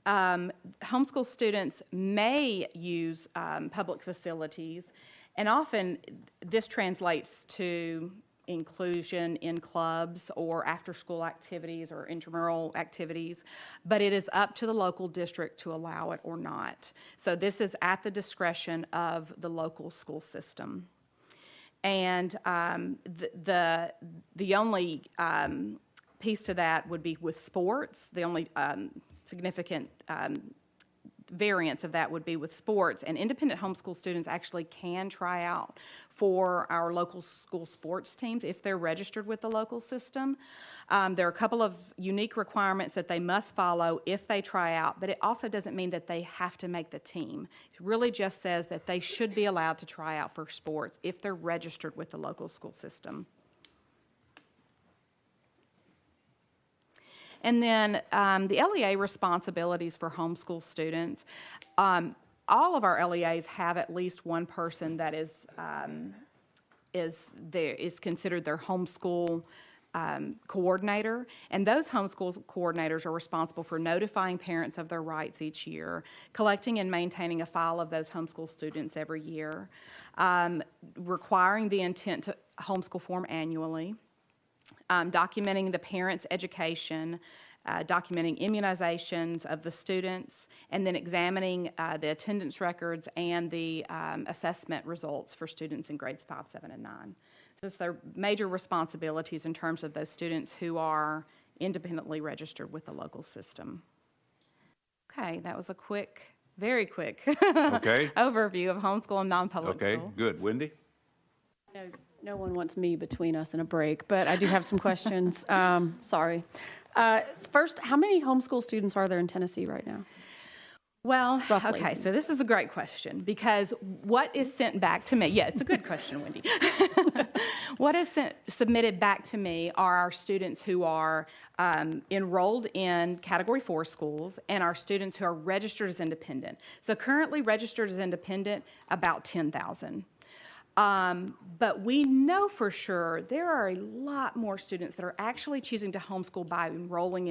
Homeschool students may use public facilities, and often this translates to inclusion in clubs or after-school activities or intramural activities, but it is up to the local district to allow it or not. So this is at the discretion of the local school system. And the only piece to that would be with sports. The only significant variance of that would be with sports, and independent homeschool students actually can try out for our local school sports teams if they're registered with the local system. There are a couple of unique requirements that they must follow if they try out, but it also doesn't mean that they have to make the team. It really just says that they should be allowed to try out for sports if they're registered with the local school system. And then the LEA responsibilities for homeschool students. All of our LEAs have at least one person that is considered their homeschool coordinator, and those homeschool coordinators are responsible for notifying parents of their rights each year, collecting and maintaining a file of those homeschool students every year, requiring the intent to homeschool form annually, documenting the parents' education, documenting immunizations of the students, and then examining the attendance records and the assessment results for students in grades 5, 7, and 9. Those are their major responsibilities in terms of those students who are independently registered with the local system. Okay, that was a quick, very quick overview of homeschool and non-public school. Okay, good. Wendy? No one wants me between us and a break, but I do have some questions. Sorry. First, how many homeschool students are there in Tennessee right now? Well, Roughly. Okay, so this is a great question because what is sent back to me, yeah, it's a good question, Wendy. What is submitted back to me are our students who are enrolled in Category 4 schools and our students who are registered as independent. So currently registered as independent, about 10,000. But we know for sure there are a lot more students that are actually choosing to homeschool by enrolling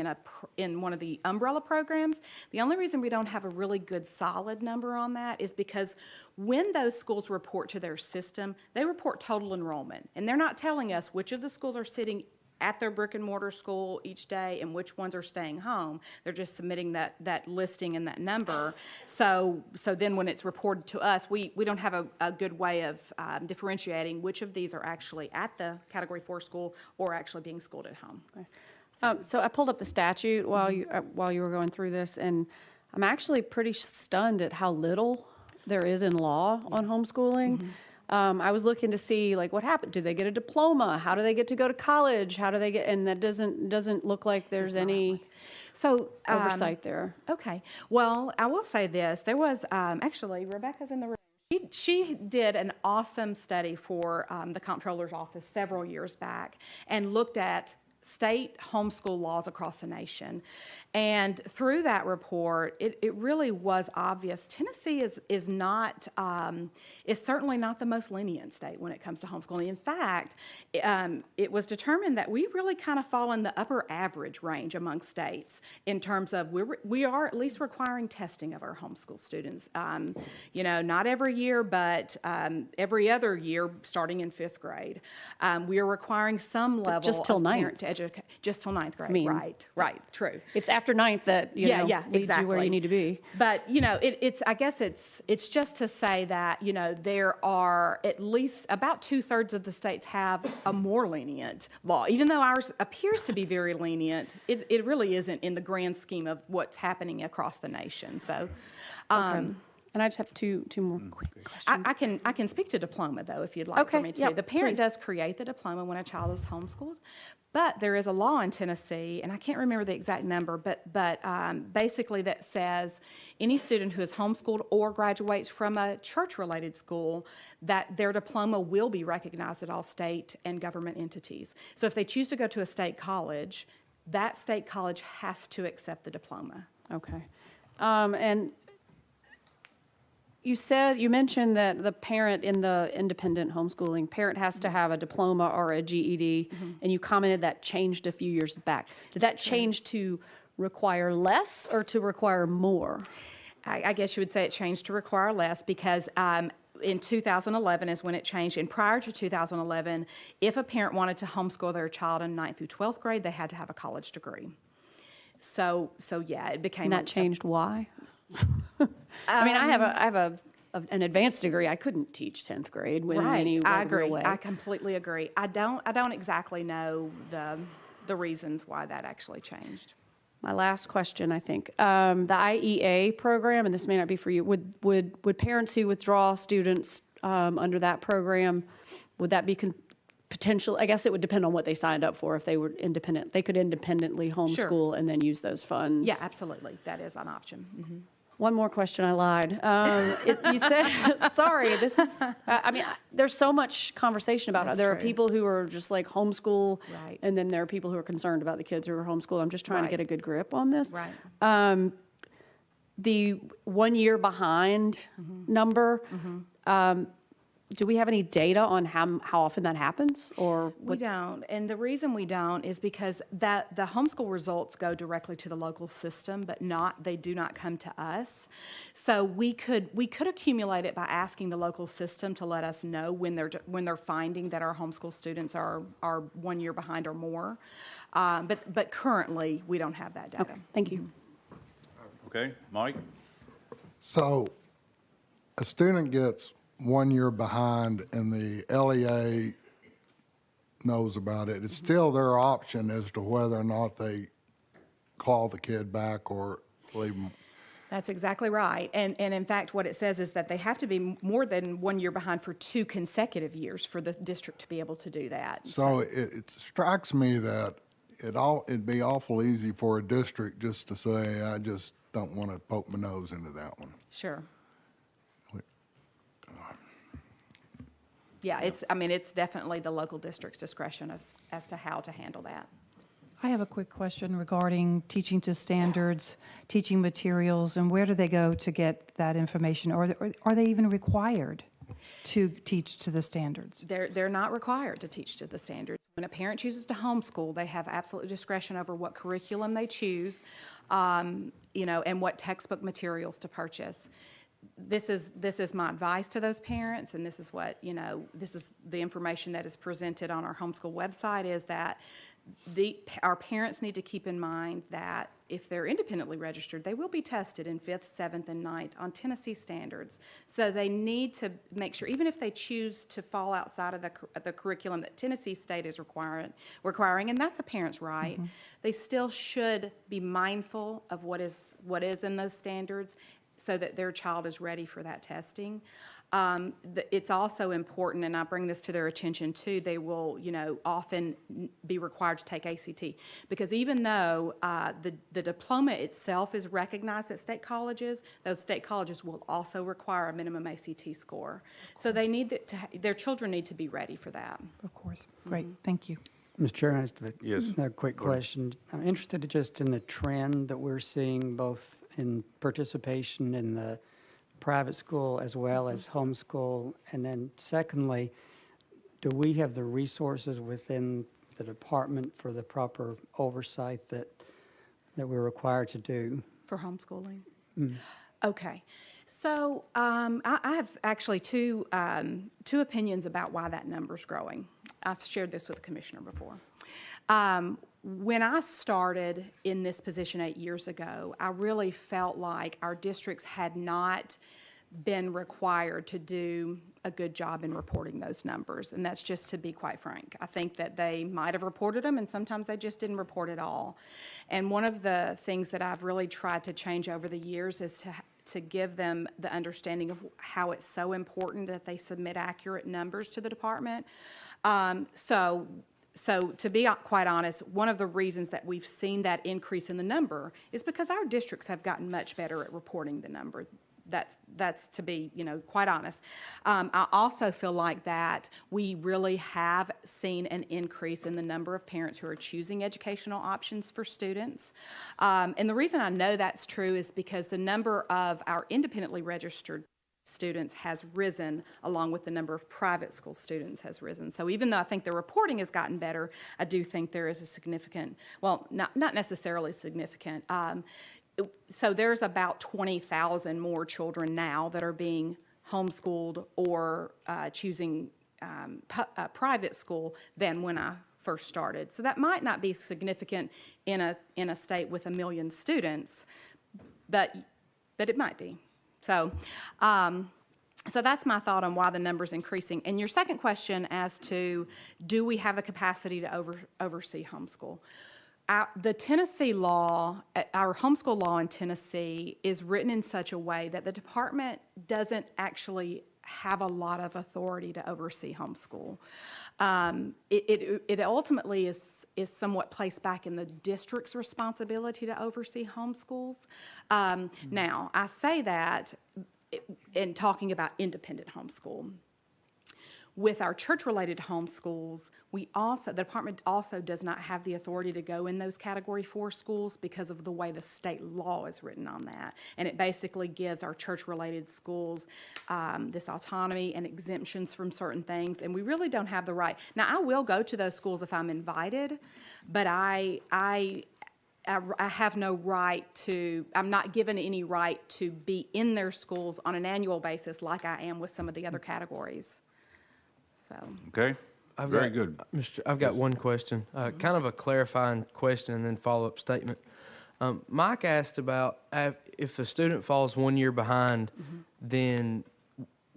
in one of the umbrella programs. The only reason we don't have a really good solid number on that is because when those schools report to their system, they report total enrollment. And they're not telling us which of the schools are sitting at their brick and mortar school each day and which ones are staying home. They're just submitting that listing and that number. So then when it's reported to us, we don't have a good way of differentiating which of these are actually at the Category 4 school or actually being schooled at home. Okay. So I pulled up the statute while you were going through this, and I'm actually pretty stunned at how little there is in law on homeschooling. I was looking to see like what happened. Do they get a diploma? How do they get to go to college? How do they get? And that doesn't look like there's any So, oversight there. okay. Well, I will say this. There was, actually, Rebecca's in the room. She did an awesome study for the comptroller's office several years back and looked at state homeschool laws across the nation. And through that report, it really was obvious. Tennessee is not, is certainly not the most lenient state when it comes to homeschooling. In fact, it was determined that we really kind of fall in the upper average range among states in terms of we are at least requiring testing of our homeschool students. You know, not every year, but every other year starting in 5th grade. We are requiring some level just till of ninth. parent to educate. Just till 9th grade, mean, right, true. It's after 9th that leads you where you need to be. But you know, I guess it's just to say that you know there are at least about 2/3 of the states have a more lenient law, even though ours appears to be very lenient. It really isn't in the grand scheme of what's happening across the nation. So. And I just have two more quick questions. I can speak to diploma though, if you'd like for Okay, me to. yep, The parent please. does create the diploma when a child is homeschooled, but there is a law in Tennessee, and I can't remember the exact number, but basically that says any student who is homeschooled or graduates from a church-related school, that their diploma will be recognized at all state and government entities. So if they choose to go to a state college, that state college has to accept the diploma. Okay. And you mentioned that the parent in the independent homeschooling, parent has to have a diploma or a GED, and you commented that changed a few years back. Did that change to require less or to require more? I guess you would say it changed to require less because in 2011 is when it changed. And prior to 2011, if a parent wanted to homeschool their child in 9th through 12th grade, they had to have a college degree. So yeah, it became. And that changed why? I mean, I have an advanced degree. I couldn't teach 10th grade in any I regular agree. way. I completely agree. I don't exactly know the reasons why that actually changed. My last question, I think, the IEA program, and this may not be for you. Would parents who withdraw students under that program, would that be potential? I guess it would depend on what they signed up for. If they were independent, they could independently homeschool and then use those funds. Yeah, absolutely. That is an option. Mm-hmm. One more question, I lied. You said, sorry, this is, I mean, there's so much conversation about it. That's There are true. people who are just like homeschool, Right. and then there are people who are concerned about the kids who are homeschooled. I'm just trying to Right. get a good grip on this. Right. The 1 year behind number, do we have any data on how often that happens? Or We don't, and the reason we don't is because the homeschool results go directly to the local system, but they do not come to us. So we could accumulate it by asking the local system to let us know when they're finding that our homeschool students are 1 year behind or more. But currently we don't have that data. Okay, thank you. Okay, Mike? So a student gets 1 year behind and the LEA knows about it. It's still their option as to whether or not they call the kid back or leave them. That's exactly right. And in fact, what it says is that they have to be more than 1 year behind for 2 consecutive years for the district to be able to do that. So it strikes me that it'd be awful easy for a district just to say, I just don't want to poke my nose into that one. Sure. Yeah, it's definitely the local district's discretion as to how to handle that. I have a quick question regarding teaching to standards, teaching materials, and where do they go to get that information? Or are they even required to teach to the standards? They're not required to teach to the standards. When a parent chooses to homeschool, they have absolute discretion over what curriculum they choose, and what textbook materials to purchase. This is my advice to those parents, and this is this is the information that is presented on our homeschool website, is that our parents need to keep in mind that if they're independently registered, they will be tested in 5th, 7th, and 9th on Tennessee standards. So they need to make sure, even if they choose to fall outside of the curriculum that Tennessee State is requiring, and that's a parent's right, they still should be mindful of what is in those standards, so that their child is ready for that testing. It's also important, and I bring this to their attention too, they will, often be required to take ACT. Because even though the diploma itself is recognized at state colleges, those state colleges will also require a minimum ACT score. So they need their children need to be ready for that. Of course. Great, thank you. Mr. Chair, I just have Yes. a quick question. I'm interested just in the trend that we're seeing both in participation in the private school as well as homeschool. And then secondly, do we have the resources within the department for the proper oversight that we're required to do? For homeschooling? Okay. So I have actually two opinions about why that number's growing. I've shared this with the commissioner before. When I started in this position 8 years ago, I really felt like our districts had not been required to do a good job in reporting those numbers. And that's just to be quite frank. I think that they might have reported them, and sometimes they just didn't report at all. And one of the things that I've really tried to change over the years is to give them the understanding of how it's so important that they submit accurate numbers to the department. So to be quite honest, one of the reasons that we've seen that increase in the number is because our districts have gotten much better at reporting the number. That's to be, quite honest. I also feel like that we really have seen an increase in the number of parents who are choosing educational options for students. And the reason I know that's true is because the number of our independently registered students has risen along with the number of private school students has risen. So even though I think the reporting has gotten better, I do think there is a significant, well, not necessarily significant. So there's about 20,000 more children now that are being homeschooled or choosing private school than when I first started. So that might not be significant in a state with 1 million students, but it might be. So that's my thought on why the number's increasing. And your second question as to do we have the capacity to oversee homeschool? The Tennessee law, our homeschool law in Tennessee is written in such a way that the department doesn't actually have a lot of authority to oversee homeschool. It ultimately is somewhat placed back in the district's responsibility to oversee homeschools. Now, I say that in talking about independent homeschool. With our church-related homeschools, the department also does not have the authority to go in those Category 4 schools because of the way the state law is written on that. And it basically gives our church-related schools this autonomy and exemptions from certain things, and we really don't have the right. Now, I will go to those schools if I'm invited, but I have no right to, I'm not given any right to be in their schools on an annual basis like I am with some of the other categories. So. Okay, very good. I've got one question, kind of a clarifying question and then follow-up statement. Mike asked about if a student falls 1 year behind, then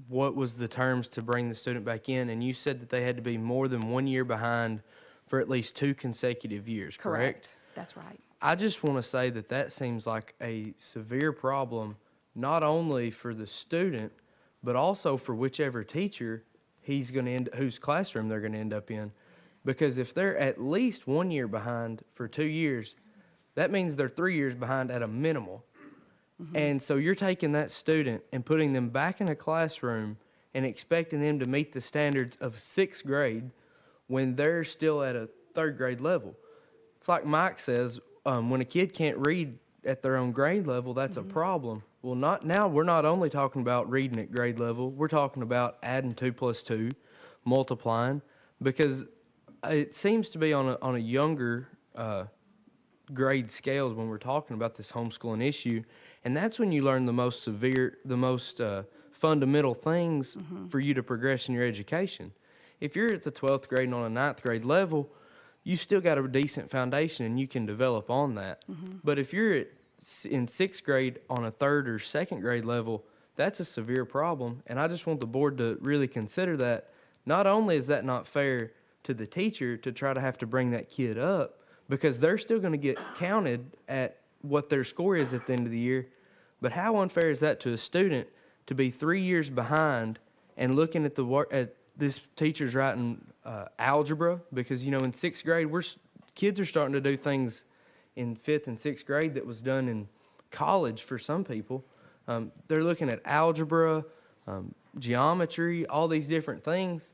what was the terms to bring the student back in? And you said that they had to be more than 1 year behind for at least 2 consecutive years, correct? That's right. I just want to say that seems like a severe problem, not only for the student, but also for whichever teacher whose classroom they're going to end up in. Because if they're at least 1 year behind for 2 years, that means they're 3 years behind at a minimal. And so you're taking that student and putting them back in a classroom and expecting them to meet the standards of 6th grade when they're still at a 3rd grade level. It's like Mike says, when a kid can't read at their own grade level, that's a problem. Well, we're not only talking about reading at grade level, we're talking about adding 2 plus 2, multiplying, because it seems to be on a younger grade scales when we're talking about this homeschooling issue, and that's when you learn the most fundamental things for you to progress in your education. If you're at the 12th grade and on a 9th grade level, you still got a decent foundation and you can develop on that. But if you're in 6th grade on a 3rd or 2nd grade level, that's a severe problem. And I just want the board to really consider that. Not only is that not fair to the teacher to try to have to bring that kid up, because they're still going to get counted at what their score is at the end of the year, but how unfair is that to a student to be 3 years behind and looking at the work at this teacher's writing algebra, because in 6th grade kids are starting to do things in 5th and 6th grade that was done in college for some people. They're looking at algebra, geometry, all these different things,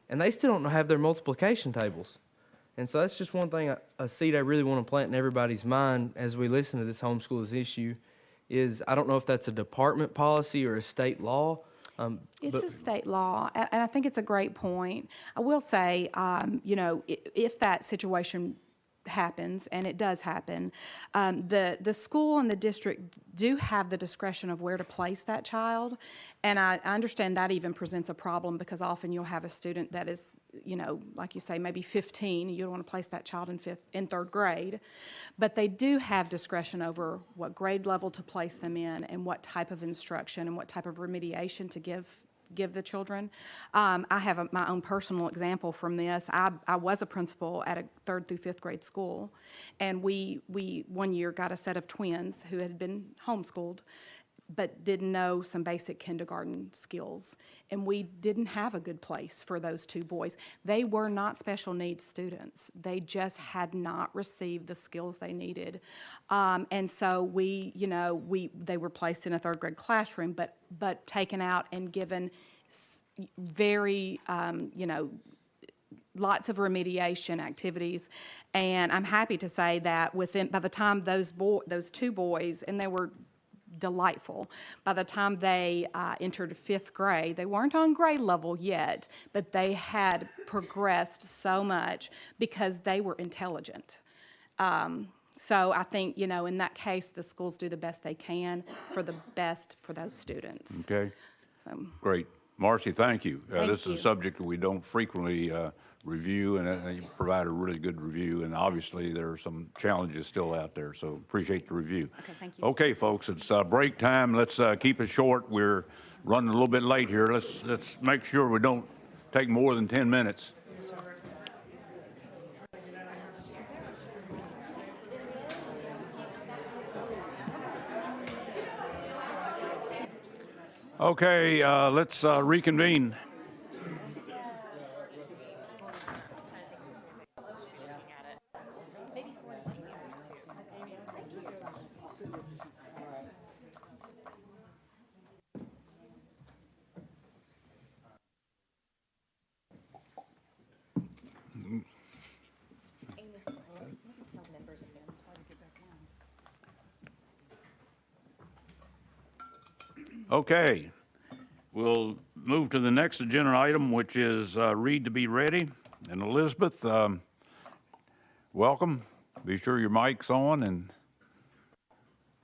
and they still don't have their multiplication tables. And so that's just one thing, a seed I really want to plant in everybody's mind as we listen to this homeschoolers issue is, I don't know if that's a department policy or a state law. It's a state law, and I think it's a great point. I will say, if that situation happens, and it does happen, the school and the district do have the discretion of where to place that child, and I understand that even presents a problem because often you'll have a student that is, like you say, maybe 15, you don't want to place that child in 3rd grade, but they do have discretion over what grade level to place them in and what type of instruction and what type of remediation to give the children. I have my own personal example from this. I was a principal at a 3rd through 5th grade school, and we one year got a set of twins who had been homeschooled but didn't know some basic kindergarten skills, and we didn't have a good place for those 2 boys. They were not special needs students. They just had not received the skills they needed, and so they were placed in a 3rd grade classroom, but taken out and given very lots of remediation activities. And I'm happy to say that by the time those 2 boys, and they were delightful. By the time they entered 5th grade, they weren't on grade level yet, but they had progressed so much because they were intelligent. So I think, in that case, the schools do the best they can for the best for those students. Okay. So. Great. Marcy, thank you. This is you. a subject that we don't frequently review, and you provide a really good review, and obviously there are some challenges still out there, so appreciate the review. Okay, thank you. Okay, folks, it's break time. Let's keep it short. We're running a little bit late here. Let's make sure we don't take more than 10 minutes. Okay, let's reconvene. Okay, we'll move to the next agenda item, which is read to be ready. And Elizabeth, welcome. Be sure your mic's on and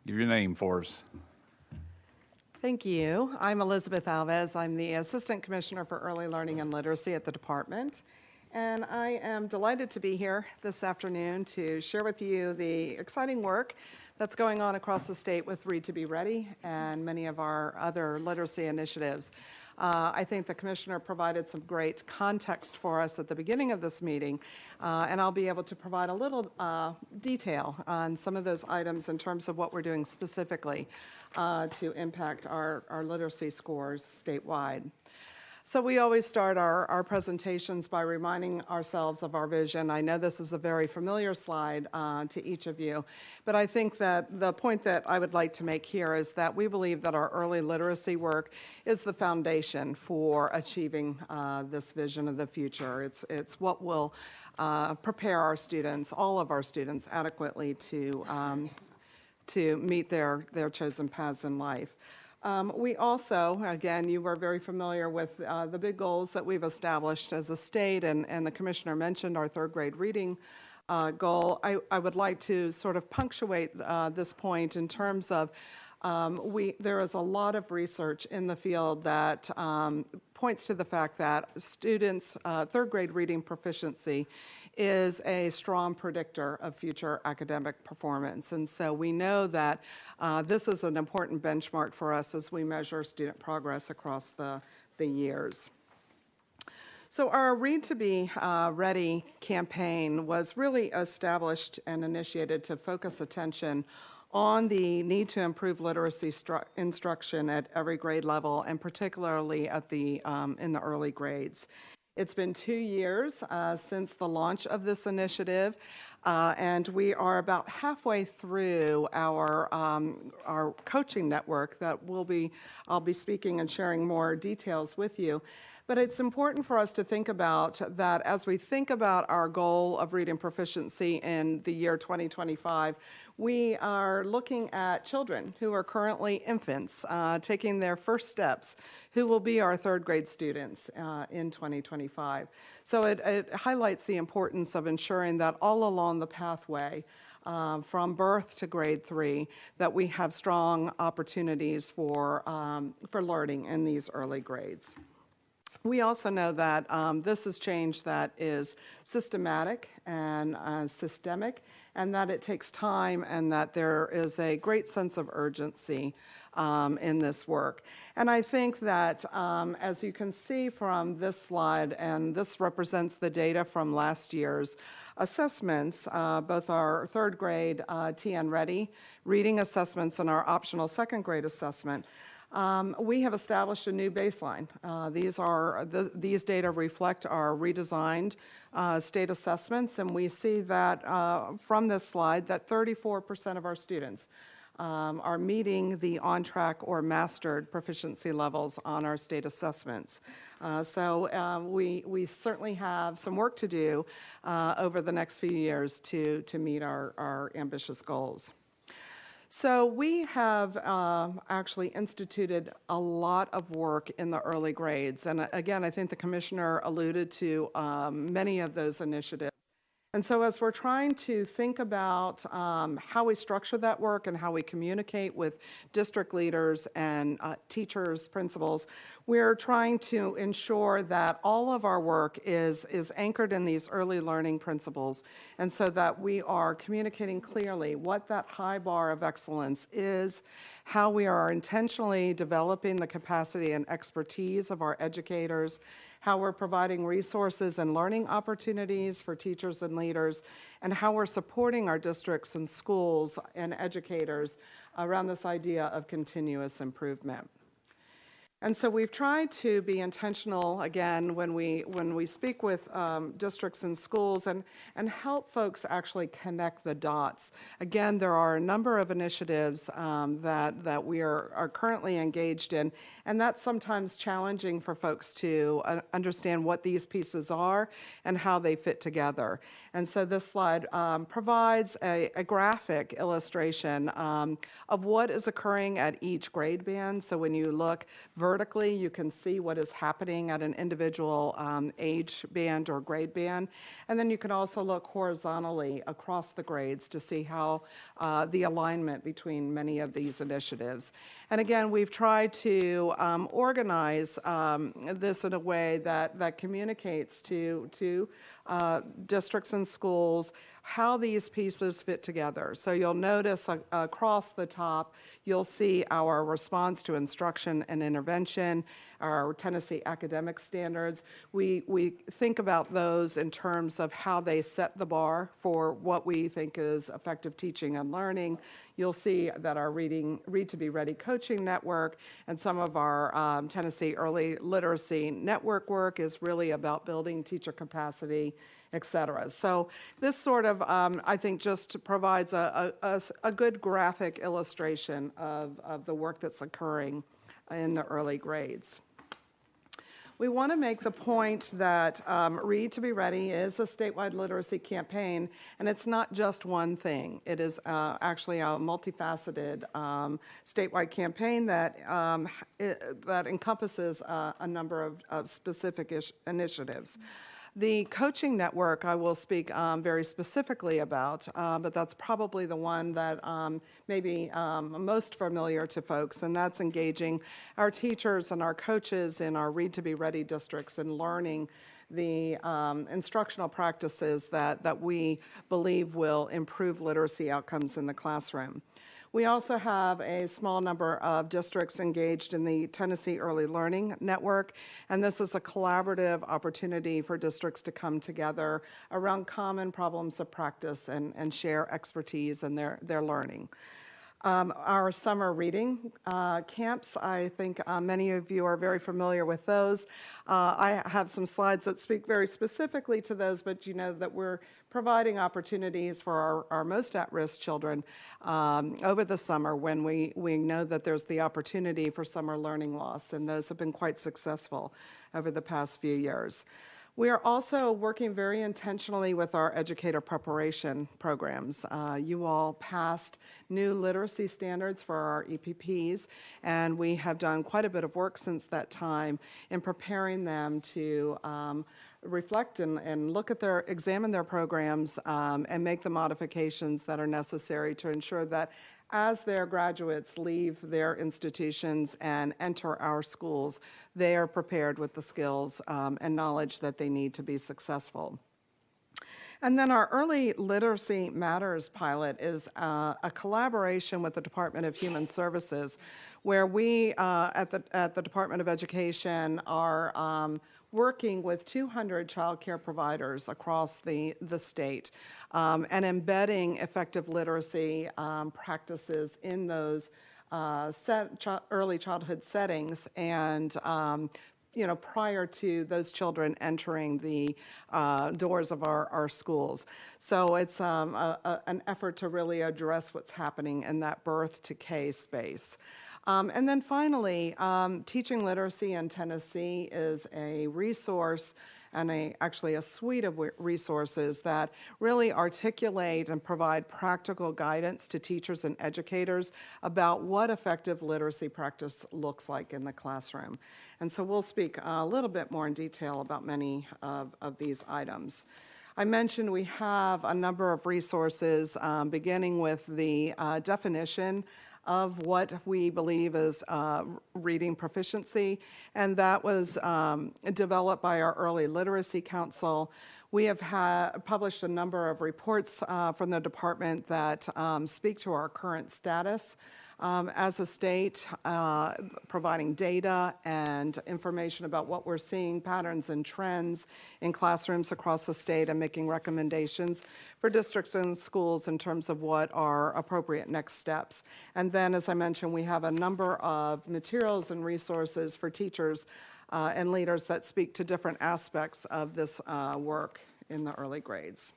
give your name for us. Thank you. I'm Elizabeth Alves. I'm the Assistant Commissioner for Early Learning and Literacy at the department. And I am delighted to be here this afternoon to share with you the exciting work that's going on across the state with Read to Be Ready and many of our other literacy initiatives. I think the Commissioner provided some great context for us at the beginning of this meeting, and I'll be able to provide a little detail on some of those items in terms of what we're doing specifically to impact our literacy scores statewide. So we always start our presentations by reminding ourselves of our vision. I know this is a very familiar slide to each of you, but I think that the point that I would like to make here is that we believe that our early literacy work is the foundation for achieving this vision of the future. It's what will prepare our students, all of our students, adequately to meet their chosen paths in life. We also, again, you are very familiar with the big goals that we've established as a state, and the Commissioner mentioned our 3rd grade reading goal. I would like to sort of punctuate this point in terms of there is a lot of research in the field that points to the fact that students' 3rd grade reading proficiency is a strong predictor of future academic performance. And so we know that this is an important benchmark for us as we measure student progress across the years. So our Read to Be Ready campaign was really established and initiated to focus attention on the need to improve literacy instruction at every grade level, and particularly at in the early grades. It's been 2 years since the launch of this initiative, and we are about halfway through our coaching network that I'll be speaking and sharing more details with you. But it's important for us to think about that as we think about our goal of reading proficiency in the year 2025, we are looking at children who are currently infants, taking their first steps, who will be our third grade students in 2025. So it highlights the importance of ensuring that all along the pathway, from birth to grade 3, that we have strong opportunities for learning in these early grades. We also know that this is change that is systematic and systemic, and that it takes time, and that there is a great sense of urgency in this work. And I think that, as you can see from this slide, and this represents the data from last year's assessments, both our third grade TN Ready reading assessments and our optional second grade assessment, we have established a new baseline. These data reflect our redesigned state assessments, and we see that from this slide that 34% of our students are meeting the on-track or mastered proficiency levels on our state assessments. So we certainly have some work to do over the next few years to meet our ambitious goals. So we have actually instituted a lot of work in the early grades. And again, I think the commissioner alluded to many of those initiatives. And so as we're trying to think about how we structure that work and how we communicate with district leaders and teachers, principals, we're trying to ensure that all of our work is anchored in these early learning principles, and so that we are communicating clearly what that high bar of excellence is, how we are intentionally developing the capacity and expertise of our educators, how we're providing resources and learning opportunities for teachers and leaders, and how we're supporting our districts and schools and educators around this idea of continuous improvement. And so we've tried to be intentional, again, when we speak with districts and schools and help folks actually connect the dots. Again, there are a number of initiatives that we are currently engaged in, and that's sometimes challenging for folks to understand what these pieces are and how they fit together. And so this slide provides a graphic illustration of what is occurring at each grade band. So when you look vertically, you can see what is happening at an individual age band or grade band. And then you can also look horizontally across the grades to see how the alignment between many of these initiatives. And again, we've tried to organize this in a way that communicates to districts and schools how these pieces fit together. So you'll notice across the top, you'll see our response to instruction and intervention, our Tennessee academic standards. We think about those in terms of how they set the bar for what we think is effective teaching and learning. You'll see that our Read to Be Ready coaching network and some of our Tennessee early literacy network work is really about building teacher capacity, et cetera. So this sort of, I think, just provides a good graphic illustration of the work that's occurring in the early grades. We want to make the point that Read to Be Ready is a statewide literacy campaign, and it's not just one thing. It is actually a multifaceted statewide campaign that encompasses a number of specific initiatives. The coaching network I will speak very specifically about, but that's probably the one that may be most familiar to folks, and that's engaging our teachers and our coaches in our Read to Be Ready districts and learning the instructional practices that we believe will improve literacy outcomes in the classroom. We also have a small number of districts engaged in the Tennessee Early Learning Network, and this is a collaborative opportunity for districts to come together around common problems of practice and share expertise in their learning. Our summer reading camps, I think many of you are very familiar with those. I have some slides that speak very specifically to those, but you know that we're providing opportunities for our most at-risk children over the summer when we know that there's the opportunity for summer learning loss, and those have been quite successful over the past few years. We are also working very intentionally with our educator preparation programs. You all passed new literacy standards for our EPPs, and we have done quite a bit of work since that time in preparing them to reflect and look at examine their programs and make the modifications that are necessary to ensure that as their graduates leave their institutions and enter our schools, they are prepared with the skills and knowledge that they need to be successful. And then our Early Literacy Matters pilot is a collaboration with the Department of Human Services, where we at the Department of Education are working with 200 child care providers across the state and embedding effective literacy practices in those early childhood settings and prior to those children entering the doors of our schools. So it's an effort to really address what's happening in that birth to K space. And then finally, Teaching Literacy in Tennessee is a resource and actually a suite of resources that really articulate and provide practical guidance to teachers and educators about what effective literacy practice looks like in the classroom. And so we'll speak a little bit more in detail about many of these items. I mentioned we have a number of resources, beginning with the definition of what we believe is reading proficiency, and that was developed by our Early Literacy Council. We have published a number of reports from the department that speak to our current status as a state, providing data and information about what we're seeing, patterns and trends in classrooms across the state, and making recommendations for districts and schools in terms of what are appropriate next steps. And then, as I mentioned, we have a number of materials and resources for teachers and leaders that speak to different aspects of this work in the early grades.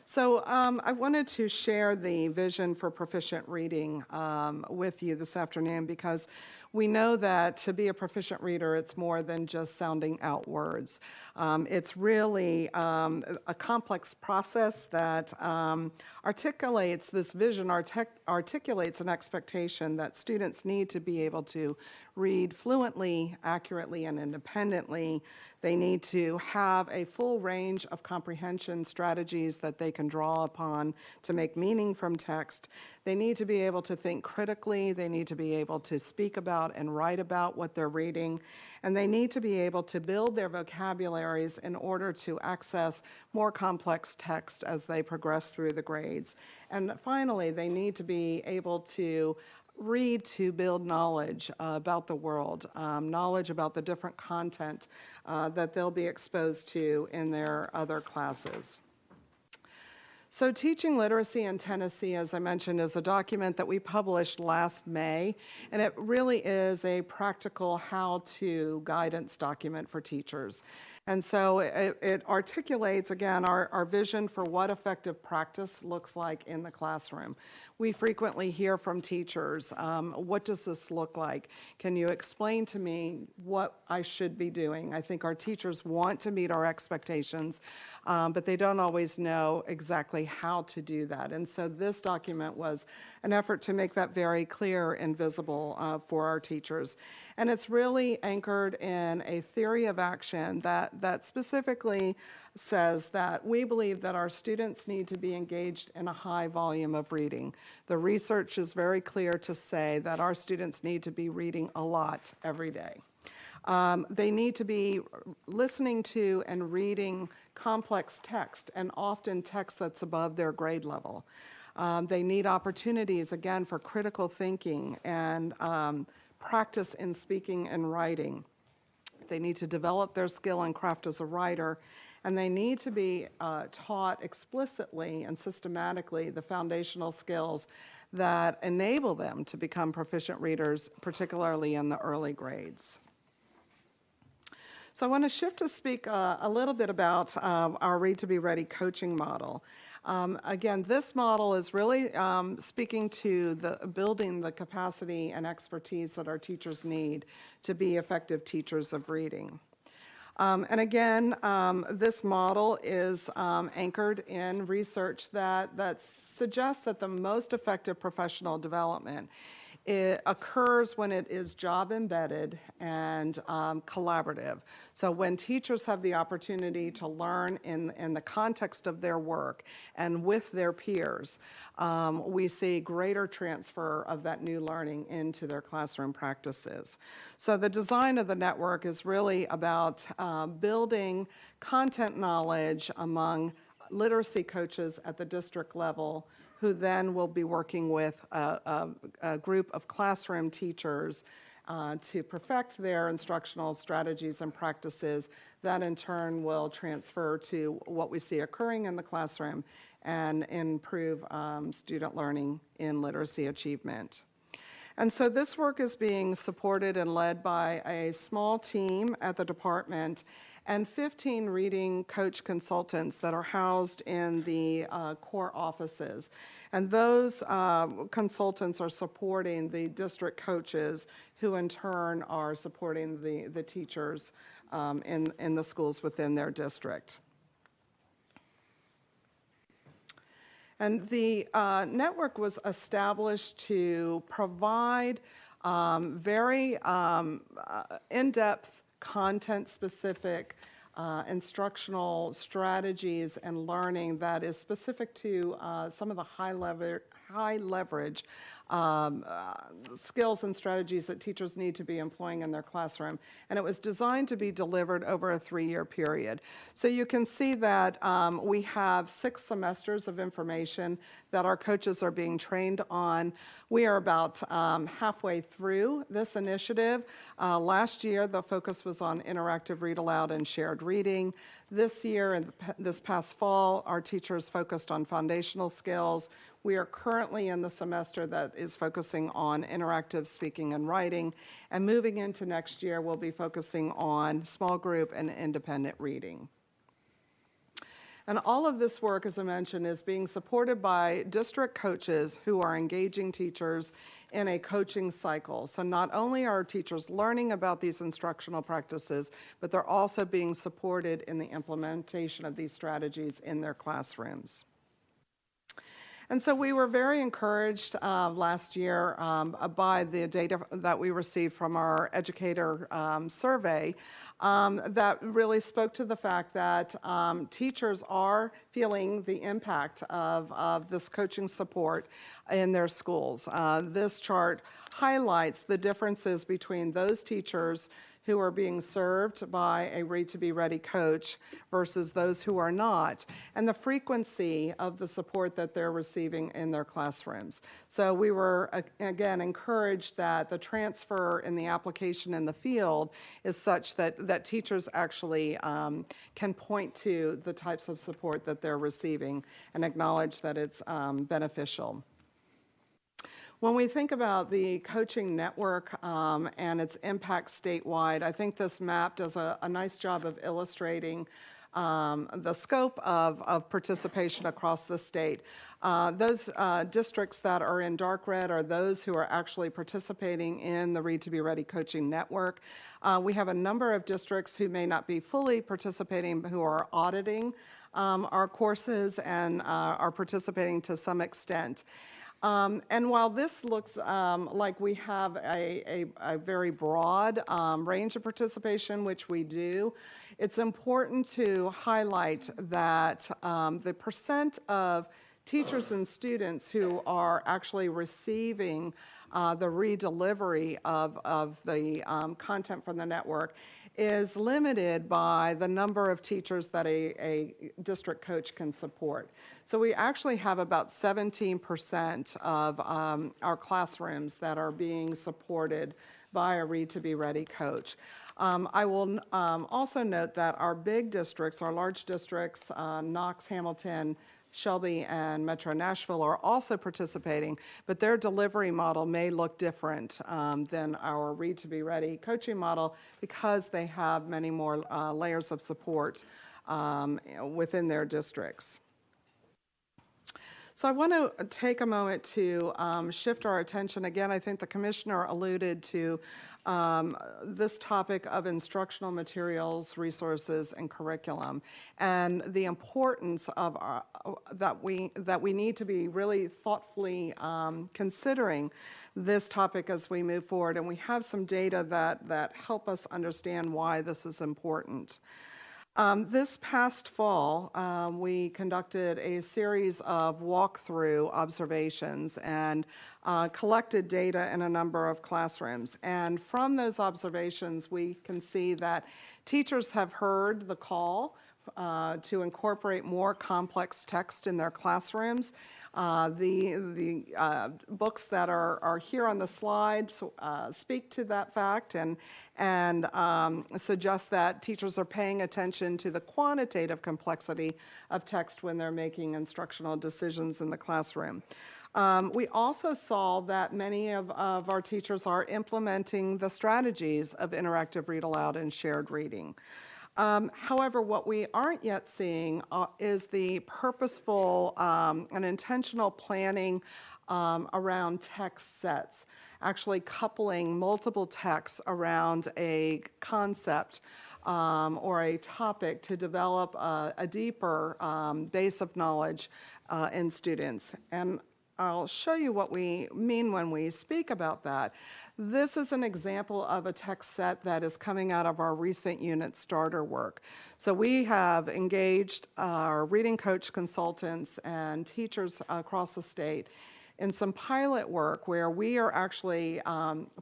So I wanted to share the vision for proficient reading with you this afternoon, because we know that to be a proficient reader, it's more than just sounding out words. It's really a complex process that articulates this vision, articulates an expectation that students need to be able to read fluently, accurately, and independently. They need to have a full range of comprehension strategies that they can draw upon to make meaning from text. They need to be able to think critically. They need to be able to speak about and write about what they're reading. And they need to be able to build their vocabularies in order to access more complex text as they progress through the grades. And finally, they need to be able to read to build knowledge about the world, knowledge about the different content that they'll be exposed to in their other classes. So Teaching Literacy in Tennessee, as I mentioned, is a document that we published last May, and it really is a practical how-to guidance document for teachers. And so it articulates, again, our vision for what effective practice looks like in the classroom. We frequently hear from teachers, what does this look like? Can you explain to me what I should be doing? I think our teachers want to meet our expectations, but they don't always know exactly how to do that. And so this document was an effort to make that very clear and visible for our teachers. And it's really anchored in a theory of action that specifically says that we believe that our students need to be engaged in a high volume of reading. The research is very clear to say that our students need to be reading a lot every day. They need to be listening to and reading complex text, and often text that's above their grade level. They need opportunities, again, for critical thinking and practice in speaking and writing. They need to develop their skill and craft as a writer, and they need to be taught explicitly and systematically the foundational skills that enable them to become proficient readers, particularly in the early grades. So I want to shift to speak a little bit about our Read to Be Ready coaching model. Again, this model is really speaking to building the capacity and expertise that our teachers need to be effective teachers of reading. And again, this model is anchored in research that suggests that the most effective professional development occurs when it is job embedded and collaborative. So when teachers have the opportunity to learn in the context of their work and with their peers, we see greater transfer of that new learning into their classroom practices. So the design of the network is really about building content knowledge among literacy coaches at the district level, who then will be working with a group of classroom teachers to perfect their instructional strategies and practices. That in turn will transfer to what we see occurring in the classroom and improve student learning in literacy achievement. And so this work is being supported and led by a small team at the department and 15 reading coach consultants that are housed in the core offices. And those consultants are supporting the district coaches, who in turn are supporting the teachers in the schools within their district. And the network was established to provide very in-depth, content-specific instructional strategies and learning that is specific to some of the high leverage skills and strategies that teachers need to be employing in their classroom. And it was designed to be delivered over a 3-year period. So you can see that we have 6 semesters of information that our coaches are being trained on. We are about halfway through this initiative. Last year, the focus was on interactive read aloud and shared reading. This year and this past fall, our teachers focused on foundational skills. We are currently in the semester that is focusing on interactive speaking and writing. And moving into next year, we'll be focusing on small group and independent reading. And all of this work, as I mentioned, is being supported by district coaches who are engaging teachers in a coaching cycle. So not only are teachers learning about these instructional practices, but they're also being supported in the implementation of these strategies in their classrooms. And so we were very encouraged last year by the data that we received from our educator survey that really spoke to the fact that teachers are feeling the impact of this coaching support in their schools. This chart highlights the differences between those teachers who are being served by a Read to Be Ready coach versus those who are not, and the frequency of the support that they're receiving in their classrooms. So we were, again, encouraged that the transfer in the application in the field is such that teachers actually can point to the types of support that they're receiving and acknowledge that it's beneficial. When we think about the coaching network and its impact statewide, I think this map does a nice job of illustrating the scope of participation across the state. Those districts that are in dark red are those who are actually participating in the Read to Be Ready coaching network. We have a number of districts who may not be fully participating, who are auditing our courses and are participating to some extent. And while this looks like we have a very broad range of participation, which we do, it's important to highlight that the percent of teachers and students who are actually receiving the redelivery of the content from the network is limited by the number of teachers that a district coach can support. So we actually have about 17% of our classrooms that are being supported by a Read to Be Ready coach. I will also note that our big districts, our large districts, Knox, Hamilton, Shelby and Metro Nashville are also participating, but their delivery model may look different than our Read to Be Ready coaching model because they have many more layers of support within their districts. So I want to take a moment to shift our attention. Again, I think the commissioner alluded to this topic of instructional materials, resources, and curriculum, and the importance of that we need to be really thoughtfully considering this topic as we move forward. And we have some data that help us understand why this is important. This past fall, we conducted a series of walkthrough observations and collected data in a number of classrooms. And from those observations, we can see that teachers have heard the call to incorporate more complex text in their classrooms. The books that are here on the slide speak to that fact and suggest that teachers are paying attention to the quantitative complexity of text when they're making instructional decisions in the classroom. We also saw that many of our teachers are implementing the strategies of interactive read aloud and shared reading. However, what we aren't yet seeing is the purposeful and intentional planning around text sets, actually coupling multiple texts around a concept or a topic to develop a deeper base of knowledge in students. And I'll show you what we mean when we speak about that. This is an example of a text set that is coming out of our recent unit starter work. So we have engaged our reading coach consultants and teachers across the state in some pilot work where we are actually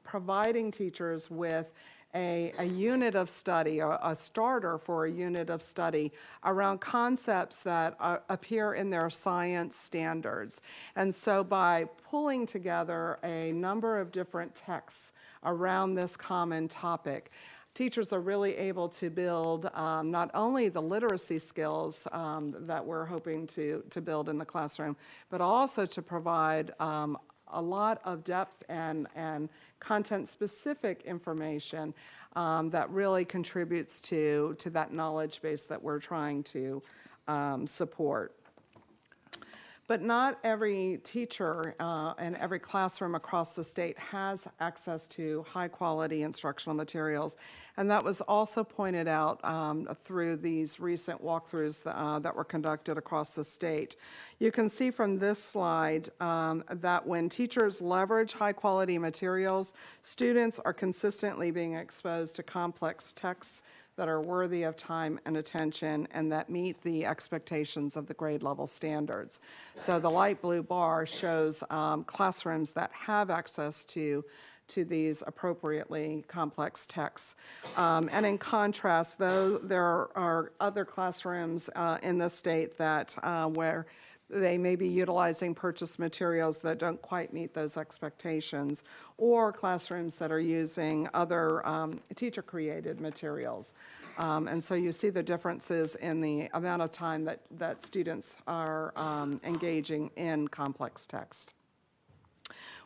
providing teachers with a unit of study, a starter for a unit of study around concepts that appear in their science standards. And so by pulling together a number of different texts around this common topic, teachers are really able to build not only the literacy skills that we're hoping to build in the classroom, but also to provide a lot of depth and content-specific information that really contributes to that knowledge base that we're trying to support. But not every teacher and every classroom across the state has access to high-quality instructional materials, and that was also pointed out through these recent walkthroughs that were conducted across the state. You can see from this slide that when teachers leverage high-quality materials, students are consistently being exposed to complex texts that are worthy of time and attention and that meet the expectations of the grade level standards. So the light blue bar shows classrooms that have access to these appropriately complex texts. And in contrast, though, there are other classrooms in the state that where they may be utilizing purchased materials that don't quite meet those expectations, or classrooms that are using other teacher-created materials. And so you see the differences in the amount of time that students are engaging in complex text.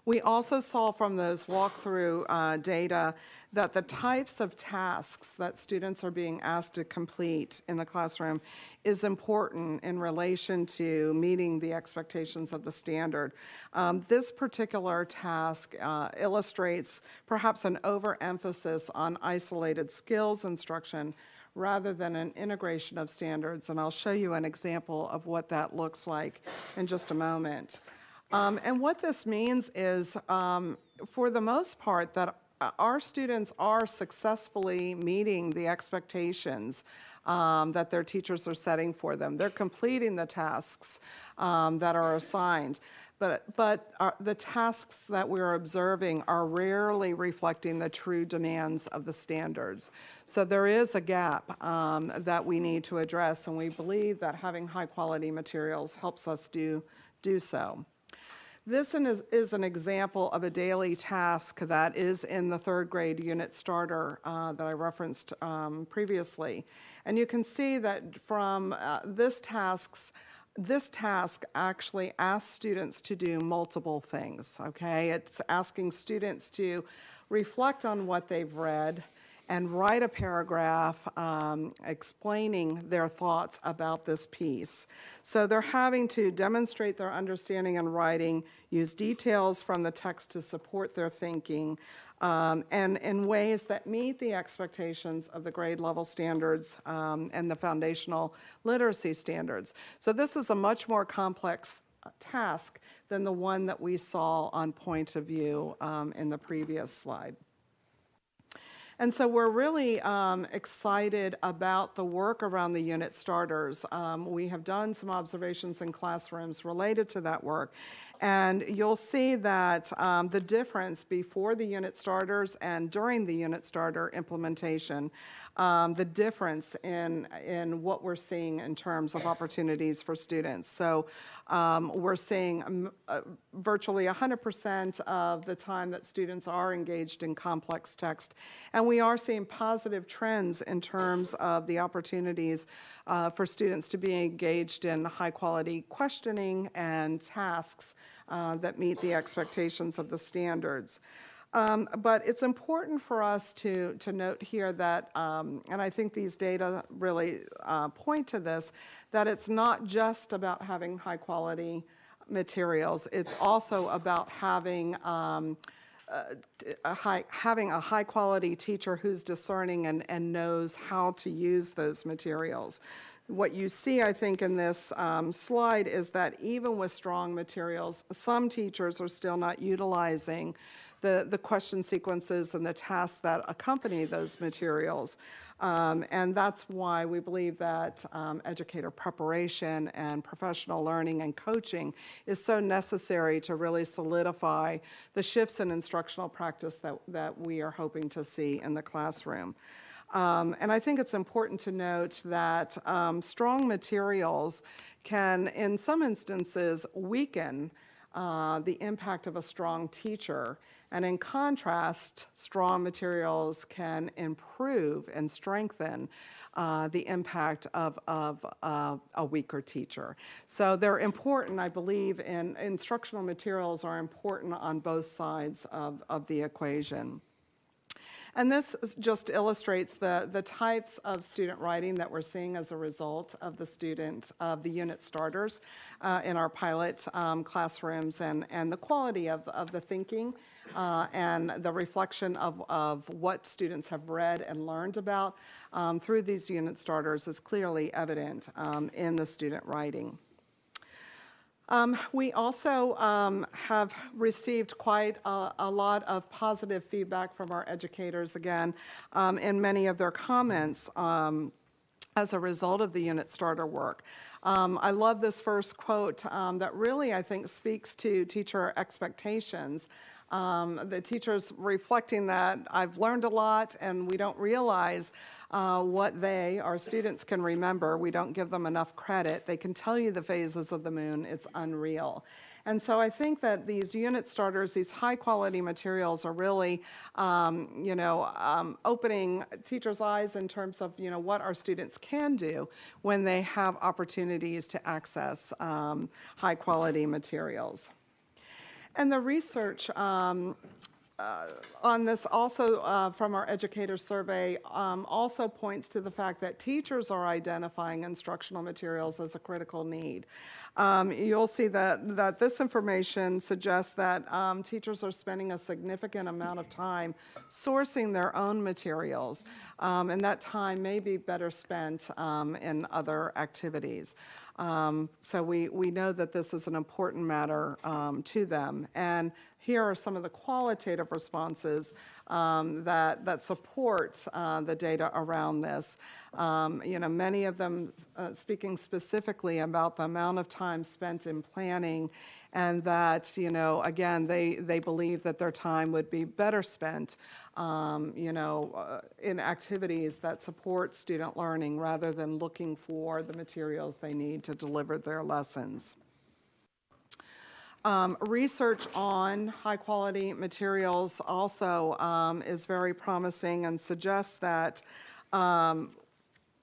We also saw from those walkthrough data that the types of tasks that students are being asked to complete in the classroom is important in relation to meeting the expectations of the standard. This particular task illustrates perhaps an overemphasis on isolated skills instruction rather than an integration of standards, and I'll show you an example of what that looks like in just a moment. And what this means is, for the most part, that our students are successfully meeting the expectations that their teachers are setting for them. They're completing the tasks that are assigned. But the tasks that we're observing are rarely reflecting the true demands of the standards. So there is a gap that we need to address, and we believe that having high-quality materials helps us do so. This is an example of a daily task that is in the third grade unit starter that I referenced previously. And you can see that from this task's this task actually asks students to do multiple things, okay? It's asking students to reflect on what they've read and write a paragraph explaining their thoughts about this piece. So they're having to demonstrate their understanding in writing, use details from the text to support their thinking, and in ways that meet the expectations of the grade level standards and the foundational literacy standards. So this is a much more complex task than the one that we saw on Point of View in the previous slide. And so we're really excited about the work around the unit starters. We have done some observations in classrooms related to that work. And you'll see that the difference before the unit starters and during the unit starter implementation, the difference in what we're seeing in terms of opportunities for students. So we're seeing virtually 100% of the time that students are engaged in complex text. And we are seeing positive trends in terms of the opportunities for students to be engaged in high-quality questioning and tasks that meet the expectations of the standards. But it's important for us to note here that, and I think these data really point to this, that it's not just about having high-quality materials. It's also about having a high-quality teacher who's discerning and knows how to use those materials. What you see, I think, in this slide is that even with strong materials, some teachers are still not utilizing the question sequences and the tasks that accompany those materials. And that's why we believe that educator preparation and professional learning and coaching is so necessary to really solidify the shifts in instructional practice that we are hoping to see in the classroom. And I think it's important to note that strong materials can, in some instances, weaken the impact of a strong teacher. And in contrast, strong materials can improve and strengthen the impact of a weaker teacher. So they're important, I believe, and instructional materials are important on both sides of the equation. And this just illustrates the types of student writing that we're seeing as a result of the unit starters in our pilot classrooms, and the quality of the thinking and the reflection of what students have read and learned about through these unit starters is clearly evident in the student writing. We also have received quite a lot of positive feedback from our educators, again, in many of their comments as a result of the unit starter work. I love this first quote that really, I think, speaks to teacher expectations. The teachers reflecting that I've learned a lot and we don't realize what our students can remember. We don't give them enough credit. They can tell you the phases of the moon. It's unreal. And so I think that these unit starters, these high quality materials are really, opening teachers' eyes in terms of, what our students can do when they have opportunities to access high quality materials. And the research on this also from our educator survey also points to the fact that teachers are identifying instructional materials as a critical need. You'll see that this information suggests that teachers are spending a significant amount of time sourcing their own materials, and that time may be better spent in other activities. So we know that this is an important matter to them. And here are some of the qualitative responses that support the data around this. Many of them speaking specifically about the amount of time spent in planning, and that, again, they believe that their time would be better spent, in activities that support student learning rather than looking for the materials they need to deliver their lessons. Research on high-quality materials also is very promising and suggests that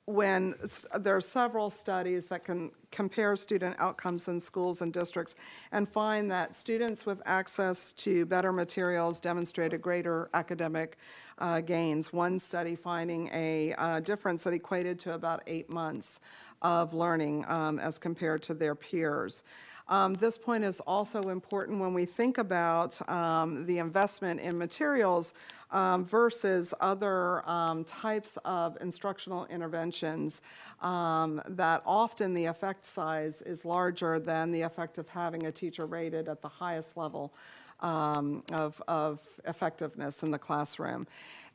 when there are several studies that compare student outcomes in schools and districts and find that students with access to better materials demonstrated greater academic gains. One study finding a difference that equated to about 8 months of learning as compared to their peers. This point is also important when we think about the investment in materials versus other types of instructional interventions that often the effect size is larger than the effect of having a teacher rated at the highest level of effectiveness in the classroom.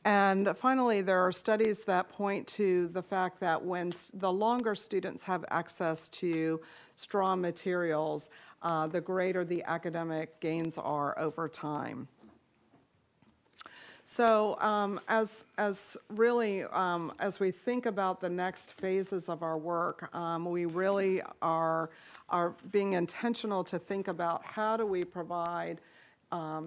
And finally, there are studies that point to the fact that when the longer students have access to strong materials, the greater the academic gains are over time. So as we think about the next phases of our work, we really are being intentional to think about how do we provide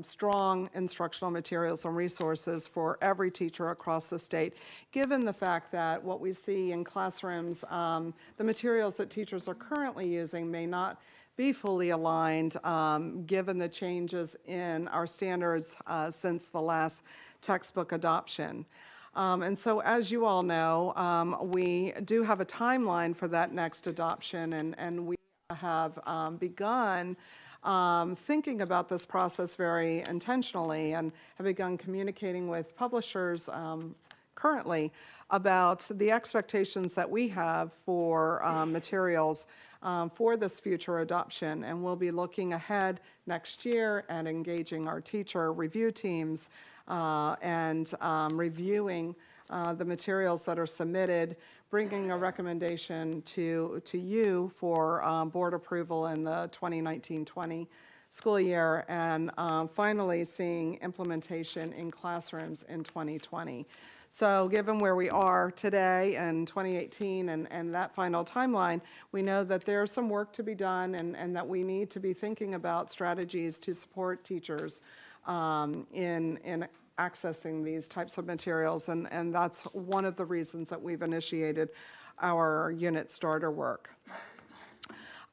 strong instructional materials and resources for every teacher across the state, given the fact that what we see in classrooms, the materials that teachers are currently using may not be fully aligned given the changes in our standards since the last textbook adoption. And so as you all know, we do have a timeline for that next adoption, and we have begun thinking about this process very intentionally and have begun communicating with publishers currently about the expectations that we have for materials for this future adoption. And we'll be looking ahead next year and engaging our teacher review teams and reviewing the materials that are submitted, bringing a recommendation to you for board approval in the 2019-20 school year, and finally seeing implementation in classrooms in 2020. So given where we are today in 2018 and that final timeline, we know that there's some work to be done and that we need to be thinking about strategies to support teachers in accessing these types of materials, and that's one of the reasons that we've initiated our unit starter work.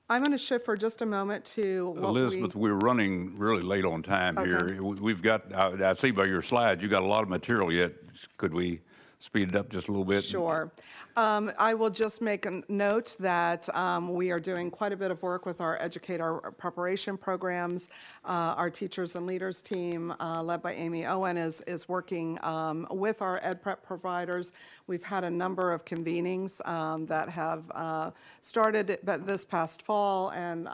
I'm going to shift for just a moment to what Elizabeth, we're running really late on time here. We've got, I see by your slides, you got a lot of material yet. Could we speed it up just a little bit? Sure. I will just make a note that we are doing quite a bit of work with our educator preparation programs. Our teachers and leaders team, led by Amy Owen, is working with our ed prep providers. We've had a number of convenings that have started this past fall, and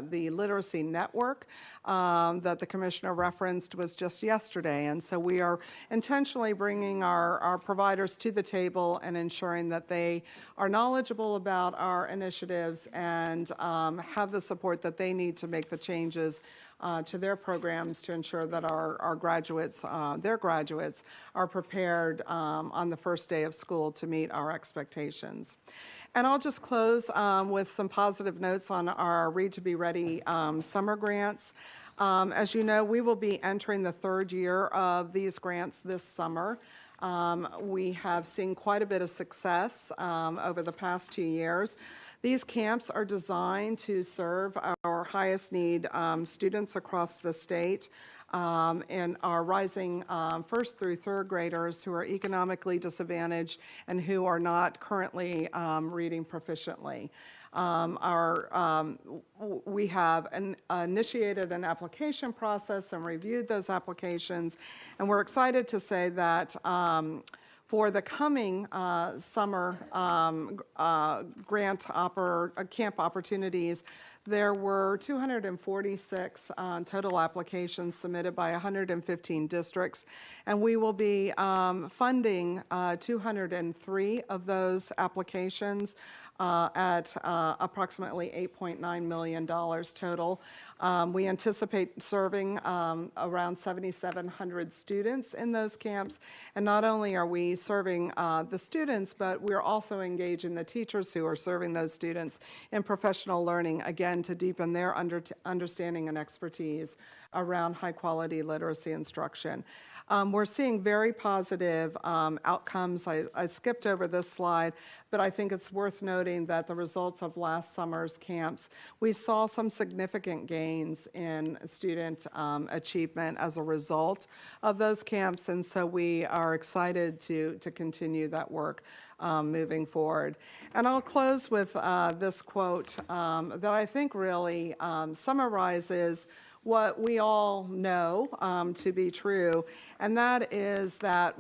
the literacy network that the commissioner referenced was just yesterday. And so we are intentionally bringing our providers to the table and ensuring that they are knowledgeable about our initiatives and have the support that they need to make the changes to their programs to ensure that our graduates, their graduates, are prepared on the first day of school to meet our expectations. And I'll just close with some positive notes on our Read to Be Ready summer grants. As you know, we will be entering the third year of these grants this summer. We have seen quite a bit of success over the past 2 years. These camps are designed to serve our highest need students across the state and our rising first through third graders who are economically disadvantaged and who are not currently reading proficiently. We have initiated an application process and reviewed those applications, and we're excited to say that for the coming summer camp opportunities, there were 246 total applications submitted by 115 districts, and we will be funding 203 of those applications at approximately $8.9 million total. We anticipate serving around 7,700 students in those camps, and not only are we serving the students, but we're also engaging the teachers who are serving those students in professional learning, again, to deepen their understanding and expertise around high-quality literacy instruction. We're seeing very positive outcomes. I skipped over this slide, but I think it's worth noting that the results of last summer's camps, we saw some significant gains in student achievement as a result of those camps, and so we are excited to continue that work moving forward. And I'll close with this quote that I think really summarizes what we all know to be true, and that is that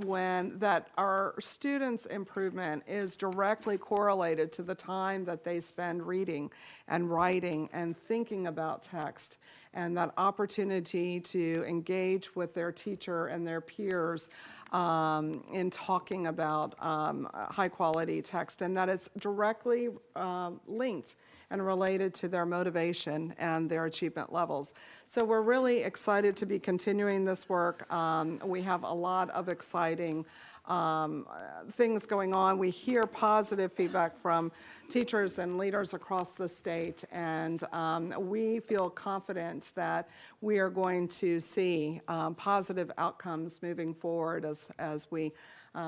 our students' improvement is directly correlated to the time that they spend reading and writing and thinking about text, and that opportunity to engage with their teacher and their peers in talking about high-quality text, and that it's directly linked and related to their motivation and their achievement levels. So we're really excited to be continuing this work. We have a lot of exciting things going on. We hear positive feedback from teachers and leaders across the state, and we feel confident that we are going to see positive outcomes moving forward as we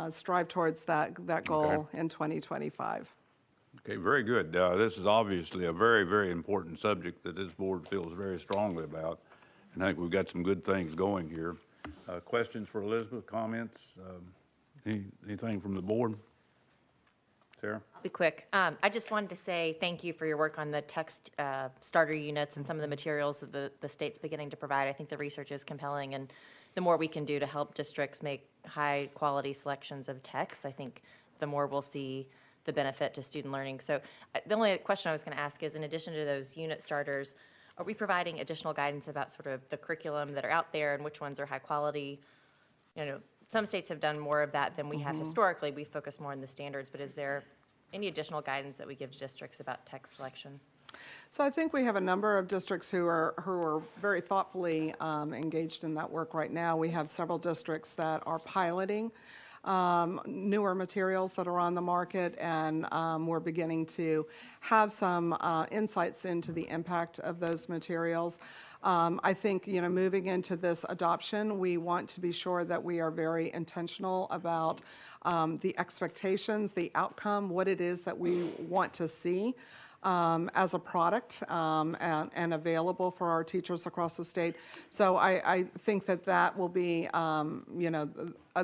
strive towards that goal in 2025. Okay, very good. This is obviously a very, very important subject that this board feels very strongly about, and I think we've got some good things going here. Questions for Elizabeth, comments? Anything from the board? Sarah? I'll be quick. I just wanted to say thank you for your work on the text starter units and some of the materials that the state's beginning to provide. I think the research is compelling, and the more we can do to help districts make high-quality selections of texts, I think the more we'll see the benefit to student learning. So the only question I was going to ask is, in addition to those unit starters, are we providing additional guidance about sort of the curriculum that are out there and which ones are high quality? You know, some states have done more of that than we have historically. We focus more on the standards, but is there any additional guidance that we give to districts about text selection? So I think we have a number of districts who are very thoughtfully engaged in that work right now. We have several districts that are piloting newer materials that are on the market, and we're beginning to have some insights into the impact of those materials. I think, moving into this adoption, we want to be sure that we are very intentional about the expectations, the outcome, what it is that we want to see as a product and available for our teachers across the state. So I think that will be,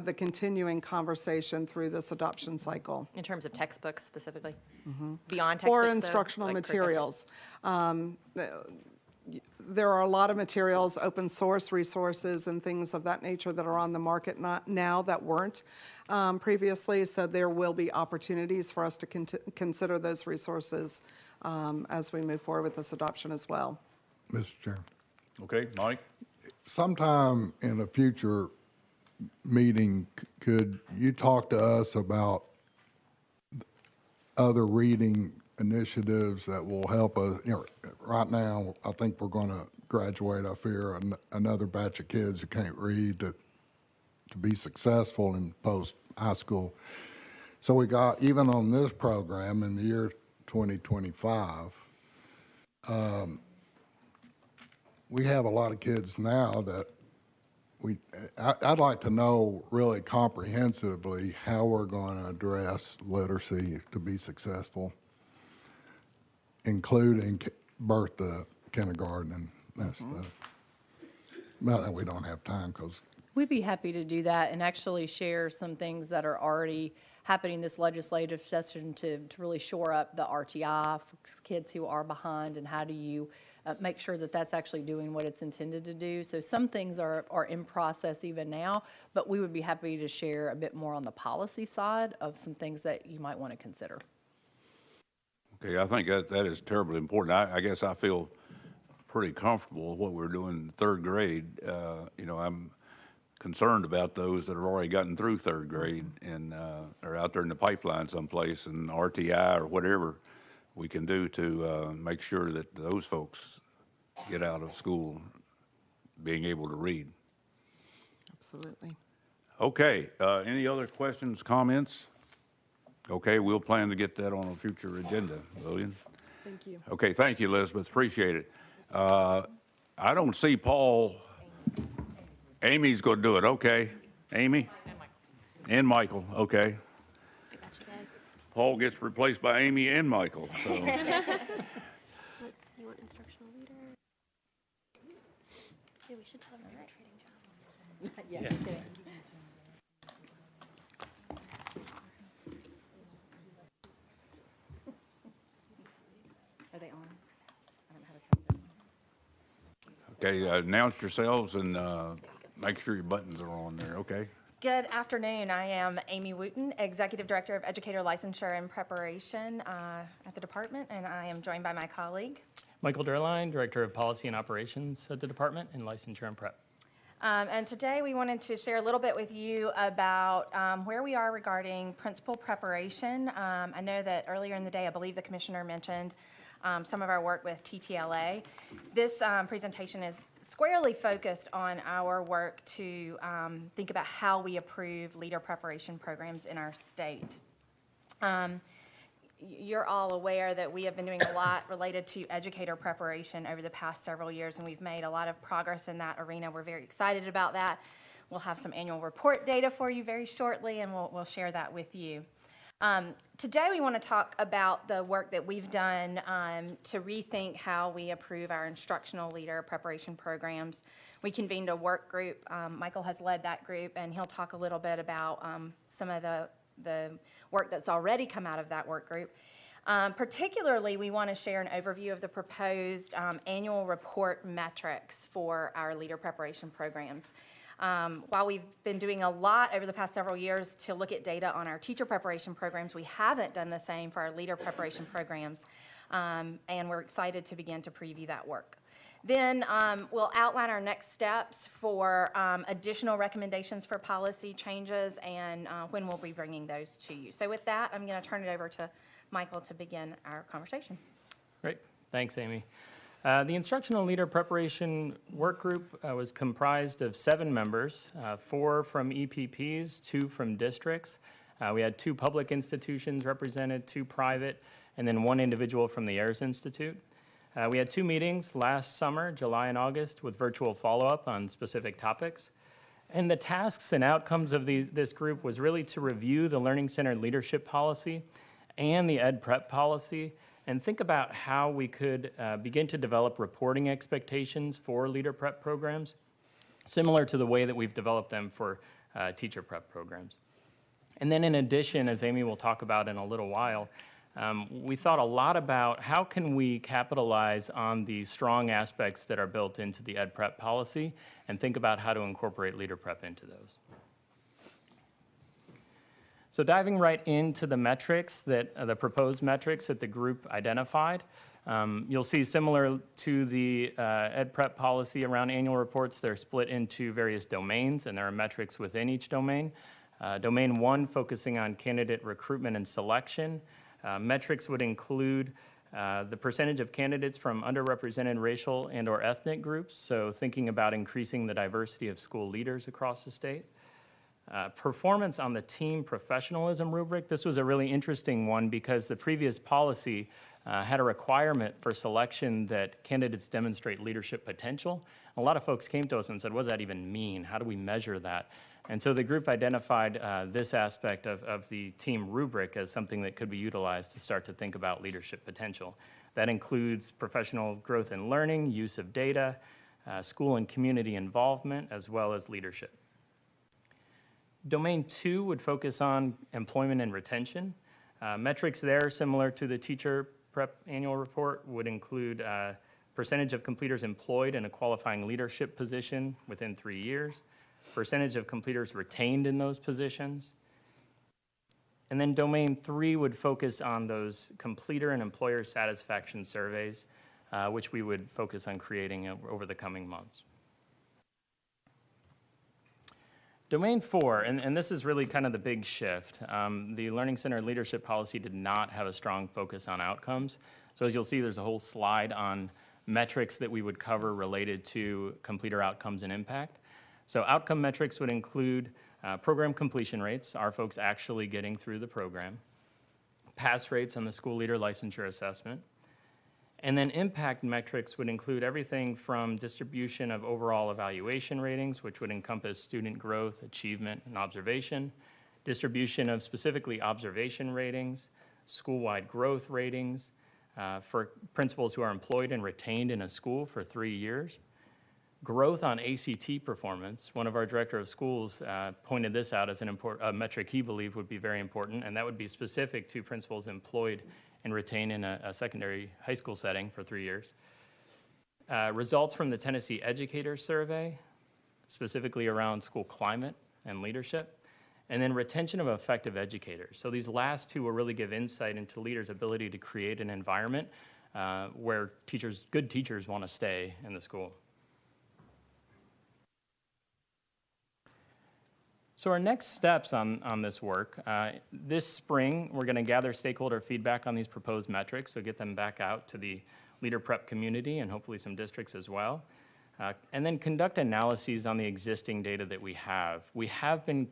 the continuing conversation through this adoption cycle. In terms of textbooks specifically? Beyond textbooks? Or instructional materials. There are a lot of materials, open source resources and things of that nature that are on the market now that weren't previously, so there will be opportunities for us to consider those resources as we move forward with this adoption as well. Mr. Chair. Okay, Mike? Sometime in a future meeting, could you talk to us about other reading initiatives that will help us? Right now, I think we're going to graduate, I fear, another batch of kids who can't read to be successful in post-high school. So we got, even on this program in the year 2025, we have a lot of kids now that I'd like to know really comprehensively how we're going to address literacy to be successful, including birth to kindergarten and that stuff. But we don't have time because We'd be happy to do that and actually share some things that are already happening this legislative session to really shore up the RTI for kids who are behind, and how do you make sure that that's actually doing what it's intended to do. So some things are in process even now, but we would be happy to share a bit more on the policy side of some things that you might want to consider. Okay, I think that is terribly important. I guess I feel pretty comfortable with what we're doing in third grade. I'm concerned about those that have already gotten through third grade and are out there in the pipeline someplace, and RTI or whatever we can do to make sure that those folks get out of school being able to read. Absolutely. Okay, any other questions, comments? Okay, we'll plan to get that on a future agenda, Lillian. Thank you. Okay, thank you, Elizabeth, appreciate it. I don't see Paul. Amy's going to do it, okay. Amy? And Michael, okay. Paul gets replaced by Amy and Michael, so. Let's see, you want instructional leader? Yeah, we should tell them they're trading jobs. Yeah, kidding. Are they on? I don't know how to Okay, announce yourselves and make sure your buttons are on there, okay? Good afternoon. I am Amy Wooten, Executive Director of Educator Licensure and Preparation at the department, and I am joined by my colleague. Michael Derline, Director of Policy and Operations at the department in Licensure and Prep. And today we wanted to share a little bit with you about where we are regarding principal preparation. I know that earlier in the day, I believe the commissioner mentioned some of our work with TTLA. This presentation is squarely focused on our work to think about how we approve leader preparation programs in our state. You're all aware that we have been doing a lot related to educator preparation over the past several years, and we've made a lot of progress in that arena. We're very excited about that. We'll have some annual report data for you very shortly, and we'll share that with you. Today we want to talk about the work that we've done to rethink how we approve our instructional leader preparation programs. We convened a work group. Michael has led that group, and he'll talk a little bit about some of the work that's already come out of that work group. Particularly, we want to share an overview of the proposed annual report metrics for our leader preparation programs. While we've been doing a lot over the past several years to look at data on our teacher preparation programs, we haven't done the same for our leader preparation programs, and we're excited to begin to preview that work. Then we'll outline our next steps for additional recommendations for policy changes and when we'll be bringing those to you. So with that, I'm going to turn it over to Michael to begin our conversation. Great, thanks, Amy. The Instructional Leader Preparation Work Group was comprised of 7 members, 4 from EPPs, 2 from districts. We had 2 public institutions represented, 2 private, and then 1 individual from the Ayers Institute. We had 2 meetings last summer, July and August, with virtual follow-up on specific topics. And the tasks and outcomes of this group was really to review the Learning Center leadership policy and the Ed Prep policy, and think about how we could begin to develop reporting expectations for leader prep programs, similar to the way that we've developed them for teacher prep programs. And then in addition, as Amy will talk about in a little while, we thought a lot about how can we capitalize on the strong aspects that are built into the Ed Prep policy and think about how to incorporate leader prep into those. So diving right into the metrics that the proposed metrics that the group identified, you'll see similar to the Ed Prep policy around annual reports, they're split into various domains and there are metrics within each domain. Domain 1 focusing on candidate recruitment and selection. Metrics would include the percentage of candidates from underrepresented racial and or ethnic groups, so thinking about increasing the diversity of school leaders across the state. Performance on the team professionalism rubric. This was a really interesting one because the previous policy had a requirement for selection that candidates demonstrate leadership potential. A lot of folks came to us and said, what does that even mean? How do we measure that? And so the group identified this aspect of the team rubric as something that could be utilized to start to think about leadership potential. That includes professional growth and learning, use of data, school and community involvement, as well as leadership. Domain 2 would focus on employment and retention. Metrics there, similar to the teacher prep annual report, would include percentage of completers employed in a qualifying leadership position within 3 years, percentage of completers retained in those positions. And then domain 3 would focus on those completer and employer satisfaction surveys, which we would focus on creating over the coming months. Domain 4, and this is really kind of the big shift. The Learning Center leadership policy did not have a strong focus on outcomes. So as you'll see, there's a whole slide on metrics that we would cover related to completer outcomes and impact. So outcome metrics would include Program completion rates, are folks actually getting through the program? Pass rates on the school leader licensure assessment. And then impact metrics would include everything from distribution of overall evaluation ratings, which would encompass student growth, achievement, and observation, distribution of specifically observation ratings, school-wide growth ratings for principals who are employed and retained in a school for 3 years, growth on ACT performance. One of our director of schools pointed this out as a metric he believed would be very important, and that would be specific to principals employed and retained in a secondary high school setting for 3 years. Results from the Tennessee Educator Survey, specifically around school climate and leadership, and then retention of effective educators. So these last two will really give insight into leaders' ability to create an environment where good teachers want to stay in the school. So our next steps on this work, this spring, we're going to gather stakeholder feedback on these proposed metrics, so get them back out to the leader prep community and hopefully some districts as well. And then conduct analyses on the existing data that we have. We have been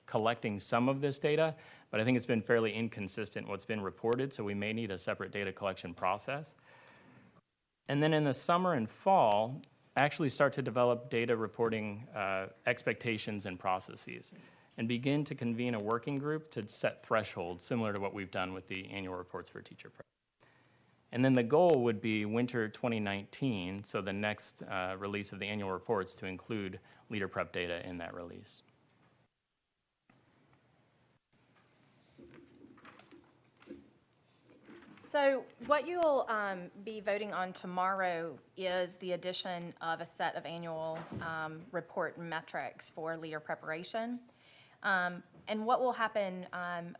collecting some of this data, but I think it's been fairly inconsistent what's been reported, so we may need a separate data collection process. And then in the summer and fall, actually start to develop data reporting expectations and processes, and begin to convene a working group to set thresholds, similar to what we've done with the annual reports for teacher prep. And then the goal would be winter 2019, so the next release of the annual reports, to include leader prep data in that release. So what you'll be voting on tomorrow is the addition of a set of annual report metrics for leader preparation. And what will happen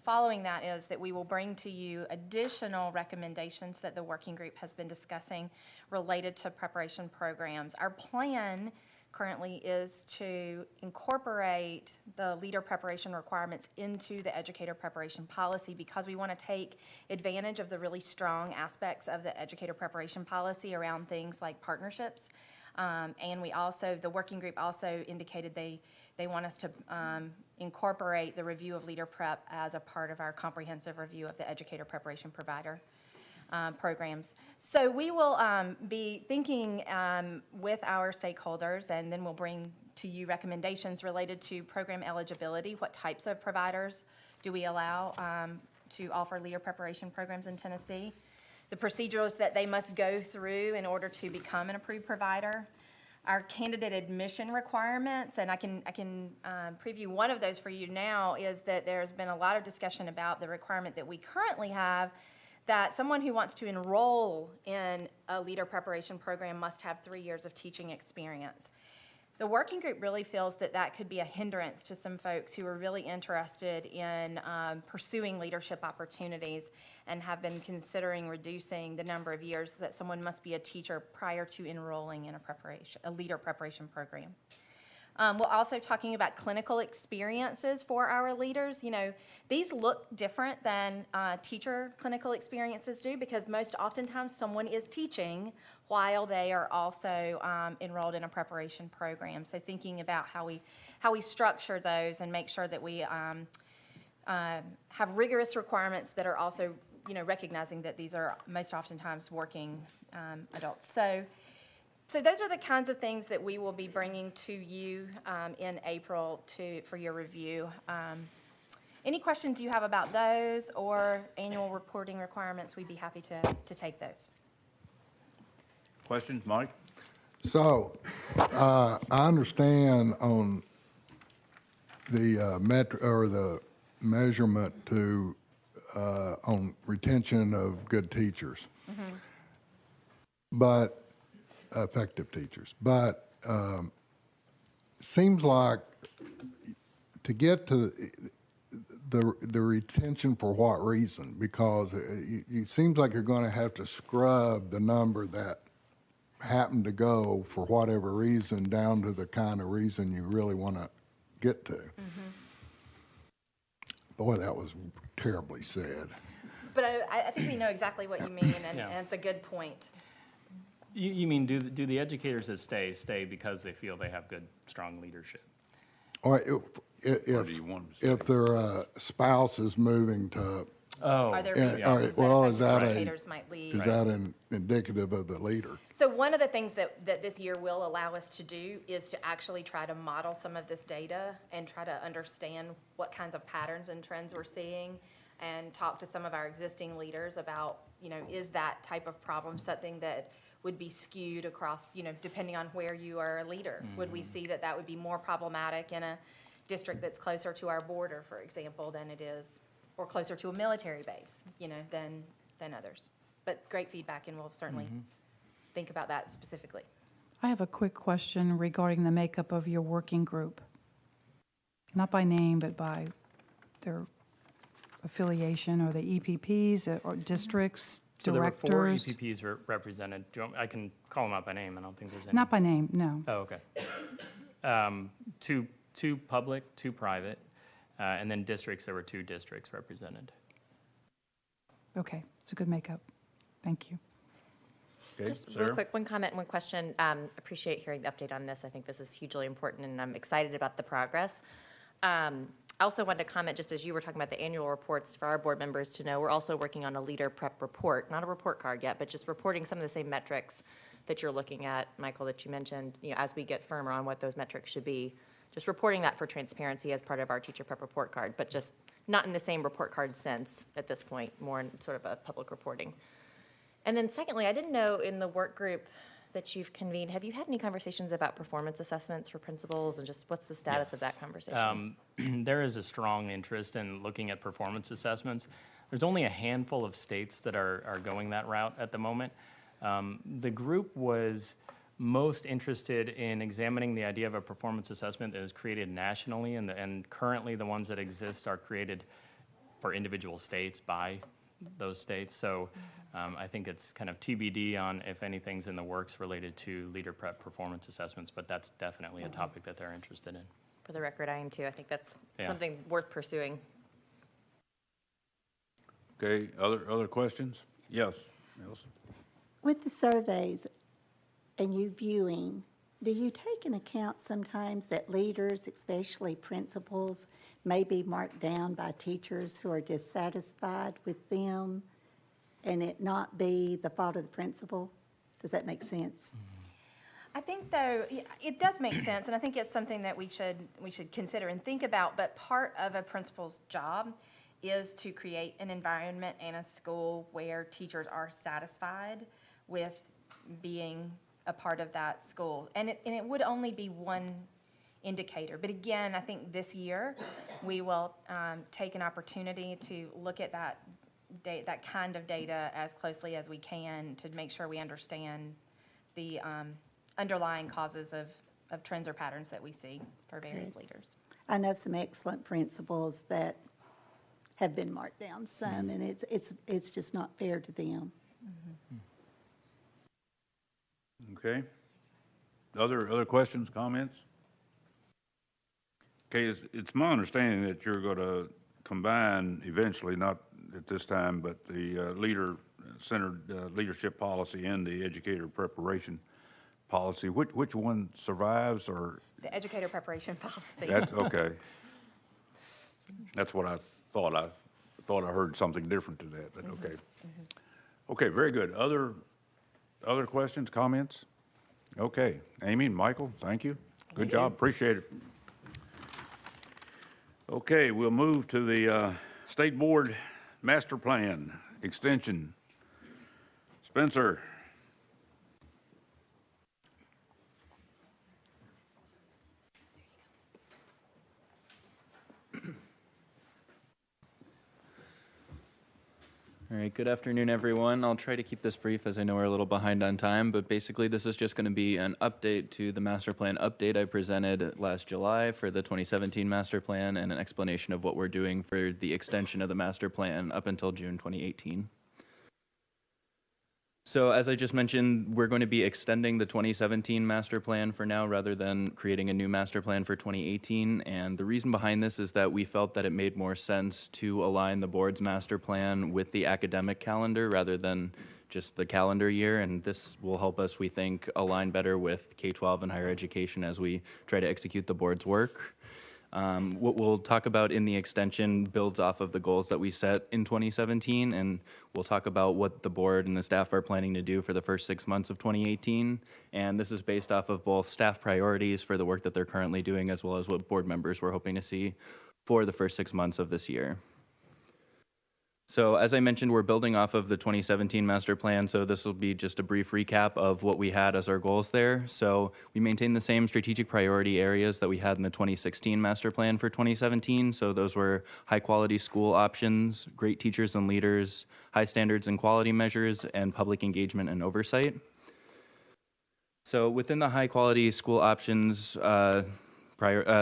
following that is that we will bring to you additional recommendations that the working group has been discussing related to preparation programs. Our plan currently is to incorporate the leader preparation requirements into the educator preparation policy, because we want to take advantage of the really strong aspects of the educator preparation policy around things like partnerships. And the working group also indicated they want us to incorporate the review of leader prep as a part of our comprehensive review of the educator preparation provider programs. So we will be thinking with our stakeholders, and then we'll bring to you recommendations related to program eligibility. What types of providers do we allow to offer leader preparation programs in Tennessee? The procedures that they must go through in order to become an approved provider. Our candidate admission requirements, and I can preview one of those for you now, is that there's been a lot of discussion about the requirement that we currently have that someone who wants to enroll in a leader preparation program must have 3 years of teaching experience. The working group really feels that that could be a hindrance to some folks who are really interested in pursuing leadership opportunities, and have been considering reducing the number of years that someone must be a teacher prior to enrolling in a leader preparation program. We're also talking about clinical experiences for our leaders. You know, these look different than teacher clinical experiences do, because most oftentimes someone is teaching while they are also enrolled in a preparation program. So thinking about how we structure those and make sure that we have rigorous requirements that are also, recognizing that these are most oftentimes working adults. So those are the kinds of things that we will be bringing to you in April for your review. Any questions you have about those or annual reporting requirements, we'd be happy to take those. Questions, Mike? So, I understand on the the measurement on retention of good teachers, but effective teachers. But seems like to get to the retention, for what reason? Because it seems like you're going to have to scrub the number that happened to go for whatever reason down to the kind of reason you really want to get to. Boy, that was terribly said. But I think we know exactly what you mean, and it's a good point. You mean, do the educators that stay because they feel they have good, strong leadership? Or Or do you want to if their spouse is moving to, Oh, Are there yeah, reasons all right, well, that is that educators might leave? is that indicative of the leader? So one of the things that this year will allow us to do is to actually try to model some of this data and try to understand what kinds of patterns and trends we're seeing, and talk to some of our existing leaders about, is that type of problem something that would be skewed across, depending on where you are a leader? Would we see that would be more problematic in a district that's closer to our border, for example, than it is, or closer to a military base, than others? But great feedback, and we'll certainly think about that specifically. I have a quick question regarding the makeup of your working group. Not by name, but by their affiliation, or the EPPs or districts, so there were 4 directors? EPPs represented. I can call them out by name. I don't think there's any. Not by name, no. Oh, okay. Two public, 2 private, and then districts, there were 2 districts represented. Okay, it's a good makeup. Thank you. Okay, Just Sarah? real quick, one comment and one question. Appreciate hearing the update on this. I think this is hugely important, and I'm excited about the progress. I also wanted to comment, just as you were talking about the annual reports, for our board members to know, we're also working on a leader prep report, not a report card yet, but just reporting some of the same metrics that you're looking at, Michael, that you mentioned, as we get firmer on what those metrics should be. Just reporting that for transparency as part of our teacher prep report card, but just not in the same report card sense at this point, more in sort of a public reporting. And then secondly, I didn't know, in the work group that you've convened, have you had any conversations about performance assessments for principals, and just what's the status of that conversation? There is a strong interest in looking at performance assessments. There's only a handful of states that are going that route at the moment. The group was most interested in examining the idea of a performance assessment that is created nationally, and currently the ones that exist are created for individual states by those states. So I think it's kind of TBD on if anything's in the works related to leader prep performance assessments, but that's definitely a topic that they're interested in. For the record, I am too. I think that's Yeah. something worth pursuing. Okay, other questions? Yes, Nelson? With the surveys and you viewing, do you take into account sometimes that leaders, especially principals, may be marked down by teachers who are dissatisfied with them, and it not be the fault of the principal? Does that make sense? I think, though, it does make sense, and I think it's something that we should consider and think about. But part of a principal's job is to create an environment and a school where teachers are satisfied with being a part of that school. And it would only be one indicator. But again, I think this year we will take an opportunity to look at that kind of data as closely as we can to make sure we understand the underlying causes of trends or patterns that we see for various leaders. I know some excellent principals that have been marked down some, and it's just not fair to them. Okay. Other questions, comments? Okay, it's my understanding that you're going to combine eventually, not at this time, but the leader-centered leadership policy and the educator preparation policy. Which one survives, or? The educator preparation policy. That's okay. That's what I thought. I thought I heard something different to that, but okay. Okay, very good. Other questions, comments? Okay, Amy and Michael, thank you. Good job, appreciate it. Okay, we'll move to the State Board Master Plan Extension. Spencer. All right, good afternoon, everyone. I'll try to keep this brief as I know we're a little behind on time, but basically this is just going to be an update to the master plan update I presented last July for the 2017 master plan, and an explanation of what we're doing for the extension of the master plan up until June 2018. So as I just mentioned, we're going to be extending the 2017 master plan for now rather than creating a new master plan for 2018. And the reason behind this is that we felt that it made more sense to align the board's master plan with the academic calendar rather than just the calendar year. And this will help us, we think, align better with K-12 and higher education as we try to execute the board's work. What we'll talk about in the extension builds off of the goals that we set in 2017, and we'll talk about what the board and the staff are planning to do for the first 6 months of 2018. And this is based off of both staff priorities for the work that they're currently doing, as well as what board members were hoping to see for the first 6 months of this year. So as I mentioned, we're building off of the 2017 master plan, so this will be just a brief recap of what we had as our goals there. So we maintain the same strategic priority areas that we had in the 2016 master plan for 2017. So those were high quality school options, great teachers and leaders, high standards and quality measures, and public engagement and oversight. So within the high quality school options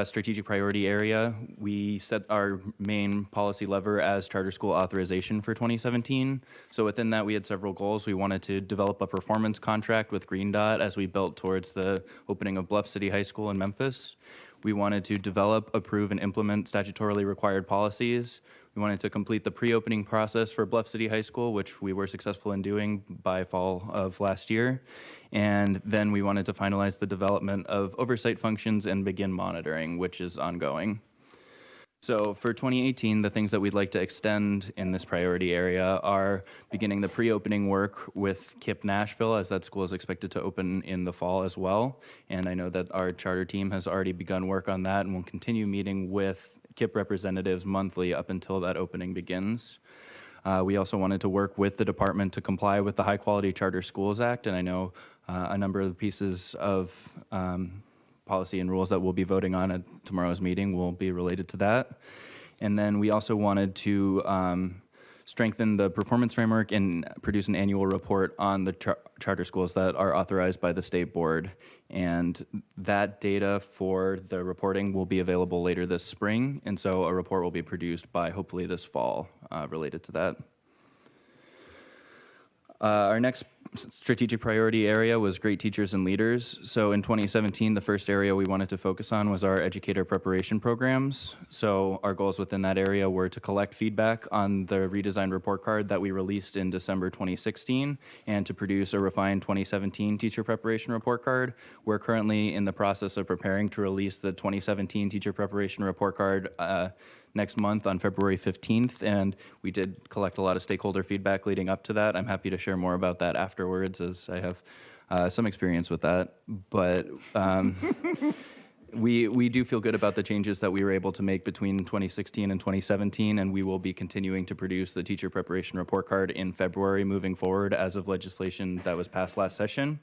strategic priority area, we set our main policy lever as charter school authorization for 2017. So within that, we had several goals. We wanted to develop a performance contract with Green Dot as we built towards the opening of Bluff City High School in Memphis. We wanted to develop, approve, and implement statutorily required policies. We wanted to complete the pre-opening process for Bluff City High School, which we were successful in doing by fall of last year. And then we wanted to finalize the development of oversight functions and begin monitoring, which is ongoing. So for 2018, the things that we'd like to extend in this priority area are beginning the pre-opening work with KIPP Nashville, as that school is expected to open in the fall as well. And I know that our charter team has already begun work on that and will continue meeting with KIPP representatives monthly up until that opening begins. We also wanted to work with the department to comply with the High Quality Charter Schools Act, and I know a number of the pieces of policy and rules that we'll be voting on at tomorrow's meeting will be related to that. And then we also wanted to strengthen the performance framework and produce an annual report on the charter schools that are authorized by the state board. And that data for the reporting will be available later this spring. And so a report will be produced by hopefully this fall related to that. Our next strategic priority area was great teachers and leaders. So in 2017, the first area we wanted to focus on was our educator preparation programs. So our goals within that area were to collect feedback on the redesigned report card that we released in December 2016 and to produce a refined 2017 teacher preparation report card. We're currently in the process of preparing to release the 2017 teacher preparation report card next month on February 15th, and we did collect a lot of stakeholder feedback leading up to that. I'm happy to share more about that afterwards, as I have some experience with that. But we do feel good about the changes that we were able to make between 2016 and 2017, and we will be continuing to produce the teacher preparation report card in February moving forward as of legislation that was passed last session.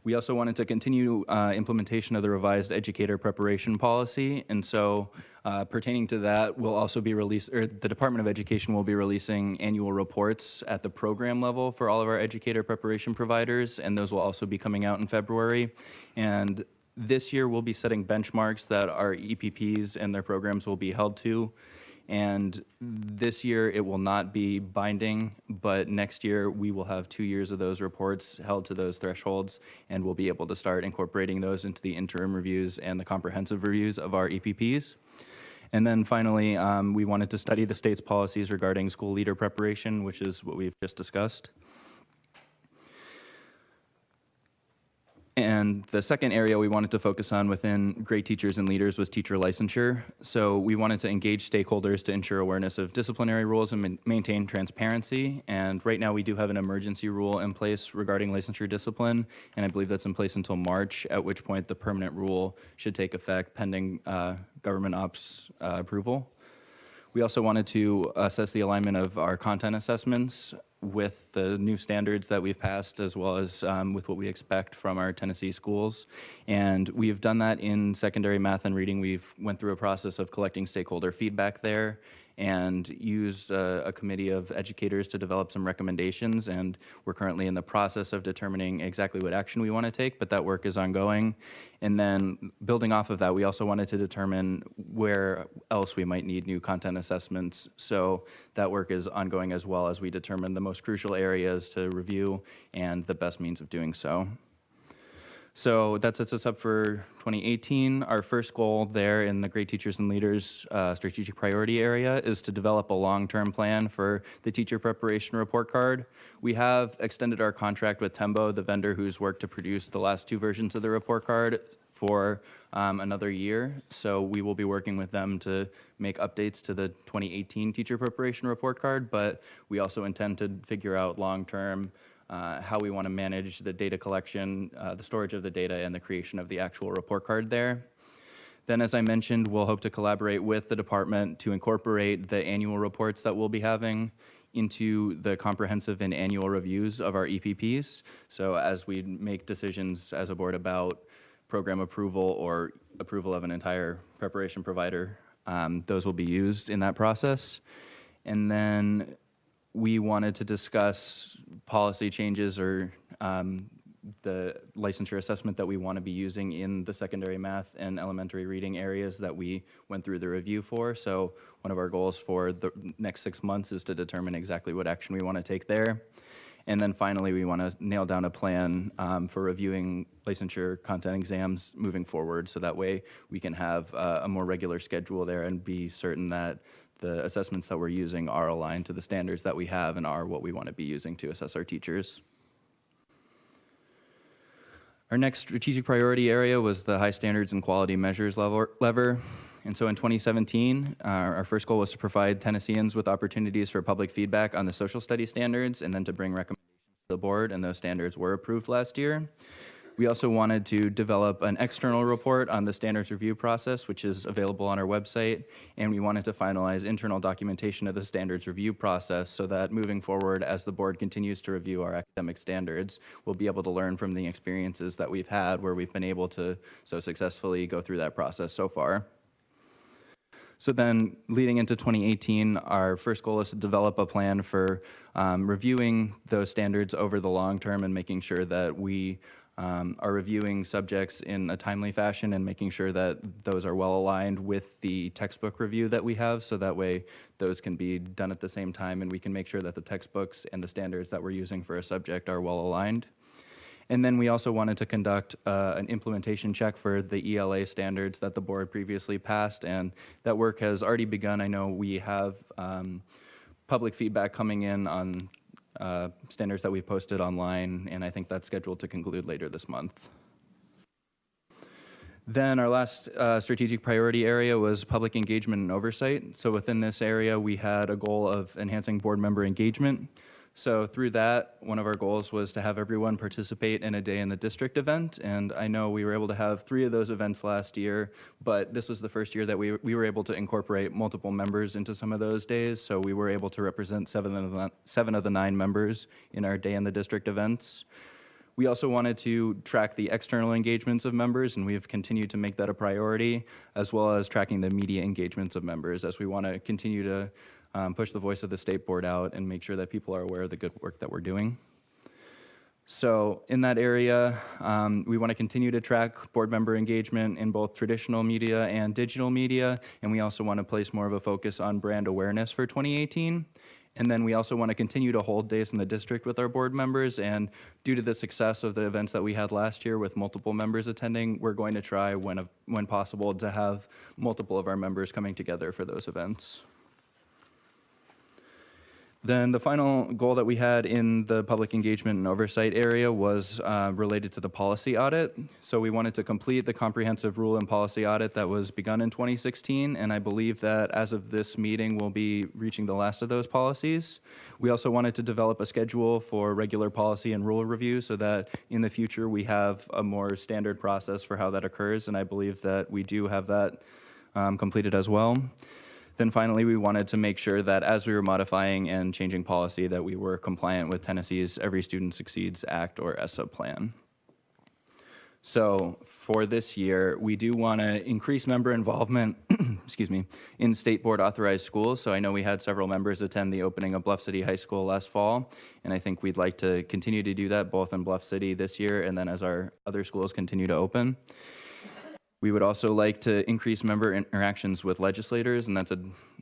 We also wanted to continue implementation of the revised educator preparation policy, and so pertaining to that, we'll also be the Department of Education will be releasing annual reports at the program level for all of our educator preparation providers, and those will also be coming out in February. And this year, we'll be setting benchmarks that our EPPs and their programs will be held to. And this year, it will not be binding, but next year, we will have 2 years of those reports held to those thresholds, and we'll be able to start incorporating those into the interim reviews and the comprehensive reviews of our EPPs. And then finally, we wanted to study the state's policies regarding school leader preparation, which is what we've just discussed. And the second area we wanted to focus on within great teachers and leaders was teacher licensure. So we wanted to engage stakeholders to ensure awareness of disciplinary rules and maintain transparency. And right now we do have an emergency rule in place regarding licensure discipline, and I believe that's in place until March, at which point the permanent rule should take effect pending government ops approval. We also wanted to assess the alignment of our content assessments with the new standards that we've passed, as well as with what we expect from our Tennessee schools. And we've done that in secondary math and reading. We've went through a process of collecting stakeholder feedback there and used a committee of educators to develop some recommendations. And we're currently in the process of determining exactly what action we want to take, but that work is ongoing. And then building off of that, we also wanted to determine where else we might need new content assessments. So that work is ongoing as well as we determine the most crucial areas to review and the best means of doing so. So that sets us up for 2018. Our first goal there in the Great Teachers and Leaders strategic priority area is to develop a long-term plan for the teacher preparation report card. We have extended our contract with Tembo, the vendor who's worked to produce the last two versions of the report card, for another year. So we will be working with them to make updates to the 2018 teacher preparation report card, but we also intend to figure out long-term how we want to manage the data collection, the storage of the data, and the creation of the actual report card there. Then, as I mentioned, we'll hope to collaborate with the department to incorporate the annual reports that we'll be having into the comprehensive and annual reviews of our EPPs. So as we make decisions as a board about program approval or approval of an entire preparation provider, those will be used in that process. And then we wanted to discuss policy changes or the licensure assessment that we want to be using in the secondary math and elementary reading areas that we went through the review for. So one of our goals for the next 6 months is to determine exactly what action we want to take there. And then finally, we want to nail down a plan for reviewing licensure content exams moving forward, so that way we can have a more regular schedule there and be certain that the assessments that we're using are aligned to the standards that we have and are what we want to be using to assess our teachers. Our next strategic priority area was the high standards and quality measures lever. And so in 2017, our first goal was to provide Tennesseans with opportunities for public feedback on the social studies standards and then to bring recommendations to the board, and those standards were approved last year. We also wanted to develop an external report on the standards review process, which is available on our website, and we wanted to finalize internal documentation of the standards review process so that moving forward, as the board continues to review our academic standards, we'll be able to learn from the experiences that we've had where we've been able to so successfully go through that process so far. So then, leading into 2018, our first goal is to develop a plan for reviewing those standards over the long term and making sure that we are reviewing subjects in a timely fashion and making sure that those are well aligned with the textbook review that we have, so that way those can be done at the same time and we can make sure that the textbooks and the standards that we're using for a subject are well aligned. And then we also wanted to conduct an implementation check for the ELA standards that the board previously passed, and that work has already begun. I know we have public feedback coming in on standards that we've posted online, and I think that's scheduled to conclude later this month. Then our last strategic priority area was public engagement and oversight. So within this area, we had a goal of enhancing board member engagement. So through that, one of our goals was to have everyone participate in a Day in the District event, and I know we were able to have 3 of those events last year, but this was the first year that we were able to incorporate multiple members into some of those days, so we were able to represent 7 of the 9 members in our Day in the District events. We also wanted to track the external engagements of members, and we've continued to make that a priority, as well as tracking the media engagements of members, as we want to continue to push the voice of the state board out and make sure that people are aware of the good work that we're doing. So in that area, we want to continue to track board member engagement in both traditional media and digital media, and we also want to place more of a focus on brand awareness for 2018. And then we also want to continue to hold days in the district with our board members, and due to the success of the events that we had last year with multiple members attending, we're going to try, when possible, to have multiple of our members coming together for those events. Then the final goal that we had in the public engagement and oversight area was related to the policy audit. So we wanted to complete the comprehensive rule and policy audit that was begun in 2016, and I believe that as of this meeting, we'll be reaching the last of those policies. We also wanted to develop a schedule for regular policy and rule review so that in the future we have a more standard process for how that occurs, and I believe that we do have that completed as well. Then finally, we wanted to make sure that as we were modifying and changing policy, that we were compliant with Tennessee's Every Student Succeeds Act, or ESSA plan. So for this year, we do want to increase member involvement in state board authorized schools. So I know we had several members attend the opening of Bluff City High School last fall, and I think we'd like to continue to do that both in Bluff City this year and then as our other schools continue to open. We would also like to increase member interactions with legislators, and that's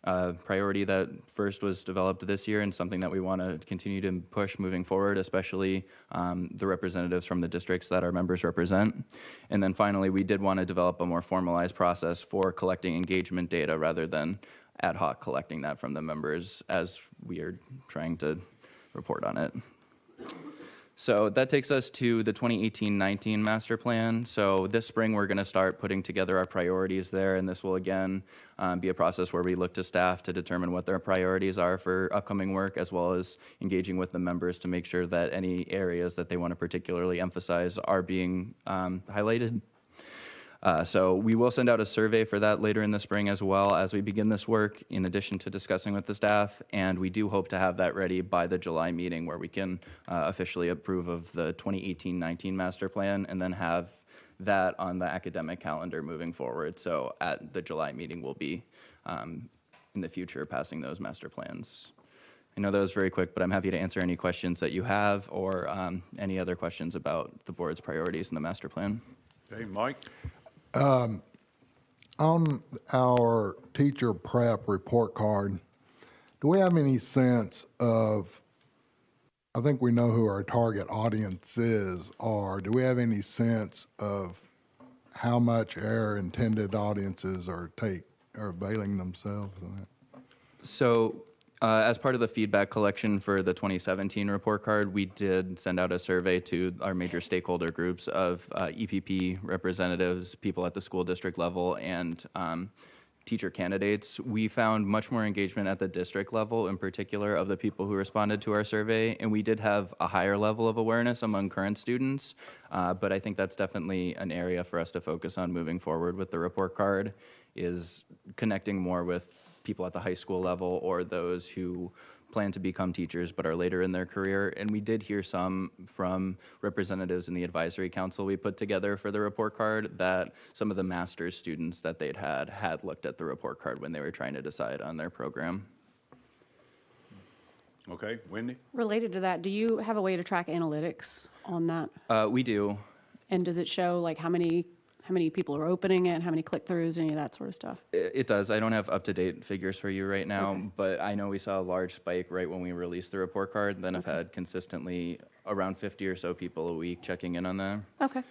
a priority that first was developed this year and something that we want to continue to push moving forward, especially the representatives from the districts that our members represent. And then finally, we did want to develop a more formalized process for collecting engagement data rather than ad hoc collecting that from the members as we are trying to report on it. So that takes us to the 2018-19 master plan. So this spring, we're going to start putting together our priorities there, and this will again be a process where we look to staff to determine what their priorities are for upcoming work, as well as engaging with the members to make sure that any areas that they want to particularly emphasize are being highlighted. So we will send out a survey for that later in the spring as well as we begin this work, in addition to discussing with the staff. And we do hope to have that ready by the July meeting, where we can officially approve of the 2018-19 master plan and then have that on the academic calendar moving forward. So at the July meeting, we'll be in the future passing those master plans. I know that was very quick, but I'm happy to answer any questions that you have, or any other questions about the board's priorities in the master plan. Okay, Mike? On our teacher prep report card, do we have any sense of, I think we know who our target audience is, or do we have any sense of how much our intended audiences are availing themselves of that? So as part of the feedback collection for the 2017 report card, we did send out a survey to our major stakeholder groups of EPP representatives, people at the school district level, and teacher candidates. We found much more engagement at the district level, in particular, of the people who responded to our survey, and we did have a higher level of awareness among current students, but I think that's definitely an area for us to focus on moving forward with the report card, is connecting more with people at the high school level or those who plan to become teachers but are later in their career. And we did hear some from representatives in the advisory council we put together for the report card that some of the master's students that they'd had looked at the report card when they were trying to decide on their program. Okay, Wendy? Related to that, do you have a way to track analytics on that? We do. And does it show like how many people are opening it, how many click-throughs, any of that sort of stuff? It does. I don't have up-to-date figures for you right now, but I know we saw a large spike right when we released the report card. Then I've had consistently around 50 or so people a week checking in on that. Okay.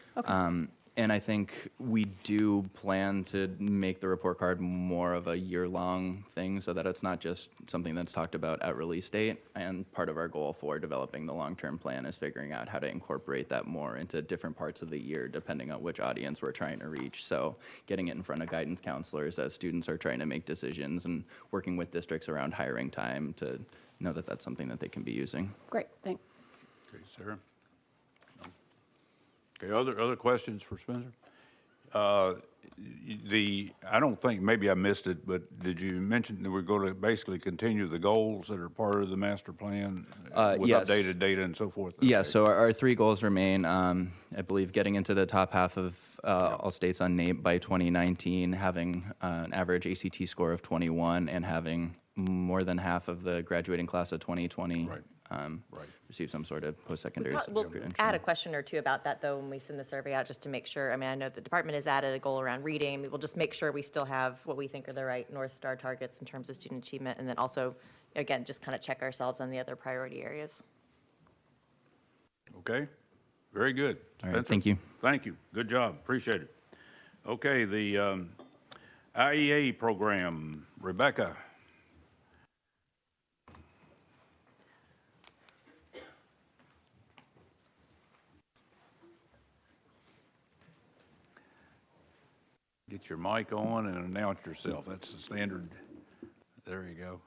And I think we do plan to make the report card more of a year-long thing, so that it's not just something that's talked about at release date. And part of our goal for developing the long-term plan is figuring out how to incorporate that more into different parts of the year, depending on which audience we're trying to reach. So getting it in front of guidance counselors as students are trying to make decisions, and working with districts around hiring time to know that that's something that they can be using. Great, thanks. Okay, Sarah? Okay, other questions for Spencer? I don't think, maybe I missed it, but did you mention that we're going to basically continue the goals that are part of the master plan with yes. updated data and so forth? Yeah, Okay. so our three goals remain, I believe, getting into the top half of all states on NAEP by 2019, having an average ACT score of 21, and having more than half of the graduating class of 2020 receive some sort of post-secondary We'll credential. add a question or two about that, though, when we send the survey out, just to make sure. I mean, I know the department has added a goal around reading. We'll just make sure we still have what we think are the right North Star targets in terms of student achievement, and then also, again, just kind of check ourselves on the other priority areas. Okay, very good. All right, Spencer? thank you. Thank you. Good job. Appreciate it. Okay, the IEA program, Rebecca. Get your mic on and announce yourself. That's the standard. There you go.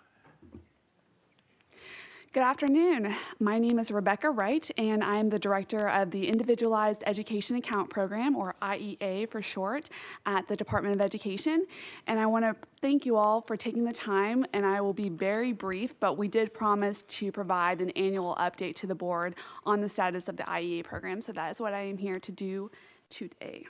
Good afternoon. My name is Rebecca Wright, and I'm the director of the Individualized Education Account Program, or IEA for short, at the Department of Education. And I want to thank you all for taking the time, and I will be very brief, but we did promise to provide an annual update to the board on the status of the IEA program, so that is what I am here to do today.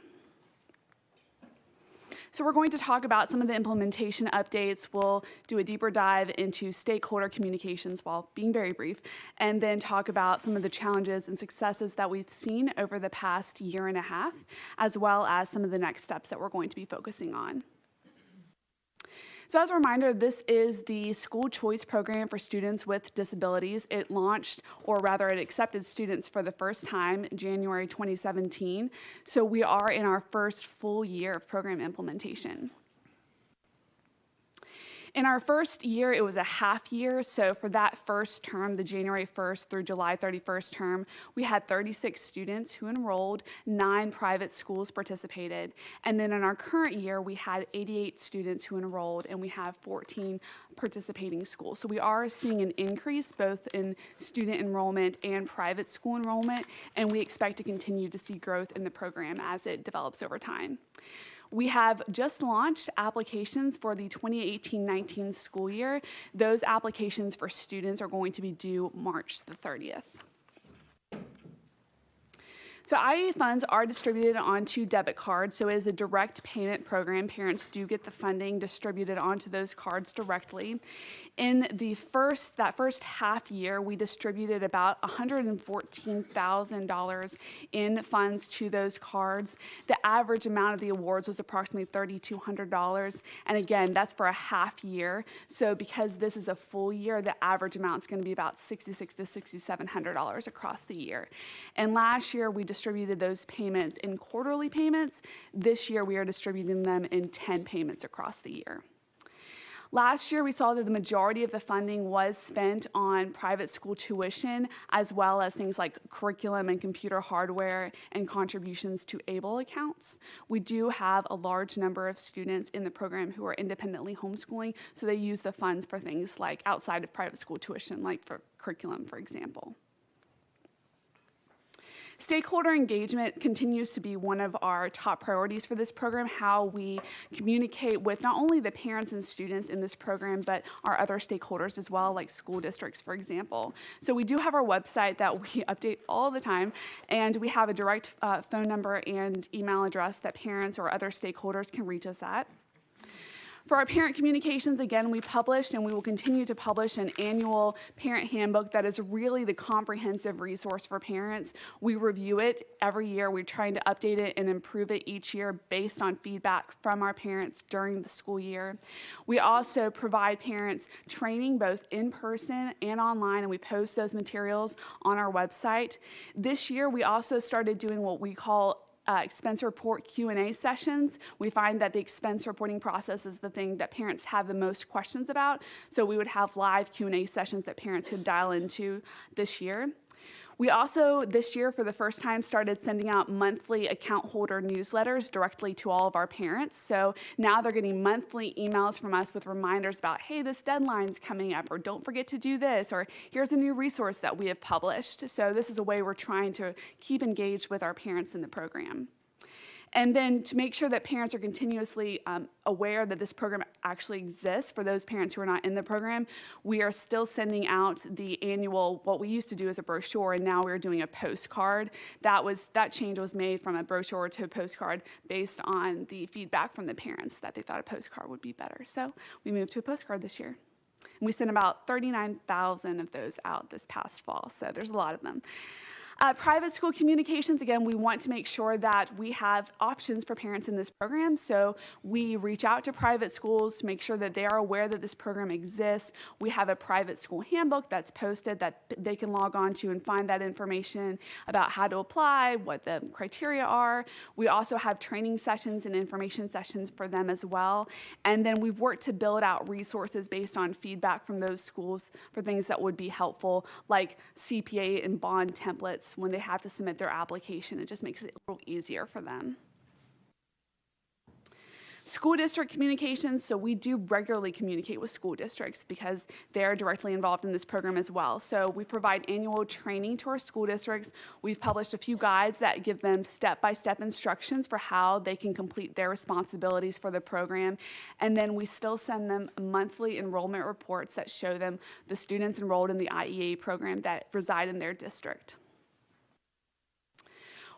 So we're going to talk about some of the implementation updates. We'll do a deeper dive into stakeholder communications while being very brief, and then talk about some of the challenges and successes that we've seen over the past year and a half, as well as some of the next steps that we're going to be focusing on. So as a reminder, this is the school choice program for students with disabilities. It launched, or rather it accepted students for the first time in January 2017. So we are in our first full year of program implementation. In our first year, it was a half year. So for that first term, the January 1st through July 31st term, we had 36 students who enrolled, 9 private schools participated. And then in our current year, we had 88 students who enrolled, and we have 14 participating schools. So we are seeing an increase both in student enrollment and private school enrollment, and we expect to continue to see growth in the program as it develops over time. We have just launched applications for the 2018-19 school year. Those applications for students are going to be due March the 30th. So IEA funds are distributed onto debit cards, so it is a direct payment program. Parents do get the funding distributed onto those cards directly. In that first half year, we distributed about $114,000 in funds to those cards. The average amount of the awards was approximately $3,200. And again, that's for a half year. So because this is a full year, the average amount is going to be about $6,600 to $6,700 across the year. And last year, we distributed those payments in quarterly payments. This year, we are distributing them in 10 payments across the year. Last year, we saw that the majority of the funding was spent on private school tuition, as well as things like curriculum and computer hardware and contributions to ABLE accounts. We do have a large number of students in the program who are independently homeschooling, so they use the funds for things like outside of private school tuition, like for curriculum, for example. Stakeholder engagement continues to be one of our top priorities for this program, how we communicate with not only the parents and students in this program, but our other stakeholders as well, like school districts, for example. So we do have our website that we update all the time, and we have a direct phone number and email address that parents or other stakeholders can reach us at. For our parent communications, again, we published and we will continue to publish an annual parent handbook that is really the comprehensive resource for parents. We review it every year. We're trying to update it and improve it each year based on feedback from our parents during the school year. We also provide parents training both in person and online, and we post those materials on our website. This year, we also started doing what we call expense report Q&A sessions. We find that the expense reporting process is the thing that parents have the most questions about, so we would have live Q&A sessions that parents could dial into this year. We also, this year, for the first time, started sending out monthly account holder newsletters directly to all of our parents. So now they're getting monthly emails from us with reminders about, hey, this deadline's coming up, or don't forget to do this, or here's a new resource that we have published. So this is a way we're trying to keep engaged with our parents in the program. And then to make sure that parents are continuously aware that this program actually exists, for those parents who are not in the program, we are still sending out the annual, what we used to do as a brochure, and now we're doing a postcard. That change was made from a brochure to a postcard based on the feedback from the parents that they thought a postcard would be better. So we moved to a postcard this year. And we sent about 39,000 of those out this past fall, so there's a lot of them. Private school communications, again, we want to make sure that we have options for parents in this program. So we reach out to private schools to make sure that they are aware that this program exists. We have a private school handbook that's posted that they can log on to and find that information about how to apply, what the criteria are. We also have training sessions and information sessions for them as well. And then we've worked to build out resources based on feedback from those schools for things that would be helpful, like CPA and bond templates when they have to submit their application. It just makes it a little easier for them. School district communications, so we do regularly communicate with school districts because they're directly involved in this program as well. So we provide annual training to our school districts. We've published a few guides that give them step-by-step instructions for how they can complete their responsibilities for the program. And then we still send them monthly enrollment reports that show them the students enrolled in the IEA program that reside in their district.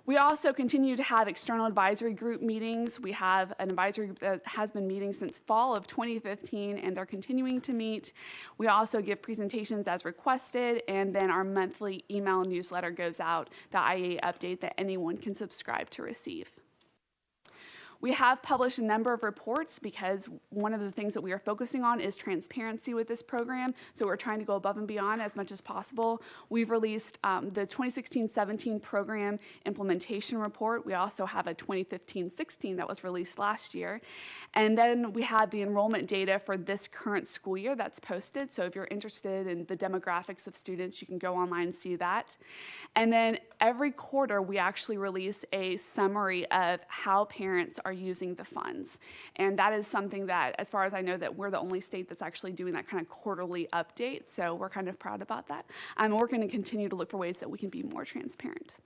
We also continue to have external advisory group meetings. We have an advisory group that has been meeting since fall of 2015, and they're continuing to meet. We also give presentations as requested, and then our monthly email newsletter goes out, the IEA update that anyone can subscribe to receive. We have published a number of reports because one of the things that we are focusing on is transparency with this program. So we're trying to go above and beyond as much as possible. We've released the 2016-17 program implementation report. We also have a 2015-16 that was released last year. And then we had the enrollment data for this current school year that's posted. So if you're interested in the demographics of students, you can go online and see that. And then every quarter, we actually release a summary of how parents are using the funds. And that is something that, as far as I know, that we're the only state that's actually doing that kind of quarterly update. So we're kind of proud about that. We're going to continue to look for ways that we can be more transparent.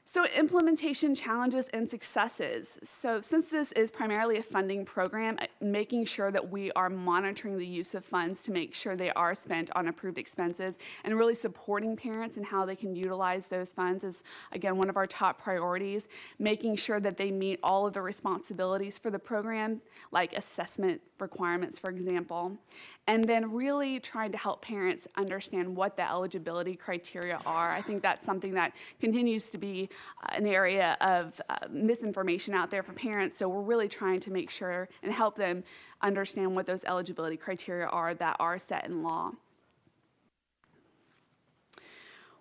So implementation challenges and successes. So since this is primarily a funding program, making sure that we are monitoring the use of funds to make sure they are spent on approved expenses and really supporting parents and how they can utilize those funds is, again, one of our top priorities. Making sure that they meet all of the responsibilities for the program, like assessment requirements, for example. And then really trying to help parents understand what the eligibility criteria are. I think that's something that continues to be an area of misinformation out there for parents. So we're really trying to make sure and help them understand what those eligibility criteria are that are set in law.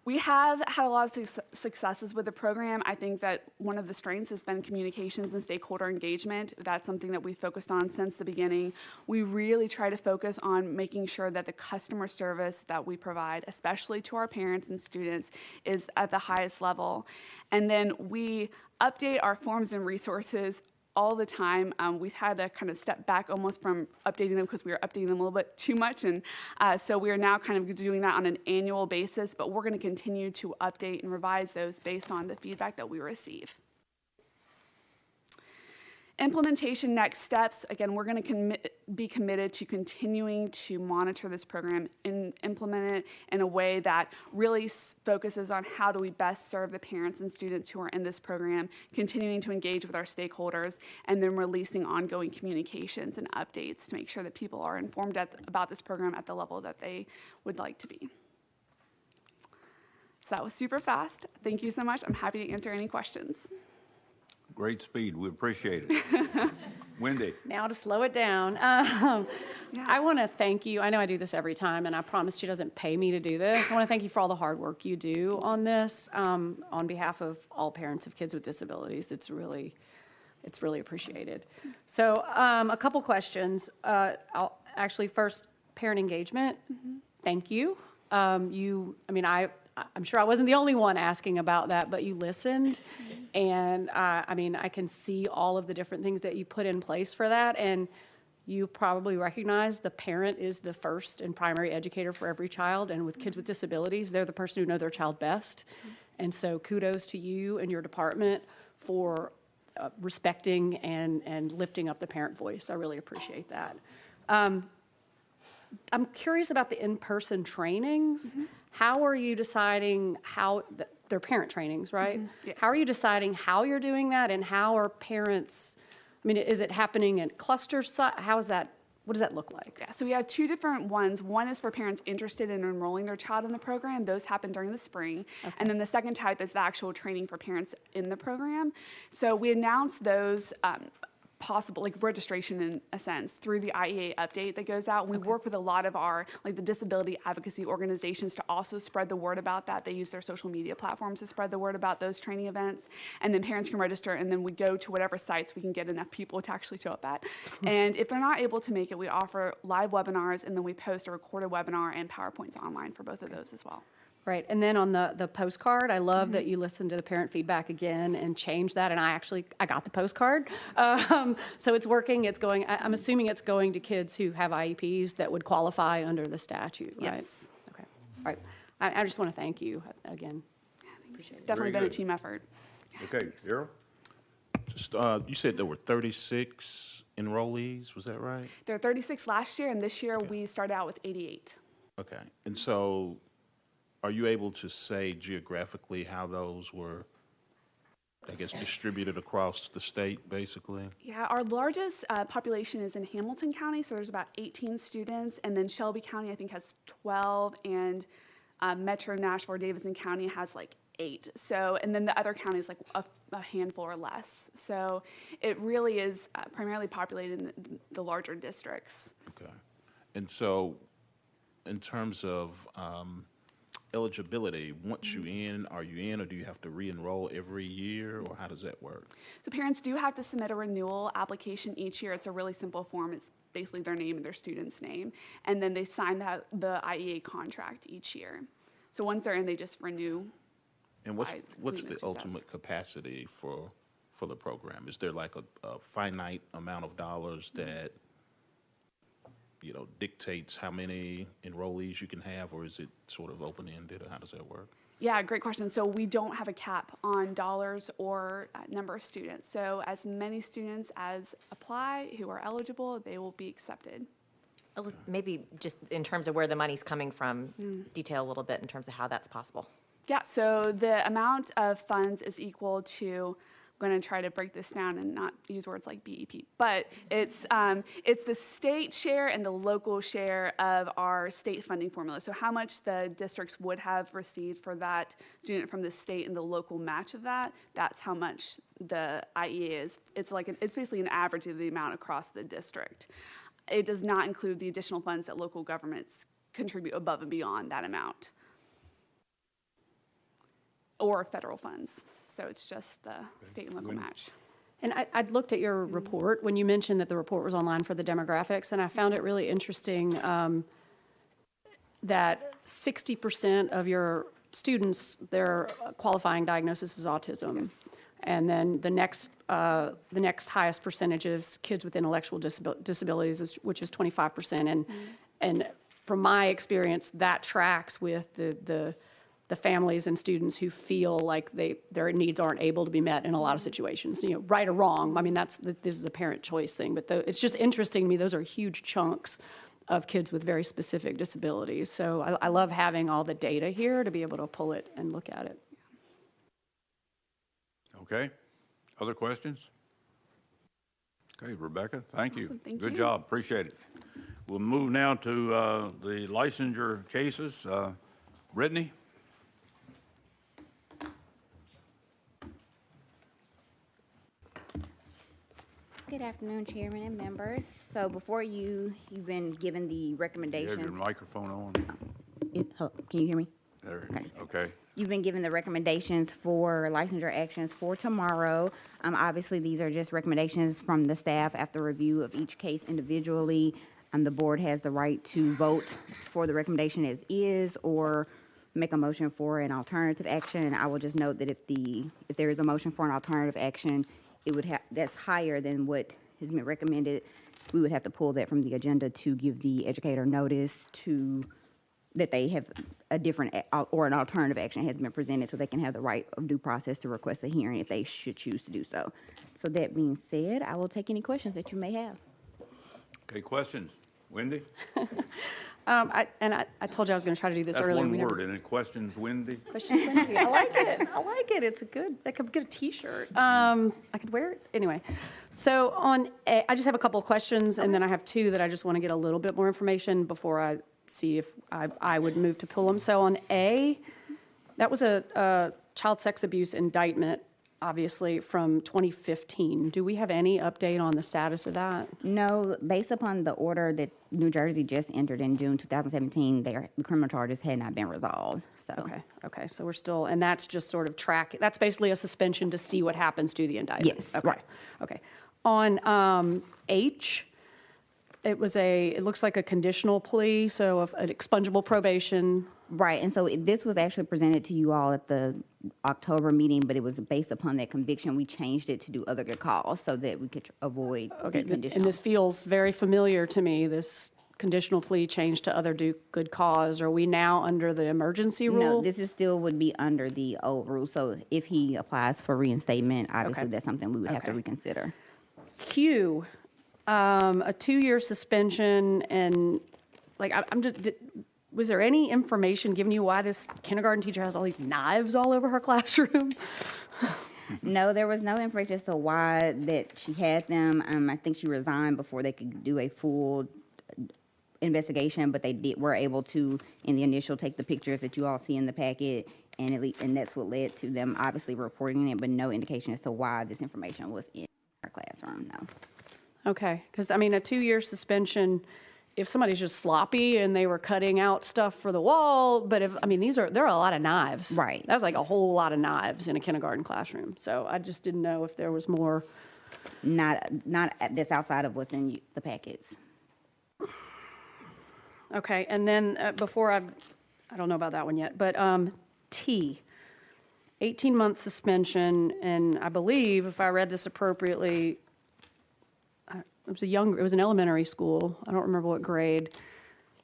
We have had a lot of successes with the program. I think that one of the strengths has been communications and stakeholder engagement. That's something that we focused on since the beginning. We really try to focus on making sure that the customer service that we provide, especially to our parents and students, is at the highest level. And then we update our forms and resources all the time. We've had to kind of step back almost from updating them because we were updating them a little bit too much. And so we are now kind of doing that on an annual basis, but we're going to continue to update and revise those based on the feedback that we receive. Implementation next steps, again, we're going to be committed to continuing to monitor this program and implement it in a way that really focuses on how do we best serve the parents and students who are in this program, continuing to engage with our stakeholders, and then releasing ongoing communications and updates to make sure that people are informed about this program at the level that they would like to be. So that was super fast. Thank you so much. I'm happy to answer any questions. Great speed. We appreciate it. Wendy. Now to slow it down. I want to thank you. I know I do this every time, and I promise she doesn't pay me to do this. I want to thank you for all the hard work you do on this on behalf of all parents of kids with disabilities. It's really appreciated. So a couple questions. I'll actually first, parent engagement. Thank you. I'm sure I wasn't the only one asking about that, but you listened. And I can see all of the different things that you put in place for that. And you probably recognize the parent is the first and primary educator for every child. And with kids with disabilities, they're the person who knows their child best. And so kudos to you and your department for respecting and lifting up the parent voice. I really appreciate that. I'm curious about the in-person trainings. How are you deciding how, they're parent trainings, right? Yes. How are you deciding how you're doing that, and how are parents, is it happening in cluster size? What does that look like? Yeah, so we have two different ones. One is for parents interested in enrolling their child in the program. Those happen during the spring. Okay. And then the second type is the actual training for parents in the program. So we announced those possible, like registration in a sense, through the IEA update that goes out. And we work with a lot of our, like the disability advocacy organizations to also spread the word about that. They use their social media platforms to spread the word about those training events. And then parents can register, and then we go to whatever sites we can get enough people to actually show up at. And if they're not able to make it, we offer live webinars, and then we post a recorded webinar and PowerPoints online for both of those as well. Right, and then on the postcard, I love that you listened to the parent feedback again and changed that, and I got the postcard. So it's working, it's going, I'm assuming it's going to kids who have IEPs that would qualify under the statute, right? Yes. Okay, all right. I just want to thank you again. Appreciate it. It's definitely been a team effort. Okay, Daryl? Just, you said there were 36 enrollees, was that right? There were 36 last year, and this year we started out with 88. Okay, and so are you able to say geographically how those were, I guess, distributed across the state, basically? Yeah, our largest population is in Hamilton County, so there's about 18 students, and then Shelby County, I think, has 12, and Metro Nashville or Davidson County has like 8. So, and then the other counties like a handful or less. So it really is primarily populated in the larger districts. Okay. And so in terms of eligibility, once you in, are you in, or do you have to re-enroll every year, or how does that work? So parents do have to submit a renewal application each year. It's a really simple form. It's basically their name and their student's name. And then they sign the IEA contract each year. So once they're in, they just renew. And what's between the those two ultimate steps. capacity for the program? Is there like a finite amount of dollars that, you know, dictates how many enrollees you can have, or is it sort of open-ended, or how does that work? Yeah, great question. So we don't have a cap on dollars or number of students. So as many students as apply who are eligible, they will be accepted. Maybe just in terms of where the money's coming from, detail a little bit in terms of how that's possible. Yeah, so the amount of funds is equal to, I'm going to try to break this down and not use words like BEP, but it's the state share and the local share of our state funding formula. So how much the districts would have received for that student from the state and the local match of that, that's how much the IEA is. It's basically an average of the amount across the district. It does not include the additional funds that local governments contribute above and beyond that amount, or federal funds. So it's just the state and local match. And I'd looked at your report when you mentioned that the report was online for the demographics, and I found it really interesting that 60% of your students, their qualifying diagnosis is autism. Yes. And then the next highest percentage is kids with intellectual disabilities, which is 25%. And from my experience, that tracks with the families and students who feel like their needs aren't able to be met in a lot of situations, you know, right or wrong. I mean, this is a parent choice thing, but it's just interesting to me. Those are huge chunks of kids with very specific disabilities. So I love having all the data here to be able to pull it and look at it. Okay. Other questions? Okay, Rebecca, thank you. Awesome, thank Good you. job. Appreciate it. We'll move now to the licensure cases. Brittany? Good afternoon, Chairman and members. So before you've been given the You have recommendations. your microphone on? Can you hear me? There. Okay. You've been given the recommendations for licensure actions for tomorrow. Obviously, these are just recommendations from the staff after review of each case individually. The board has the right to vote for the recommendation as is or make a motion for an alternative action. I will just note that if there is a motion for an alternative action, that's higher than what has been recommended. We would have to pull that from the agenda to give the educator notice that they have a different or an alternative action has been presented, so they can have the right of due process to request a hearing if they should choose to do so. So that being said, I will take any questions that you may have. Okay, questions? Wendy? I told you I was going to try to do this That's earlier. one word. Any questions, Wendy? Questions, Wendy? I like it. I like it. It's I could get a T-shirt. I could wear it anyway. So I just have a couple of questions, and then I have two that I just want to get a little bit more information before I see if I would move to pull them. So on A, that was a child sex abuse indictment, obviously, from 2015. Do we have any update on the status of that? No, based upon the order that New Jersey just entered in June 2017, the criminal charges had not been resolved. So Okay. So we're still, and that's just sort of that's basically a suspension to see what happens to the indictment. Yes, Okay. right. Okay. On H, it looks like a conditional plea, so an expungible probation. Right, and so this was actually presented to you all at the October meeting, but it was based upon that conviction. We changed it to do other good cause so that we could avoid the conditional. And this feels very familiar to me, this conditional plea change to other good cause. Are we now under the emergency rule? No, this would be under the old rule. So if he applies for reinstatement, obviously that's something we would have to reconsider. Q, a 2-year suspension, and was there any information given you why this kindergarten teacher has all these knives all over her classroom? No, there was no information as to why that she had them. I think she resigned before they could do a full investigation, but were able to, in the initial, take the pictures that you all see in the packet, and that's what led to them obviously reporting it, but no indication as to why this information was in our classroom, no. Okay, because, I mean, a 2-year suspension, if somebody's just sloppy and they were cutting out stuff for the wall, but if, I mean, there are a lot of knives. Right. That's like a whole lot of knives in a kindergarten classroom. So I just didn't know if there was more. Not this outside of what's in the packets. Okay, and then before I don't know about that one yet, but T, 18-month suspension, and I believe, if I read this appropriately, it was an elementary school. I don't remember what grade.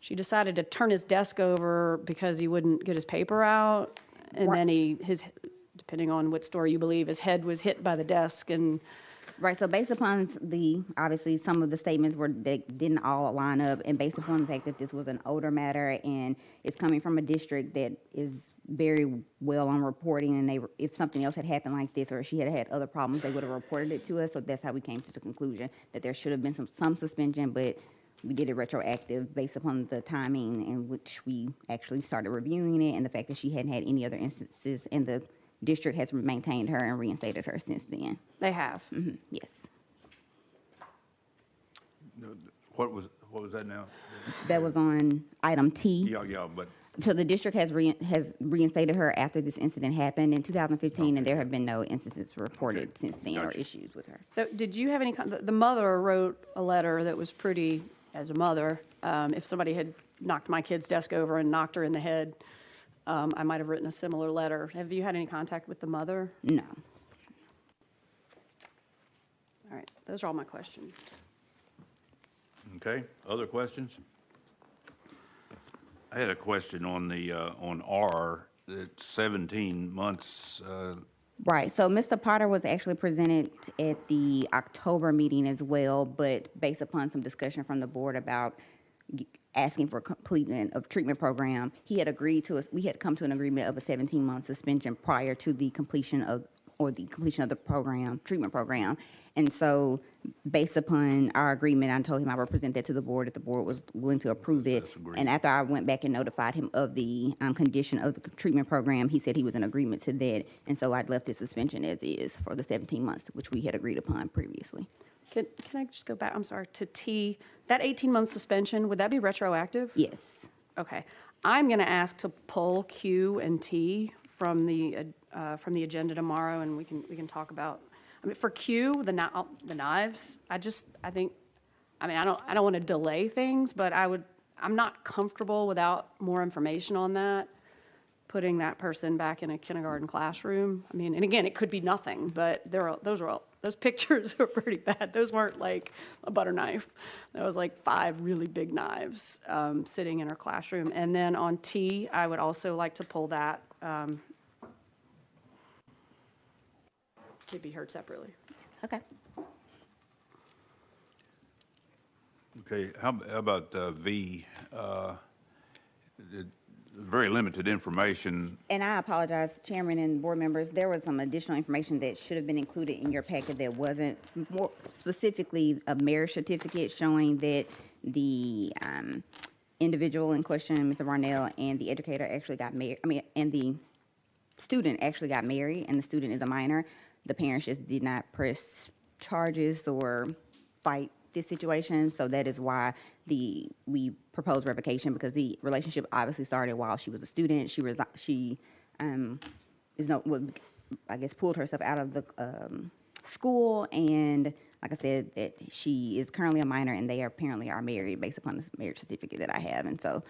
She decided to turn his desk over because he wouldn't get his paper out, and then depending on what story you believe, his head was hit by the desk and. Right, so based upon obviously some of the statements they didn't all line up, and based upon the fact that this was an older matter and it's coming from a district that is very well on reporting, and if something else had happened like this or she had had other problems, they would have reported it to us, so that's how we came to the conclusion that there should have been some suspension, but we did it retroactive based upon the timing in which we actually started reviewing it and the fact that she hadn't had any other instances, and the district has maintained her and reinstated her since then. They have? Mm-hmm. Yes. What was that now? That was on item T. Yeah, but. So the district has reinstated her after this incident happened in 2015, and there have been no instances reported since then or issues with her. So did you have any, the mother wrote a letter that was pretty, as a mother, if somebody had knocked my kid's desk over and knocked her in the head, I might have written a similar letter. Have you had any contact with the mother? No. All right, those are all my questions. Okay, other questions? I had a question on the, on R, it's 17 months. Right, so Mr. Potter was actually presented at the October meeting as well, but based upon some discussion from the board about asking for completion of treatment program, we had come to an agreement of a 17-month suspension prior to the completion of the program, treatment program. And so based upon our agreement, I told him I would present that to the board if the board was willing to approve it. And after I went back and notified him of the condition of the treatment program, he said he was in agreement to that. And so I'd left the suspension as is for the 17 months, which we had agreed upon previously. Can I just go back, I'm sorry, to T, that 18-month suspension, would that be retroactive? Yes. Okay. I'm going to ask to pull Q and T from the agenda tomorrow, and we can talk about, I mean, for Q, the knives, I don't want to delay things, but I'm not comfortable without more information on that, putting that person back in a kindergarten classroom. I mean, and again, it could be nothing, but those pictures are pretty bad. Those weren't like a butter knife. That was like 5 really big knives sitting in her classroom. And then on T, I would also like to pull that. To be heard separately. Okay. Okay, how about V? Very limited information. And I apologize, Chairman and board members, there was some additional information that should have been included in your packet that wasn't, more specifically a marriage certificate showing that the individual in question, Mr. Varnell, and the educator actually got married, and the student actually got married, and the student is a minor. The parents just did not press charges or fight this situation, so that is why we proposed revocation, because the relationship obviously started while she was a student. She pulled herself out of the school, and like I said, that she is currently a minor, and they apparently are married based upon this marriage certificate that I have. And so,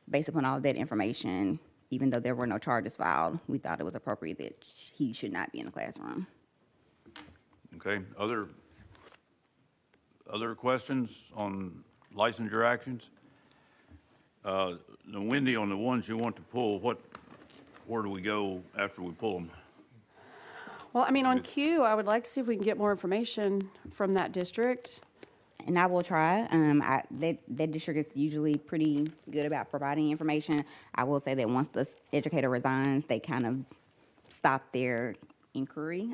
based upon all of that information, even though there were no charges filed, we thought it was appropriate that he should not be in the classroom. Okay, other questions on licensure actions? Wendy, on the ones you want to pull, where do we go after we pull them? Well, I mean, on Q, I would like to see if we can get more information from that district. And I will try. That district is usually pretty good about providing information. I will say that once the educator resigns, they kind of stop their inquiry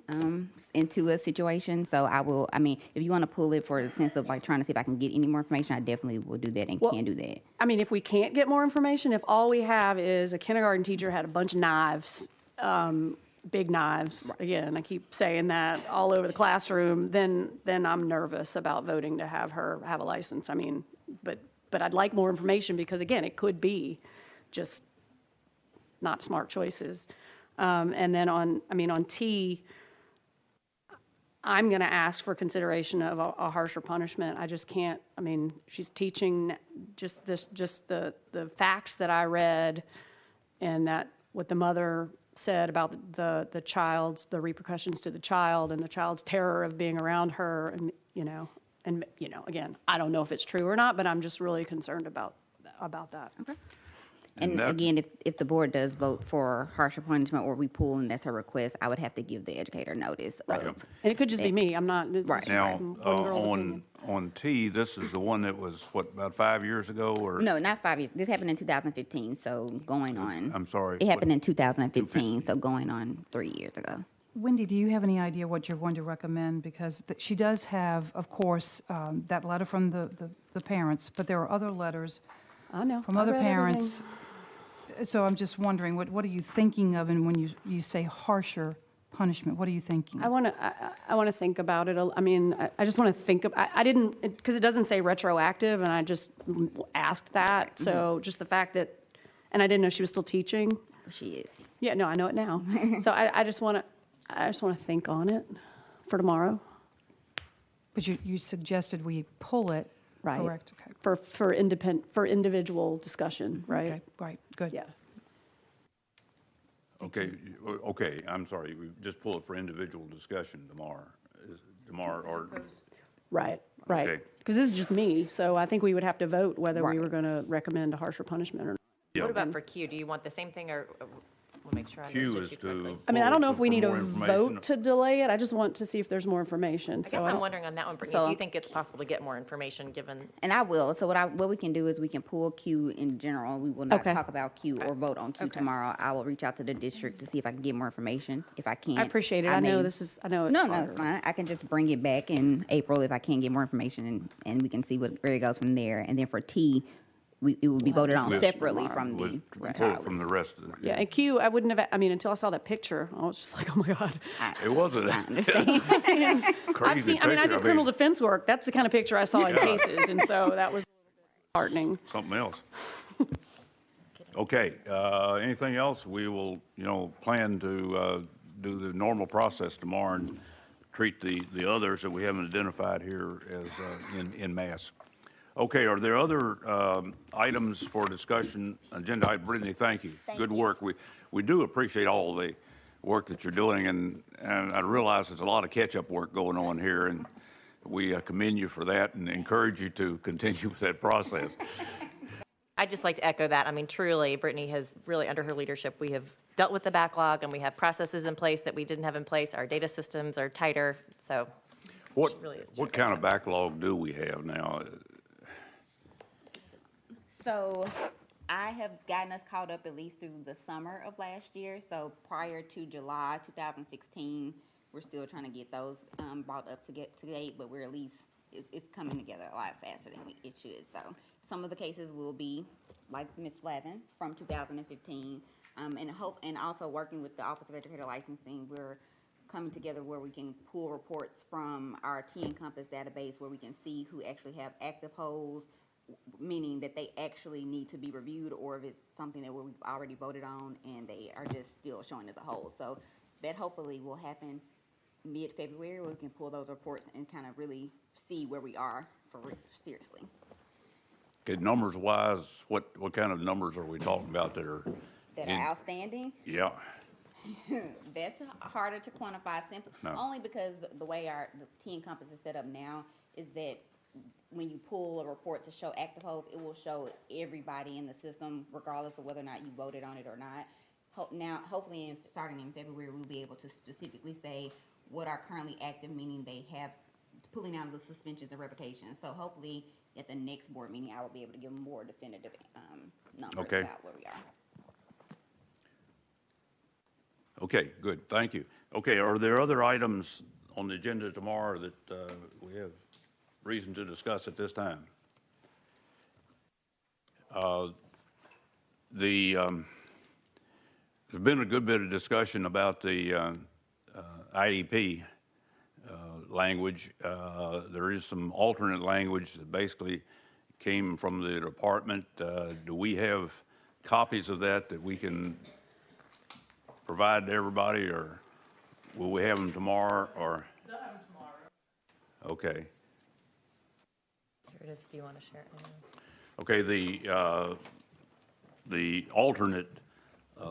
into a situation. So I mean, if you want to pull it for the sense of like trying to see if I can get any more information, I definitely will do that and can do that. I mean, if we can't get more information, if all we have is a kindergarten teacher had a bunch of knives, big knives, again, I keep saying that all over the classroom, then I'm nervous about voting to have her have a license. I mean, but I'd like more information because, again, it could be just not smart choices. And then on T, I'm going to ask for consideration of a harsher punishment. I just can't, I mean, she's teaching just the facts that I read and that what the mother said about the child's, the repercussions to the child and the child's terror of being around her. And, again, I don't know if it's true or not, but I'm just really concerned about that. Okay. And again, if the board does vote for harsher punishment or we pull and that's her request, I would have to give the educator notice. Right. And it could just be me. I'm not. Right. Now, on T, this is the one that was, what, about 5 years ago, or? No, not 5 years. This happened in 2015, so going on. I'm sorry. It happened in 2015, so going on 3 years ago. Wendy, do you have any idea what you're going to recommend? Because she does have, of course, that letter from the parents, but there are other letters I know. from I other read parents. everything. So I'm just wondering, what are you thinking of, and when you say harsher punishment, what are you thinking? I want to think about it. I mean, I just want to think of. I didn't, because it doesn't say retroactive, and I just asked that. So just the fact that, and I didn't know she was still teaching. She is. Yeah, no, I know it now. So I just want to think on it for tomorrow. But you suggested we pull it, Right. correct? Okay. For individual discussion, right? Okay, right, good. Yeah. Okay, I'm sorry, we just pull it for individual discussion tomorrow. Or? Right. Okay. Because this is just me, so I think we would have to vote whether we were going to recommend a harsher punishment or not. Yeah. What about for Q? Do you want the same thing, or we'll make sure I Q understood is you correctly? I mean, I don't know if we need a more information. vote to delay it. I just want to see if there's more information. I guess I'm wondering on that one, Brittany, So- if you think it's possible to get more information given. And I will. So what we can do is we can pull Q in general. We will not Okay. talk about Q or vote on Q tomorrow. I will reach out to the district to see if I can get more information. If I can't, I appreciate it. I know it's No, harder. it's fine. I can just bring it back in April if I can get more information, and we can see where it goes from there. And then for T, it will be voted on separately from the Pull entire it from the rest of it. Yeah, and Q, I wouldn't have, I mean, until I saw that picture, I was just like, oh my God. It wasn't. I understand. I've seen, I mean, I did criminal defense work. That's the kind of picture I saw in Yeah. cases, and so that was heartening. Something else. Okay, anything else? We will, plan to do the normal process tomorrow and treat the others that we haven't identified here as in mass. Okay, are there other items for discussion? Agenda item, Brittany, thank you. Good work. We do appreciate all the work that you're doing, and I realize there's a lot of catch-up work going on here, and we commend you for that and encourage you to continue with that process. I'd just like to echo that. I mean, truly, Brittany has really, under her leadership, we have dealt with the backlog, and we have processes in place that we didn't have in place. Our data systems are tighter, so What really is what kind of backlog do we have now? So I have gotten us caught up at least through the summer of last year. So prior to July 2016, we're still trying to get those brought up to date, but we're at least, it's coming together a lot faster than it should. So some of the cases will be like Ms. Flavin's from 2015, and also working with the Office of Educator Licensing, we're coming together where we can pull reports from our T-Encompass database where we can see who actually have active holds, meaning that they actually need to be reviewed, or if it's something that we've already voted on and they are just still showing as a whole. So that hopefully will happen mid-February, where we can pull those reports and kind of really see where we are seriously. Okay, numbers-wise, what kind of numbers are we talking about that are? That are outstanding? Yeah. That's harder to quantify, No. only because the way the T-Encompass is set up now is that when you pull a report to show active holds, it will show everybody in the system, regardless of whether or not you voted on it or not. Now, hopefully, starting in February, we'll be able to specifically say what are currently active, meaning they have pulling out the suspensions and revocations. So hopefully, at the next board meeting, I will be able to give more definitive numbers Okay. about where we are. Okay, good, thank you. Okay, are there other items on the agenda tomorrow that we have reason to discuss at this time? There's been a good bit of discussion about the IEP language. There is some alternate language that basically came from the department. Do we have copies of that we can provide to everybody, or will we have them tomorrow, or? They'll have them tomorrow. Okay. Here it is if you want to share it now. Okay, the alternate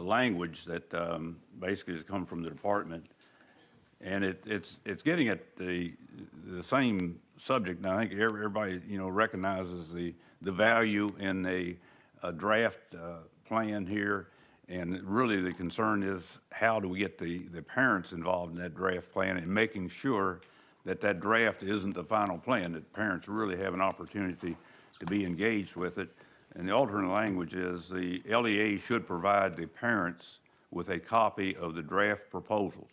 language that basically has come from the department, and it's getting at the same subject. Now, I think everybody recognizes the value in a draft plan here, and really the concern is how do we get the parents involved in that draft plan and making sure that that draft isn't the final plan, that parents really have an opportunity to be engaged with it. And the alternate language is the LEA should provide the parents with a copy of the draft proposals.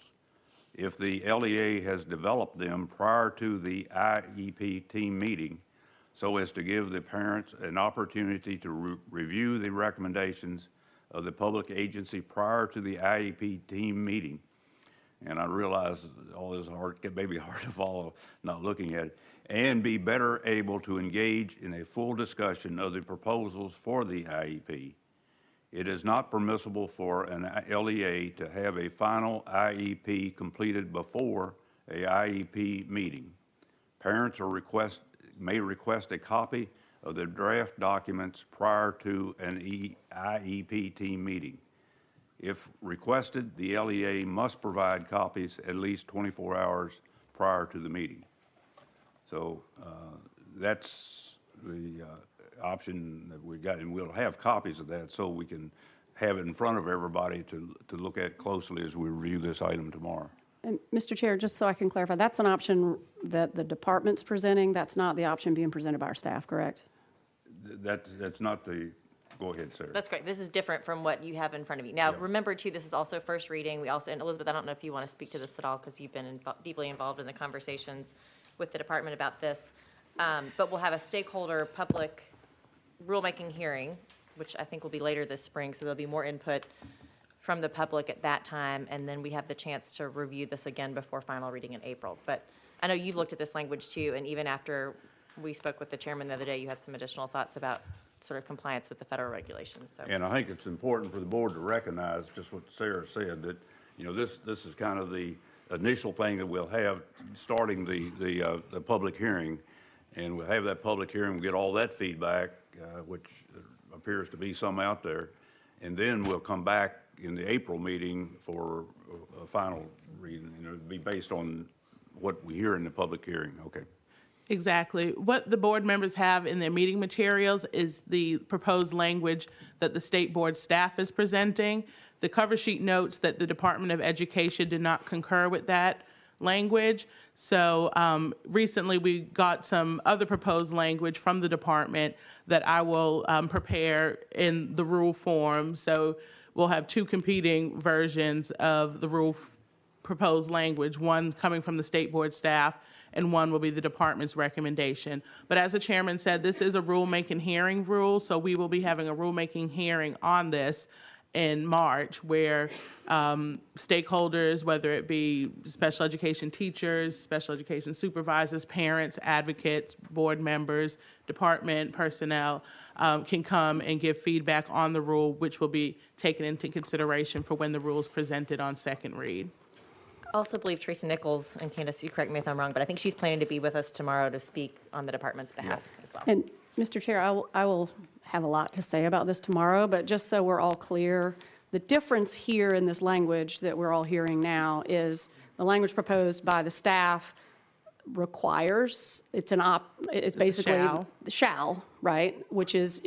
If the LEA has developed them prior to the IEP team meeting, so as to give the parents an opportunity to review the recommendations of the public agency prior to the IEP team meeting. And I realize all this may be hard to follow, not looking at it, and be better able to engage in a full discussion of the proposals for the IEP. It is not permissible for an LEA to have a final IEP completed before a IEP meeting. Parents may request a copy of the draft documents prior to an IEP team meeting. If requested, the LEA must provide copies at least 24 hours prior to the meeting. So that's the option that we got, and we'll have copies of that so we can have it in front of everybody to look at closely as we review this item tomorrow. And Mr. Chair, just so I can clarify, that's an option that the department's presenting. That's not the option being presented by our staff, correct? That's not the. Go ahead, Sarah. That's great. This is different from what you have in front of you. Now, remember, too, this is also first reading. We also, and Elizabeth, I don't know if you want to speak to this at all because you've been deeply involved in the conversations with the department about this. But we'll have a stakeholder public rulemaking hearing, which I think will be later this spring, so there'll be more input from the public at that time, and then we have the chance to review this again before final reading in April. But I know you've looked at this language, too, and even after we spoke with the chairman the other day, you had some additional thoughts about sort of compliance with the federal regulations. So. And I think it's important for the board to recognize just what Sarah said, that this is kind of the initial thing that we'll have starting the public hearing, and we'll have that public hearing, we'll get all that feedback, which appears to be some out there, and then we'll come back in the April meeting for a final reading. It'll be based on what we hear in the public hearing. Okay. Exactly. What the board members have in their meeting materials is the proposed language that the state board staff is presenting. The cover sheet notes that the Department of Education did not concur with that language. So recently we got some other proposed language from the department that I will prepare in the rule form. So we'll have two competing versions of the rule proposed language, one coming from the state board staff and one will be the department's recommendation. But as the chairman said, this is a rulemaking hearing rule, so we will be having a rulemaking hearing on this in March where stakeholders, whether it be special education teachers, special education supervisors, parents, advocates, board members, department personnel, can come and give feedback on the rule, which will be taken into consideration for when the rule is presented on second read. I also believe Teresa Nichols, and Candace, you correct me if I'm wrong, but I think she's planning to be with us tomorrow to speak on the department's behalf as well. And Mr. Chair, I will have a lot to say about this tomorrow, but just so we're all clear, the difference here in this language that we're all hearing now is the language proposed by the staff requires, it's basically shall, right, which is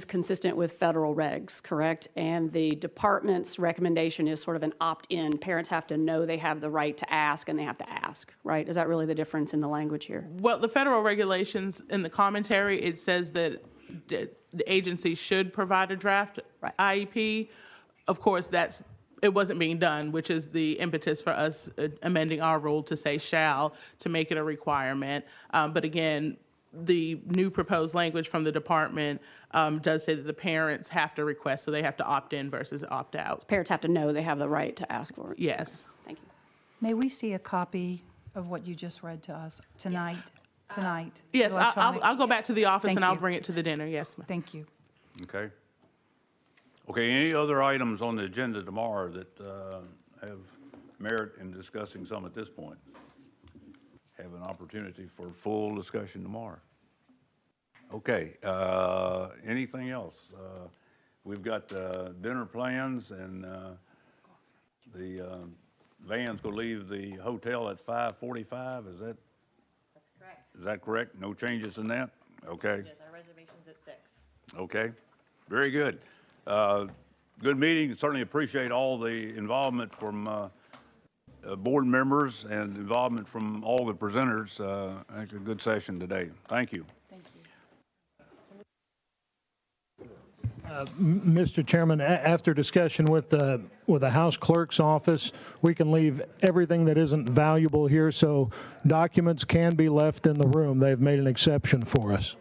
consistent with federal regs, correct? And the department's recommendation is sort of an opt-in. Parents have to know they have the right to ask, and they have to ask, right? Is that really the difference in the language here? Well, the federal regulations in the commentary, it says that the agency should provide a draft IEP. Of course, that's it wasn't being done, which is the impetus for us amending our rule to say shall, to make it a requirement. But again, the new proposed language from the department does say that the parents have to request, so they have to opt in versus opt out. Parents have to know they have the right to ask for it. Yes. Thank you. May we see a copy of what you just read to us tonight? Yes, Electronic? I'll go back to the office Thank and I'll you. bring it to the dinner. Yes, ma'am. Thank you. Okay. Okay, any other items on the agenda tomorrow that have merit in discussing some at this point? Have an opportunity for full discussion tomorrow. Okay, anything else? We've got dinner plans, and the van's gonna leave the hotel at 5:45, is that? That's correct. Is that correct? No changes in that? Okay. Yes, our reservation's at 6. Okay, very good. Good meeting. Certainly appreciate all the involvement from board members and involvement from all the presenters. I think a good session today. Thank you. Mr. Chairman, after discussion with the House Clerk's office, we can leave everything that isn't valuable here, so documents can be left in the room. They've made an exception for us.